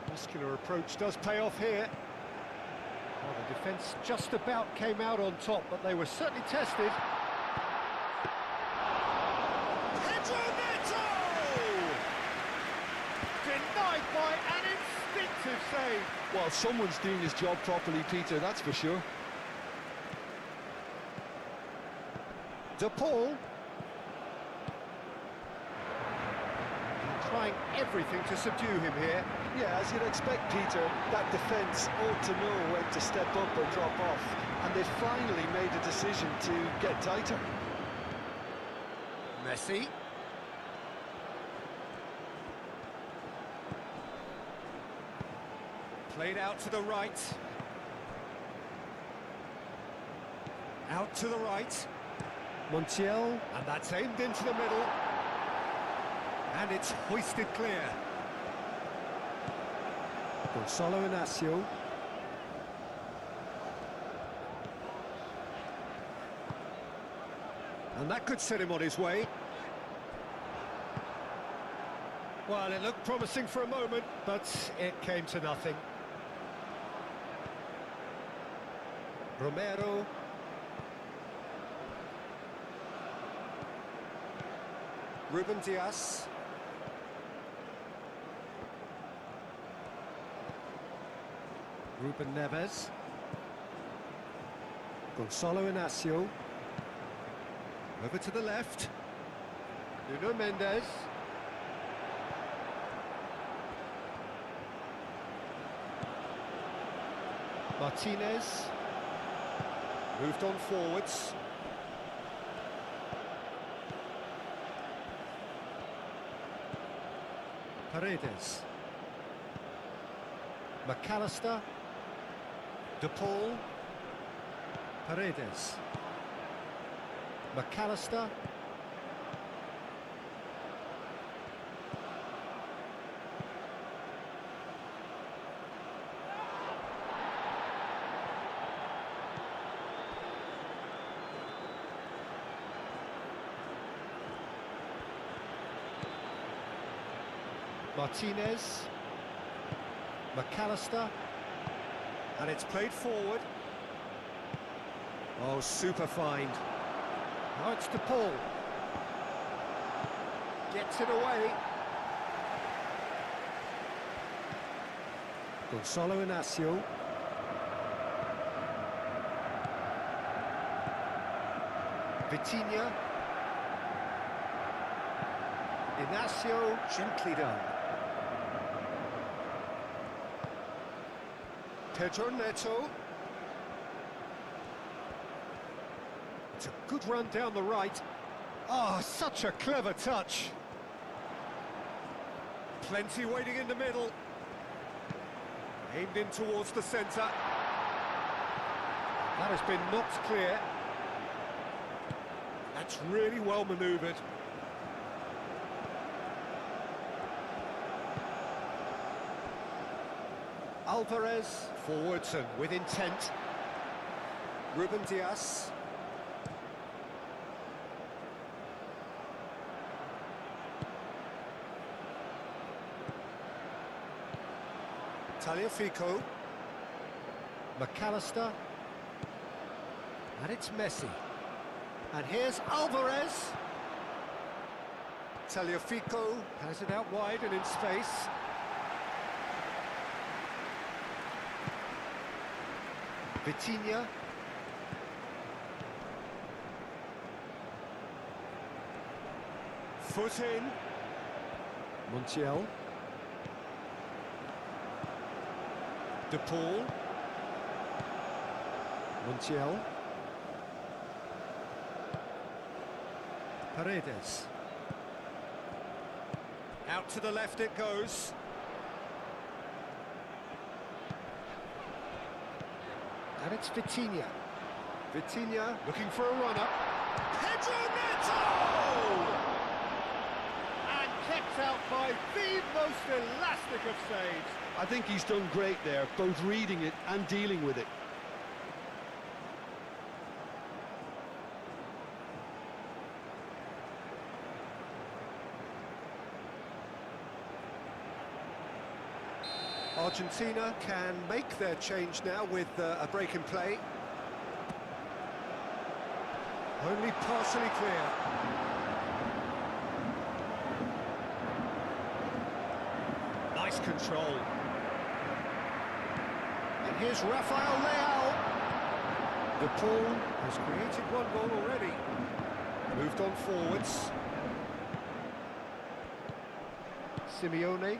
Speaker 1: Muscular approach does pay off here. Well, the defence just about came out on top, but they were certainly tested.
Speaker 3: Denied by an instinctive save.
Speaker 2: Well, someone's doing his job properly, Peter, that's for sure.
Speaker 1: De Paul. Trying everything to subdue him here.
Speaker 2: Yeah, as you'd expect, Peter, that defence ought to know when to step up or drop off. And they finally made a decision to get tighter.
Speaker 3: Messi. Played out to the right. Out to the right.
Speaker 1: Montiel.
Speaker 3: And that's aimed into the middle. And it's hoisted clear.
Speaker 1: Gonzalo Inacio.
Speaker 3: And that could set him on his way. Well, it looked promising for a moment, but it came to nothing.
Speaker 1: Romero. Ruben Diaz. Ruben Neves. Gonzalo Inacio.
Speaker 3: Over to the left.
Speaker 1: Nuno Mendes. Martinez. Moved on forwards. Paredes. McAllister. De Paul. Paredes. McAllister. Martinez. McAllister. And it's played forward. Oh, super find. Now it's De Paul. Gets it away. Gonzalo Inacio. Vitinha. Inacio, gently done. Pedro Neto. It's a good run down the right. Oh, such a clever touch. Plenty waiting in the middle. Aimed in towards the centre. That has been knocked clear. That's really well manoeuvred. Alvarez, forwards and with intent. Ruben Diaz. Tagliafico. McAllister. And it's Messi. And here's Alvarez. Tagliafico has it out wide and in space. Vitinha. Foot in. Montiel. De Paul. Montiel. Paredes. Out to the left it goes. And it's Vitinha. Vitinha looking for a runner. Pedro Neto! And kept out by the most elastic of saves.
Speaker 2: I think he's done great there, both reading it and dealing with it.
Speaker 1: Argentina can make their change now with a break in play. Only partially clear. Nice control. And here's Rafael Leao. De Paul has created one goal already. Moved on forwards. Simeone.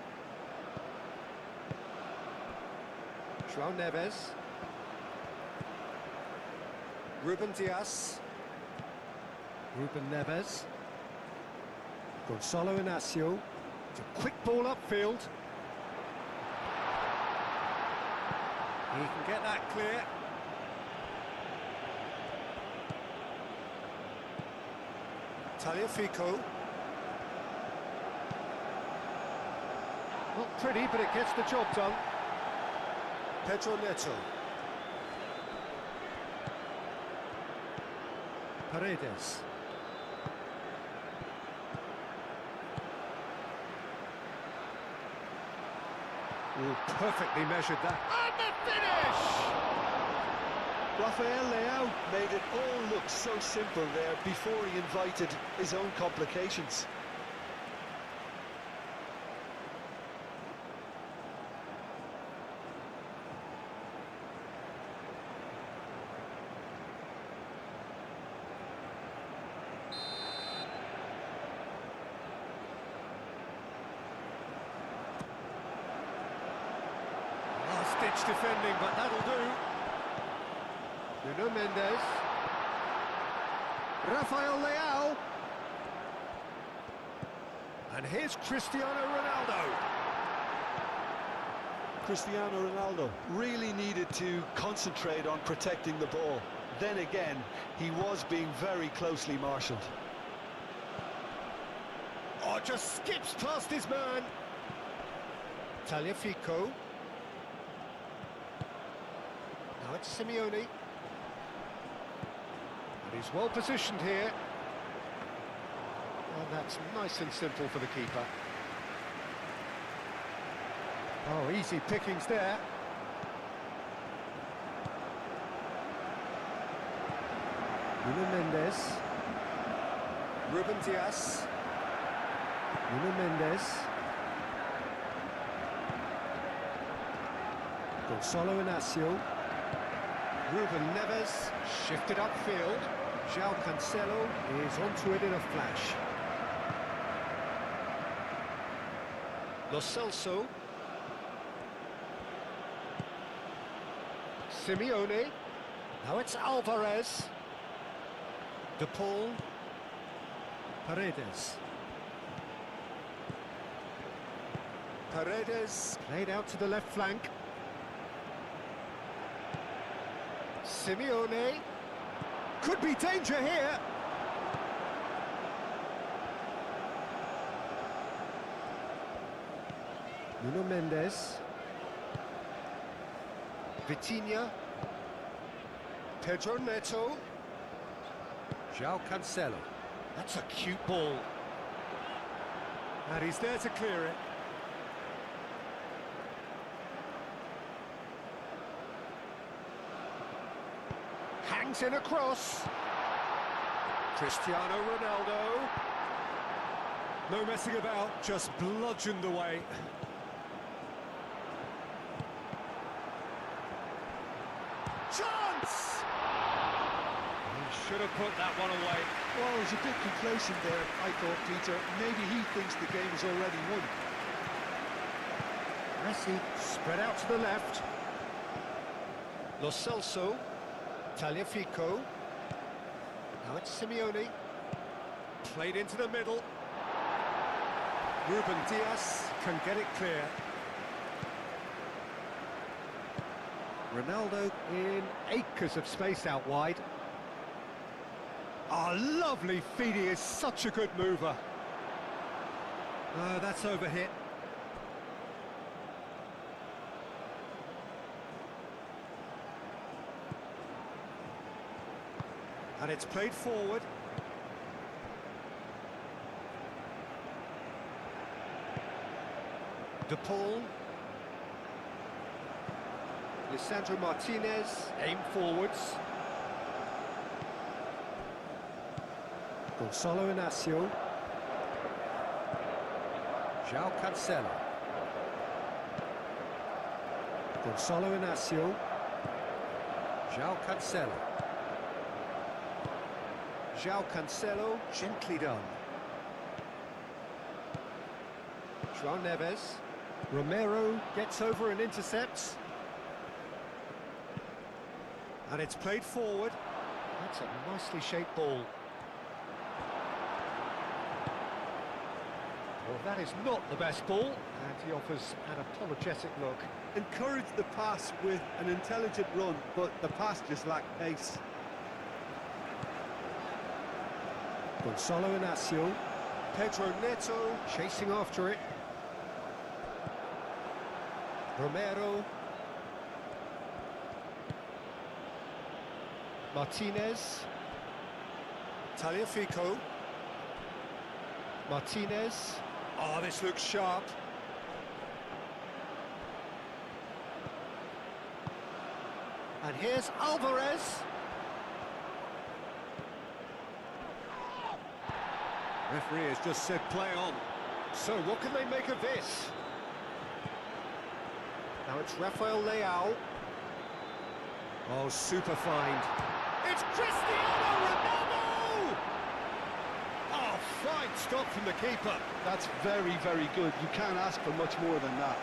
Speaker 1: João Neves. Ruben Diaz. Ruben Neves. Gonzalo Inacio. It's a quick ball upfield. He can get that clear. Tagliafico. Not pretty, but it gets the job done. Pedro Neto. Paredes. Ooh, perfectly measured that. And the finish!
Speaker 2: Rafael Leao made it all look so simple there before he invited his own complications.
Speaker 1: Last-ditch defending, but that'll do. Nuno Mendes. Rafael Leao. And here's Cristiano Ronaldo.
Speaker 2: Cristiano Ronaldo really needed to concentrate on protecting the ball. Then again, he was being very closely marshalled.
Speaker 3: Oh, just skips past his man.
Speaker 1: Tagliafico. Now it's Simeone. And he's well positioned here. And that's nice and simple for the keeper. Oh, easy pickings there. Nuno Mendes.
Speaker 3: Ruben Dias.
Speaker 1: Nuno Mendes. Gonzalo Inacio. Ruben Neves shifted upfield. João Cancelo is onto it in a flash. Lo Celso. Simeone. Now it's Alvarez. De Paul. Paredes.
Speaker 3: Paredes.
Speaker 1: Played out to the left flank. Simeone.
Speaker 3: Could be danger here.
Speaker 1: Nuno Mendes. Vitinha.
Speaker 3: Pedro Neto.
Speaker 1: João Cancelo. That's a cute ball.
Speaker 3: And he's there to clear it.
Speaker 1: Hangs in a cross.
Speaker 3: Cristiano Ronaldo. No messing about, just bludgeoned away. Chance! He should have put that one away.
Speaker 2: Well, he's a bit complacent there, I thought, Peter. Maybe he thinks the game is already won.
Speaker 1: Messi spread out to the left. Lo Celso. Tagliafico. Now it's Simeone.
Speaker 3: Played into the middle. Ruben Dias can get it clear.
Speaker 1: Ronaldo in acres of space out wide.
Speaker 3: Oh, lovely feed, he is such a good mover. That's overhit. And it's played forward.
Speaker 1: De Paul. Lisandro Martinez, aim forwards. Gonzalo Inacio. João Cancelo. Gonzalo Inacio. João Cancelo. João Cancelo, gently done. João Neves. Romero gets over and intercepts.
Speaker 3: And it's played forward.
Speaker 1: That's a nicely shaped ball. Well, that is not the best ball, and he offers an apologetic look.
Speaker 2: Encourage the pass with an intelligent run, but the pass just lacked pace.
Speaker 1: Gonzalo Inacio.
Speaker 3: Pedro Neto
Speaker 1: Chasing after it. Romero. Martinez.
Speaker 3: Tagliafico.
Speaker 1: Martinez.
Speaker 3: Oh, this looks sharp.
Speaker 1: And here's Alvarez.
Speaker 3: Referee has just said play on.
Speaker 1: So what can they make of this? Now it's Rafael Leao.
Speaker 3: Oh, super find.
Speaker 1: It's Cristiano Ronaldo! Oh, fine stop from the keeper.
Speaker 2: That's very, very good. You can't ask for much more than that.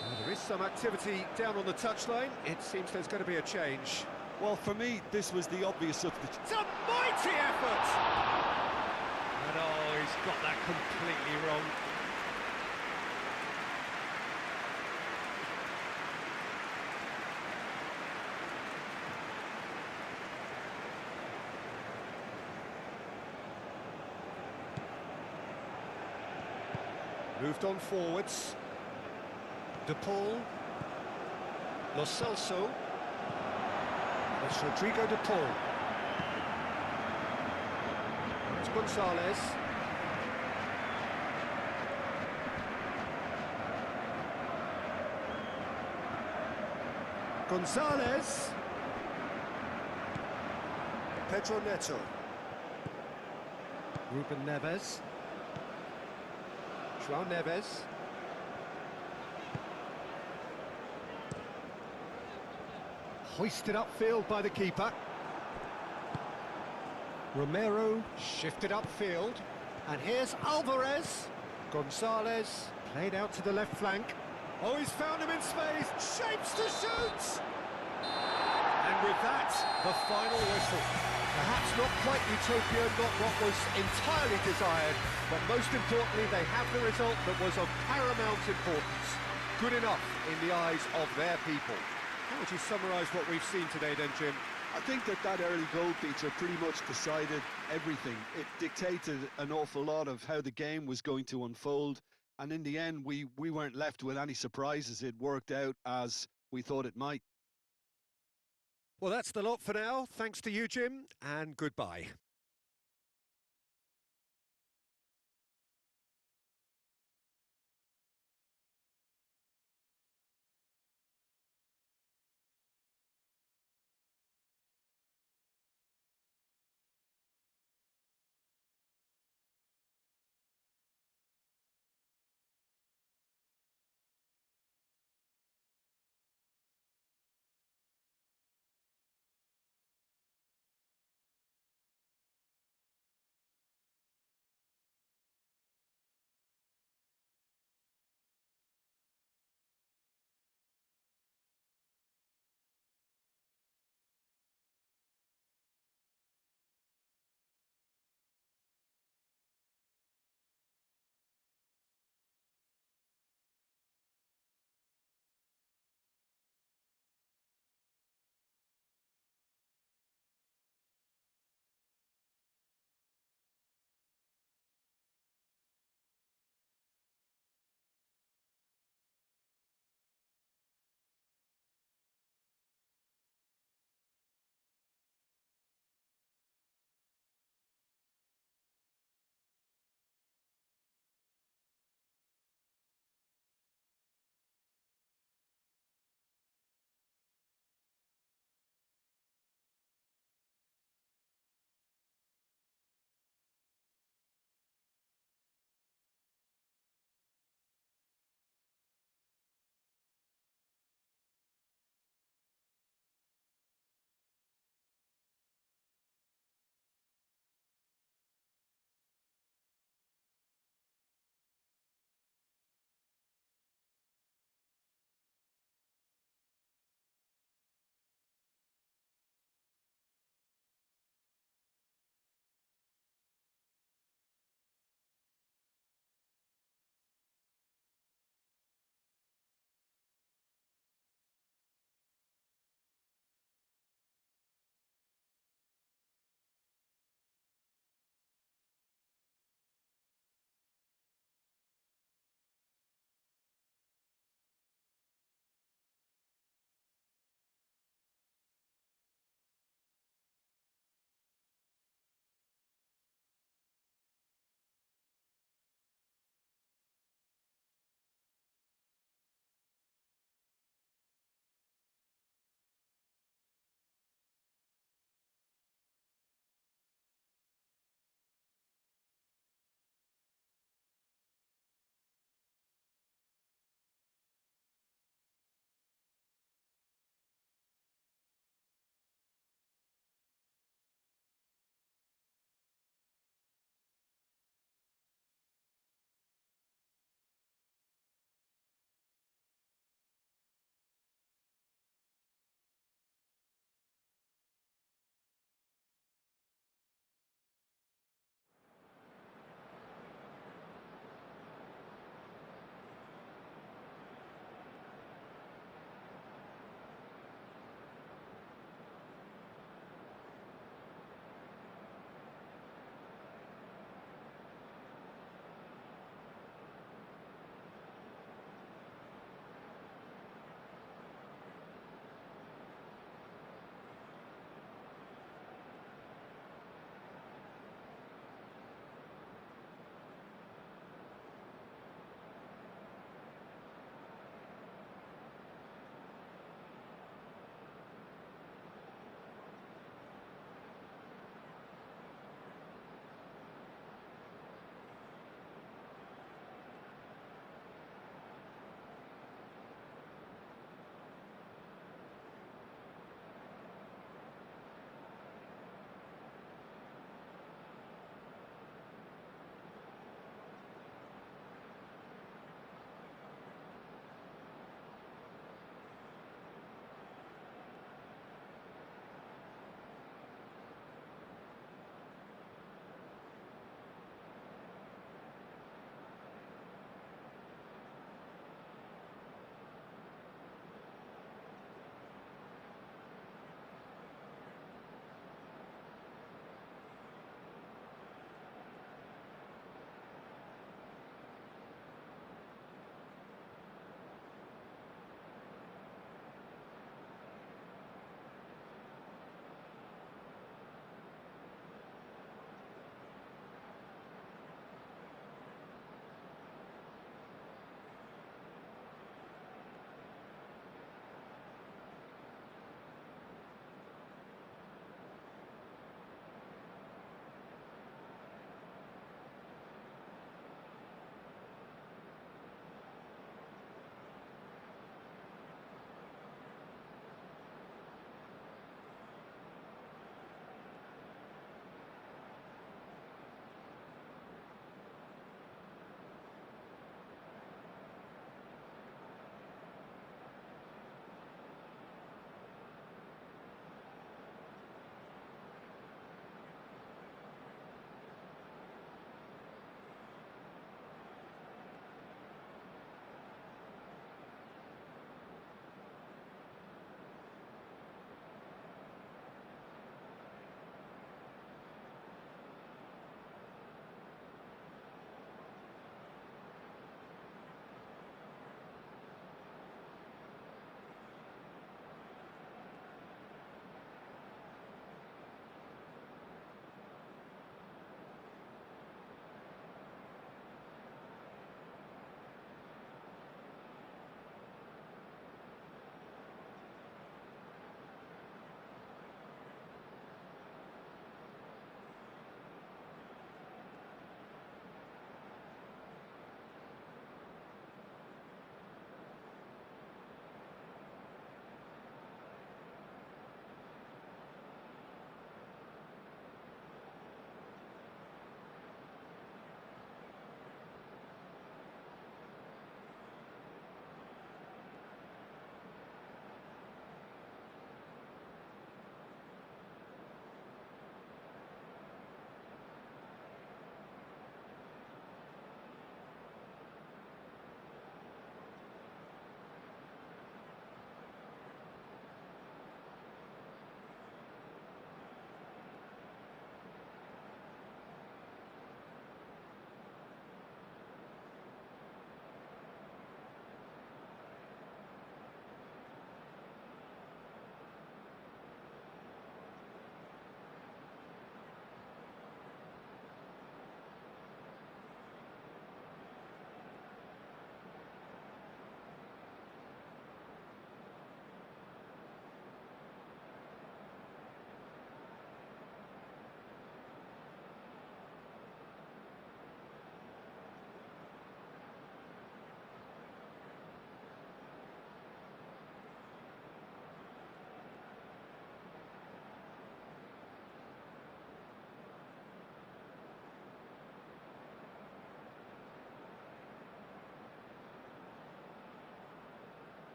Speaker 1: Well, there is
Speaker 3: some activity down on the touchline. It seems there's going to be a change.
Speaker 2: Well, for me, this was the obvious substitute.
Speaker 3: It's a mighty effort! And oh, he's got that completely wrong. Moved on forwards. De Paul. Lo Celso. It's Rodrigo De Paul. It's Gonzalez. Gonzalez. Pedro Neto. Ruben Neves. João Neves. Hoisted upfield by the keeper. Romero shifted upfield. And here's Alvarez. Gonzalez played out to the left flank. Oh, he's found him in space. Shapes to shoot! And with that, the final whistle. Perhaps not quite utopia, not what was entirely desired, but most importantly, they have the result that was of paramount importance. Good enough in the eyes of their people. How would you summarise what we've seen today then, Jim?
Speaker 2: I think that early goal, Peter, pretty much decided everything. It dictated an awful lot of how the game was going to unfold, and in the end, we weren't left with any surprises. It worked out as we thought it might.
Speaker 3: Well, that's the lot for now. Thanks to you, Jim, and goodbye.